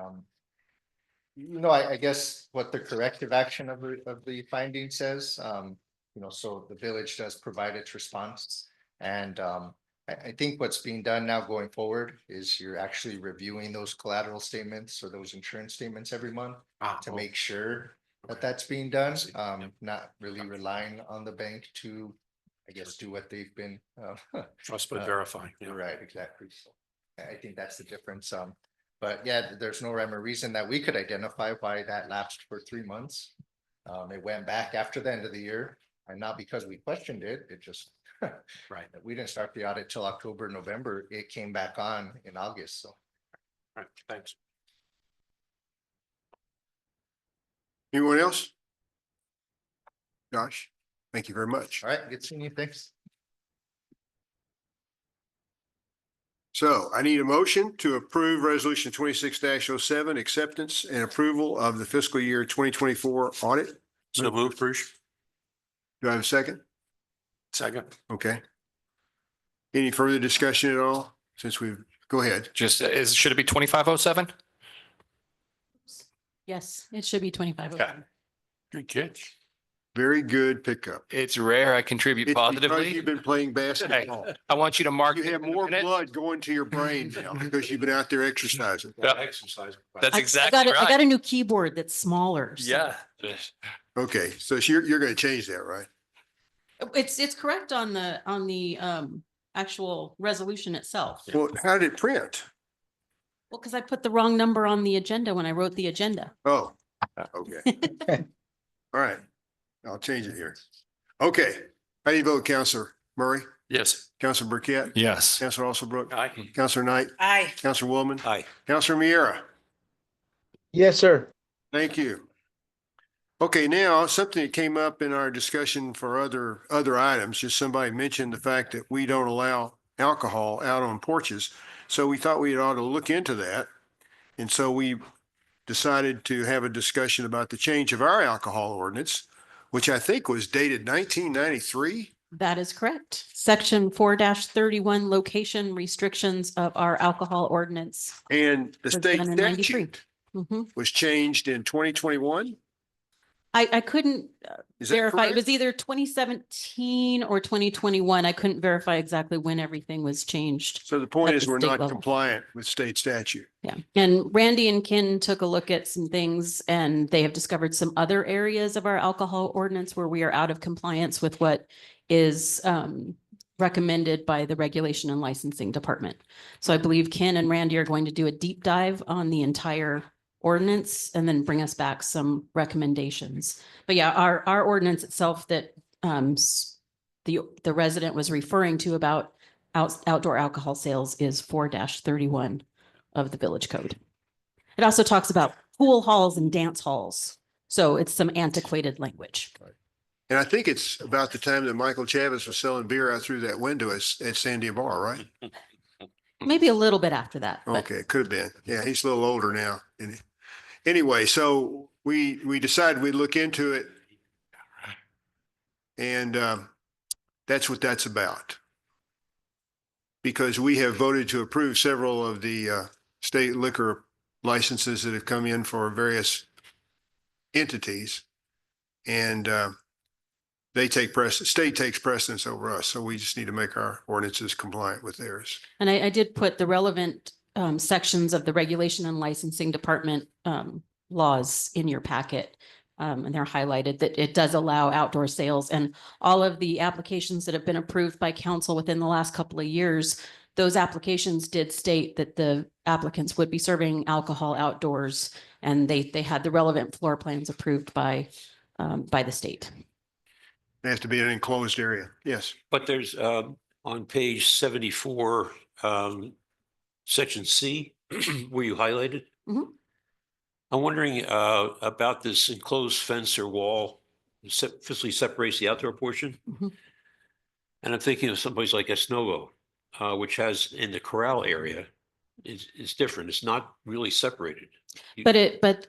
I guess what the corrective action of the finding says, so the village does provide its response. And, I think what's being done now going forward is you're actually reviewing those collateral statements or those insurance statements every month to make sure that that's being done. Not really relying on the bank to, I guess, do what they've been. Trust but verify. You're right, exactly. So I think that's the difference. But yeah, there's no rhyme or reason that we could identify why that lapsed for 3 months. It went back after the end of the year and not because we questioned it, it just. Right. We didn't start the audit till October, November. It came back on in August, so. All right, thanks. Anyone else? Josh, thank you very much. All right, good seeing you. Thanks. So I need a motion to approve resolution 26-07, acceptance and approval of the fiscal year 2024 audit. So moved, Bruce. Do I have a second? Second. Okay. Any further discussion at all? Since go ahead. Just should it be 2507? Yes, it should be 25. Okay. Good catch. Very good pickup. It's rare I contribute It's because positively. you've been playing basketball. I want you to mark. You have more blood going to your brain now because you've been out there exercising. Yeah. Exercise. That's I exactly got I got right. a new keyboard that's smaller. so- Yeah. Okay, so you're going to change that, right? It's correct on the actual resolution itself. Well, how did it print? Well, because I put the wrong number on the agenda when I wrote the agenda. Oh, okay. All right. I'll change it here. Okay. How do you vote, Counselor Murray? Yes. Counselor Burkett? Yes. Counselor Alsobrook? Aye. Counselor Knight? Aye. Counselor Woolman? Aye. Counselor Miera? Yes, sir. Thank you. Okay, now something that came up in our discussion for other items, just somebody mentioned the fact that we don't allow alcohol out on porches. So we thought we ought to look into that. And so we decided to have a discussion about the change of our alcohol ordinance, which I think was dated 1993. That is correct. Section 4-31 location restrictions of our alcohol ordinance. And the was state done in 93. statute was changed in 2021. I couldn't Is that verify. It correct? was either 2017 or 2021. I couldn't verify exactly when everything was changed. So the point at is the we're state not level. compliant with state statute. Yeah, and Randy and Ken took a look at some things and they have discovered some other areas of our alcohol ordinance where we are out of compliance with what is recommended by the Regulation and Licensing Department. So I believe Ken and Randy are going to do a deep dive on the entire ordinance and then bring us back some recommendations. But yeah, our ordinance itself that the resident was referring to about outdoor alcohol sales is 4-31 of the village code. It also talks about pool halls and dance halls. So it's some antiquated language. And I think it's about the time that Michael Chavez was selling beer out through that window at Sandia Bar, right? Maybe a little bit after that. but- Okay, could have been. Yeah, he's a little older now. Anyway, so we decided we'd look into it. And that's what that's about. Because we have voted to approve several of the state liquor licenses that have come in for various entities. And state takes precedence over us. So we just need to make our ordinances compliant with theirs. And I did put the relevant sections of the Regulation and Licensing Department laws in your packet. And they're highlighted that it does allow outdoor sales, and all of the applications that have been approved by council within the last couple of years, those applications did state that the applicants would be serving alcohol outdoors, and they had the relevant floor plans approved by the state. They have to be in an enclosed area. Yes. But there's on page 74, section C, where you highlighted. Mhm. I'm wondering about this enclosed fence or wall physically separates the outdoor portion. Mhm. And I'm thinking of someplace like Esnogo, which has in the corral area is different. It's not really separated. But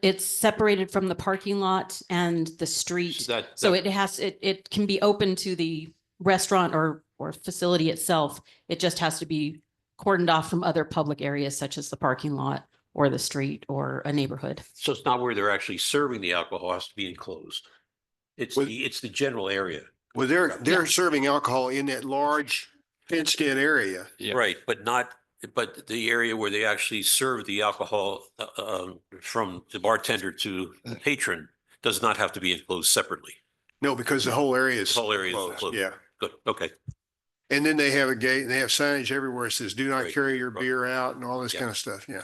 it's separated from the parking lot and the street. So it can be open to the restaurant or facility itself. It just has to be cordoned off from other public areas such as the parking lot or the street or a neighborhood. So it's not where they're actually serving the alcohol, it has to be enclosed. It's the general area. Well, they're serving alcohol in that large fenced in area. Right, but the area where they actually serve the alcohol from the bartender to the patron does not have to be enclosed separately. No, because the whole area is. The whole area is closed. closed. Yeah. Good, okay. And then they have a gate and they have signage everywhere that says, do not Right. carry your beer out and all this Yeah. kind of stuff. Yeah.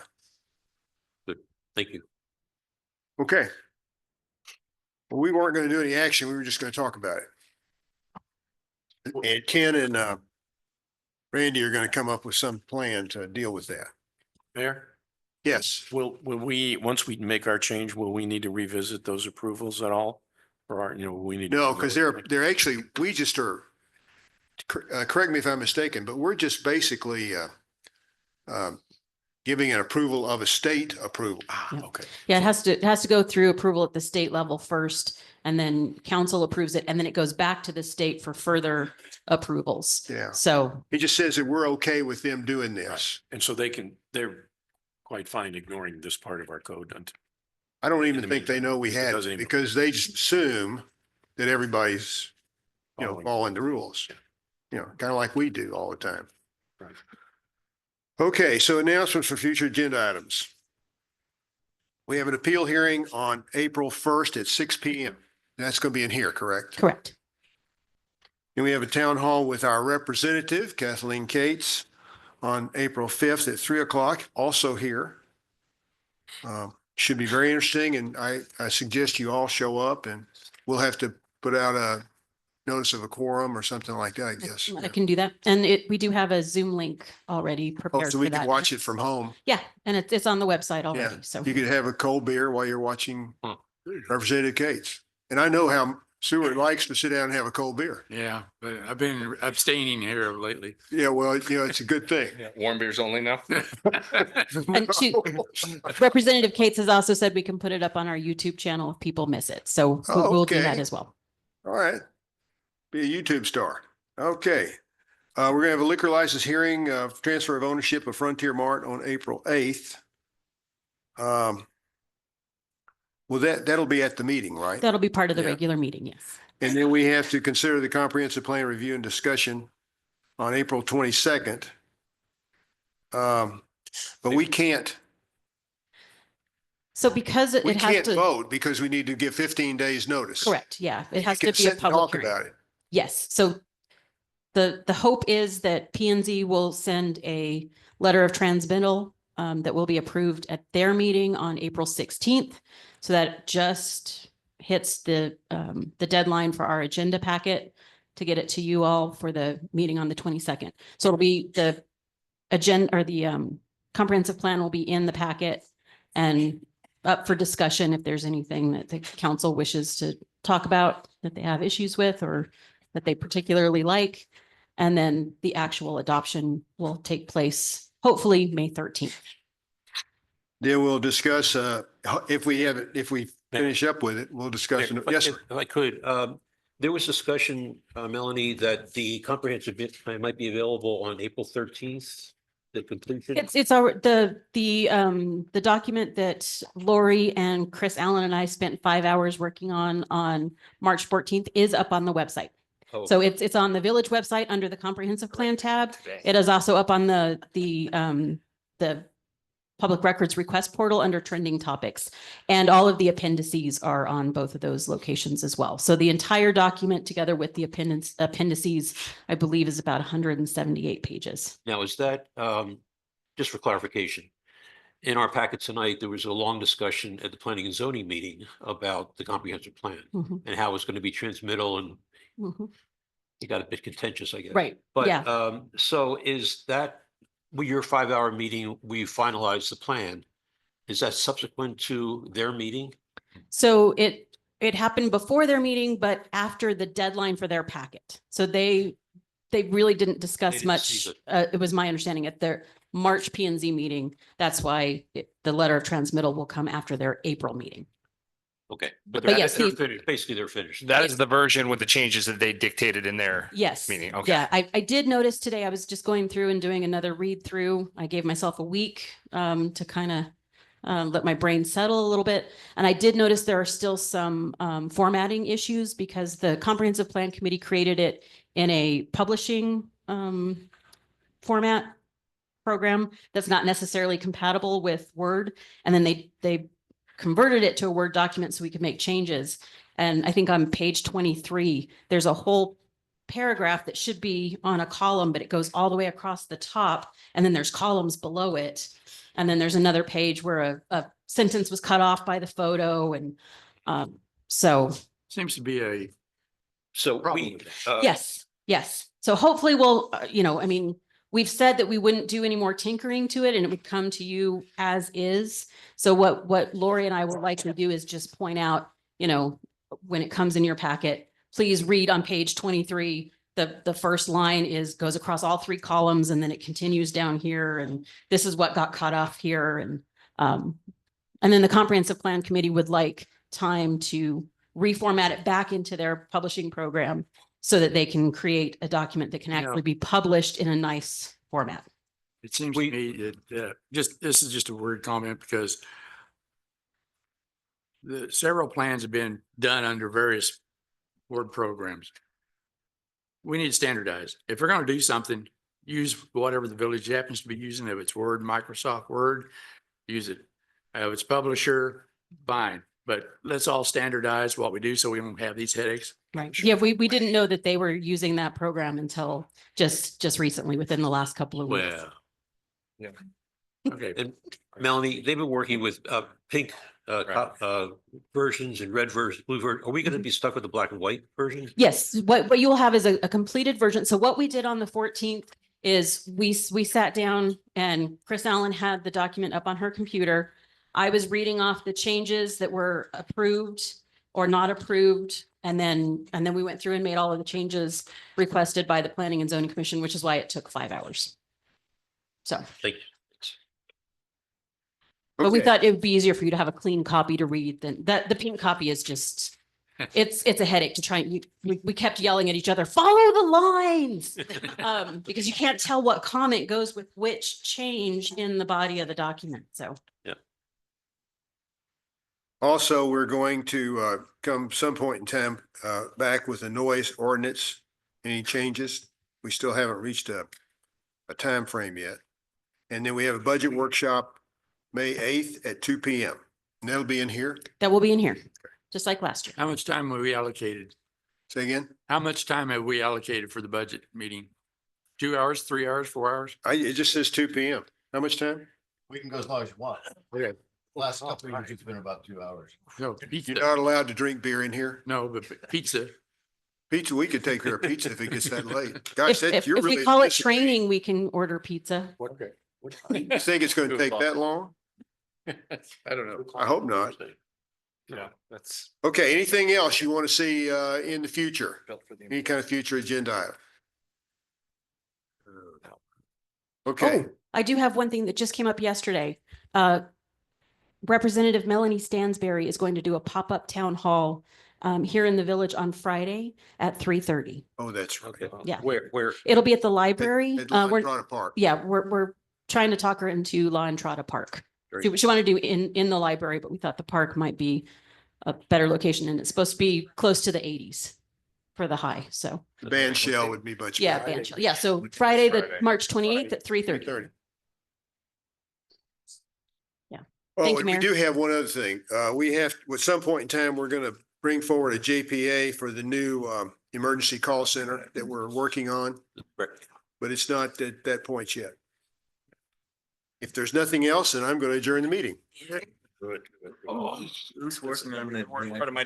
Good, thank you. Okay. Well, we weren't going to do any action. We were just going to talk about it. And Ken and Randy are going to come up with some plan to deal with that. Mayor, Yes. will we, once we make our change, will we need to revisit those approvals at all? Or, we need? No, because they're actually, we just are, correct me if I'm mistaken, but we're just basically giving an approval of a state approval. Okay. Yeah, it has to go through approval at the state level first, and then council approves it, and then it goes back to the state for further approvals. Yeah. So It just says that we're okay with them doing this. And so they're quite fine ignoring this part of our code. I don't even the think they know we had doesn't it even- because they just assume that everybody's, Following. following the rules. Kind of like we do all the time. Right. Okay, so announcements for future agenda items. We have an appeal hearing on April 1st at 6 PM. That's going to be in here, correct? correct. And we have a town hall with our representative, Kathleen Cates, on April 5th at 3 o'clock, also here. Should be very interesting, and I suggest you all show up, and we'll have to put out a notice of a quorum or something like that, I guess. I can do that. And we do have a Zoom link already Oh, prepared so for we can that. watch it from home. Yeah, and it's on the website Yeah, already, so. you could have a cold beer while you're watching Representative Cates. And I know how Seward likes to sit down and have a cold beer. Yeah, but I've been abstaining here lately. Yeah, well, it's a good thing. Warm beers only now. And Representative Cates has also said we can put it up on our YouTube channel if people miss it. So Oh, we'll do that okay. as well. All right. Be a YouTube star. Okay. We're gonna have a liquor license hearing of transfer of ownership of Frontier Mart on April 8th. Well, that'll be at the meeting, right? That'll be part of the Yeah. regular meeting, yes. And then we have to consider the comprehensive plan review and discussion on April 22nd. But we can't, So because we it has can't to, vote because we need to give 15 days notice. correct, yeah, it has We to can be a sit and public talk hearing. about it. Yes, so the hope is that P and Z will send a letter of transmittal that will be approved at their meeting on April 16th. So that just hits the deadline for our agenda packet to get it to you all for the meeting on the 22nd. So it'll be the agenda or the comprehensive plan will be in the packet and up for discussion if there's anything that the council wishes to talk about that they have issues with or that they particularly like. And then the actual adoption will take place hopefully May 13th. Then we'll discuss, if we finish up with it, we'll discuss. If I- Yes, sir. If I could, there was discussion, Melanie, that the comprehensive plan might be available on April 13th, the completion. It's our, the document that Lori and Chris Allen and I spent 5 hours working on March 14th is up on the website. Oh, So it's on the village website under the comprehensive plan tab. It is also up on the public records request portal under trending topics. And all of the appendices are on both of those locations as well. So the entire document together with the appendices, I believe is about 178 pages. Now, is that, just for clarification, in our packet tonight, there was a long discussion at the planning and zoning meeting about the comprehensive plan Mhm. and how it's going to be transmittal, and Mhm. it got a bit contentious, I guess. Right, But, yeah. so is that, with your 5-hour meeting, we finalized the plan? Is that subsequent to their meeting? So it happened before their meeting, but after the deadline for their packet. So they really didn't discuss didn't much. see It was my understanding at their March P and Z meeting. That's why the letter of transmittal will come after their April meeting. Okay, But but yes, they're he- finished, basically they're finished. That is the version with the changes that they dictated in their Yes. meeting. Okay. Yeah, I did notice today, I was just going through and doing another read through. I gave myself a week to kind of let my brain settle a little bit. And I did notice there are still some formatting issues because the Comprehensive Plan Committee created it in a publishing format program that's not necessarily compatible with Word. And then they converted it to a Word document so we could make changes. And I think on page 23, there's a whole paragraph that should be on a column, but it goes all the way across the top. And then there's columns below it. And then there's another page where a sentence was cut off by the photo. And so, Seems to be a So problem we, with that. yes. So hopefully we'll, I mean, we've said that we wouldn't do any more tinkering to it and it would come to you as is. So what Lori and I will likely do is just point out, when it comes in your packet, please read on page 23. The first line goes across all 3 columns and then it continues down here. And this is what got cut off here. And then the Comprehensive Plan Committee would like time to reformat it back into their publishing program so that they can create a document that can actually be published in a nice format. It seems to me that, this is just a word comment because the several plans have been done under various Word programs. We need to standardize. If we're going to do something, use whatever the village happens to be using. If it's Word, Microsoft Word, use it. If it's publisher, fine. But let's all standardize what we do so we don't have these headaches. Right. Yeah, we didn't know that they were using that program until just recently, within the last couple of weeks. well, Yeah. Okay. and Melanie, they've been working with pink versions and red versions, blue version. Are we going to be stuck with the black and white version? Yes, what you will have is a completed version. So what we did on the 14th is we sat down and Chris Allen had the document up on her computer. I was reading off the changes that were approved or not approved. And then we went through and made all of the changes requested by the Planning and Zoning Commission, which is why it took 5 hours. So, Thank you. but we Okay. thought it would be easier for you to have a clean copy to read than that. The pink copy is just, it's a headache to try. We kept yelling at each other, follow the lines. Because you can't tell what comment goes with which change in the body of the document. So. Also, we're going to come some point in time back with a noise ordinance. Any changes? We still haven't reached a time frame yet. And then we have a budget workshop, May 8th at 2 p.m. And that'll be in here. That will be in here, just like last year. How much time have we allocated? Say again? How much time have we allocated for the budget meeting? 2 hours, 3 hours, 4 hours? It just says 2 p.m. How much time? We can go as long as you want. Okay. Last couple of years, it's been about 2 hours. No, pizza. You're not allowed to drink beer in here? No, but pizza. Pizza, we could take care of pizza if it gets that late. Gosh, If you're really. we call it training, we can order pizza. Okay. You think it's going to take that long? I don't know. I hope not. Yeah, that's Okay, anything else you want to see in the future? built for the. Any kind of future agenda item? Okay, Oh, I do have one thing that just came up yesterday. Representative Melanie Stansberry is going to do a pop-up town hall here in the village on Friday at 3:30. oh, that's right. Yeah. Where? It'll be at the library. At We're- Latrona Park. Yeah, we're trying to talk her into La Entrada Park. Very See what she wanted to do in the library, but we thought the park might be a better location, and it's supposed to be close to the 80s for the high. So The band shell would be much. yeah, better. band shell. Yeah, so Friday, the Friday. March 28th at 3:30. 3:30. Yeah. Oh, Thank you, and we Mayor. do have one other thing. We have, at some point in time, we're going to bring forward a JPA for the new emergency call center that we're working on, but it's not at that point yet. If there's nothing else, then I'm going to adjourn the meeting. Who's working on it? Part of my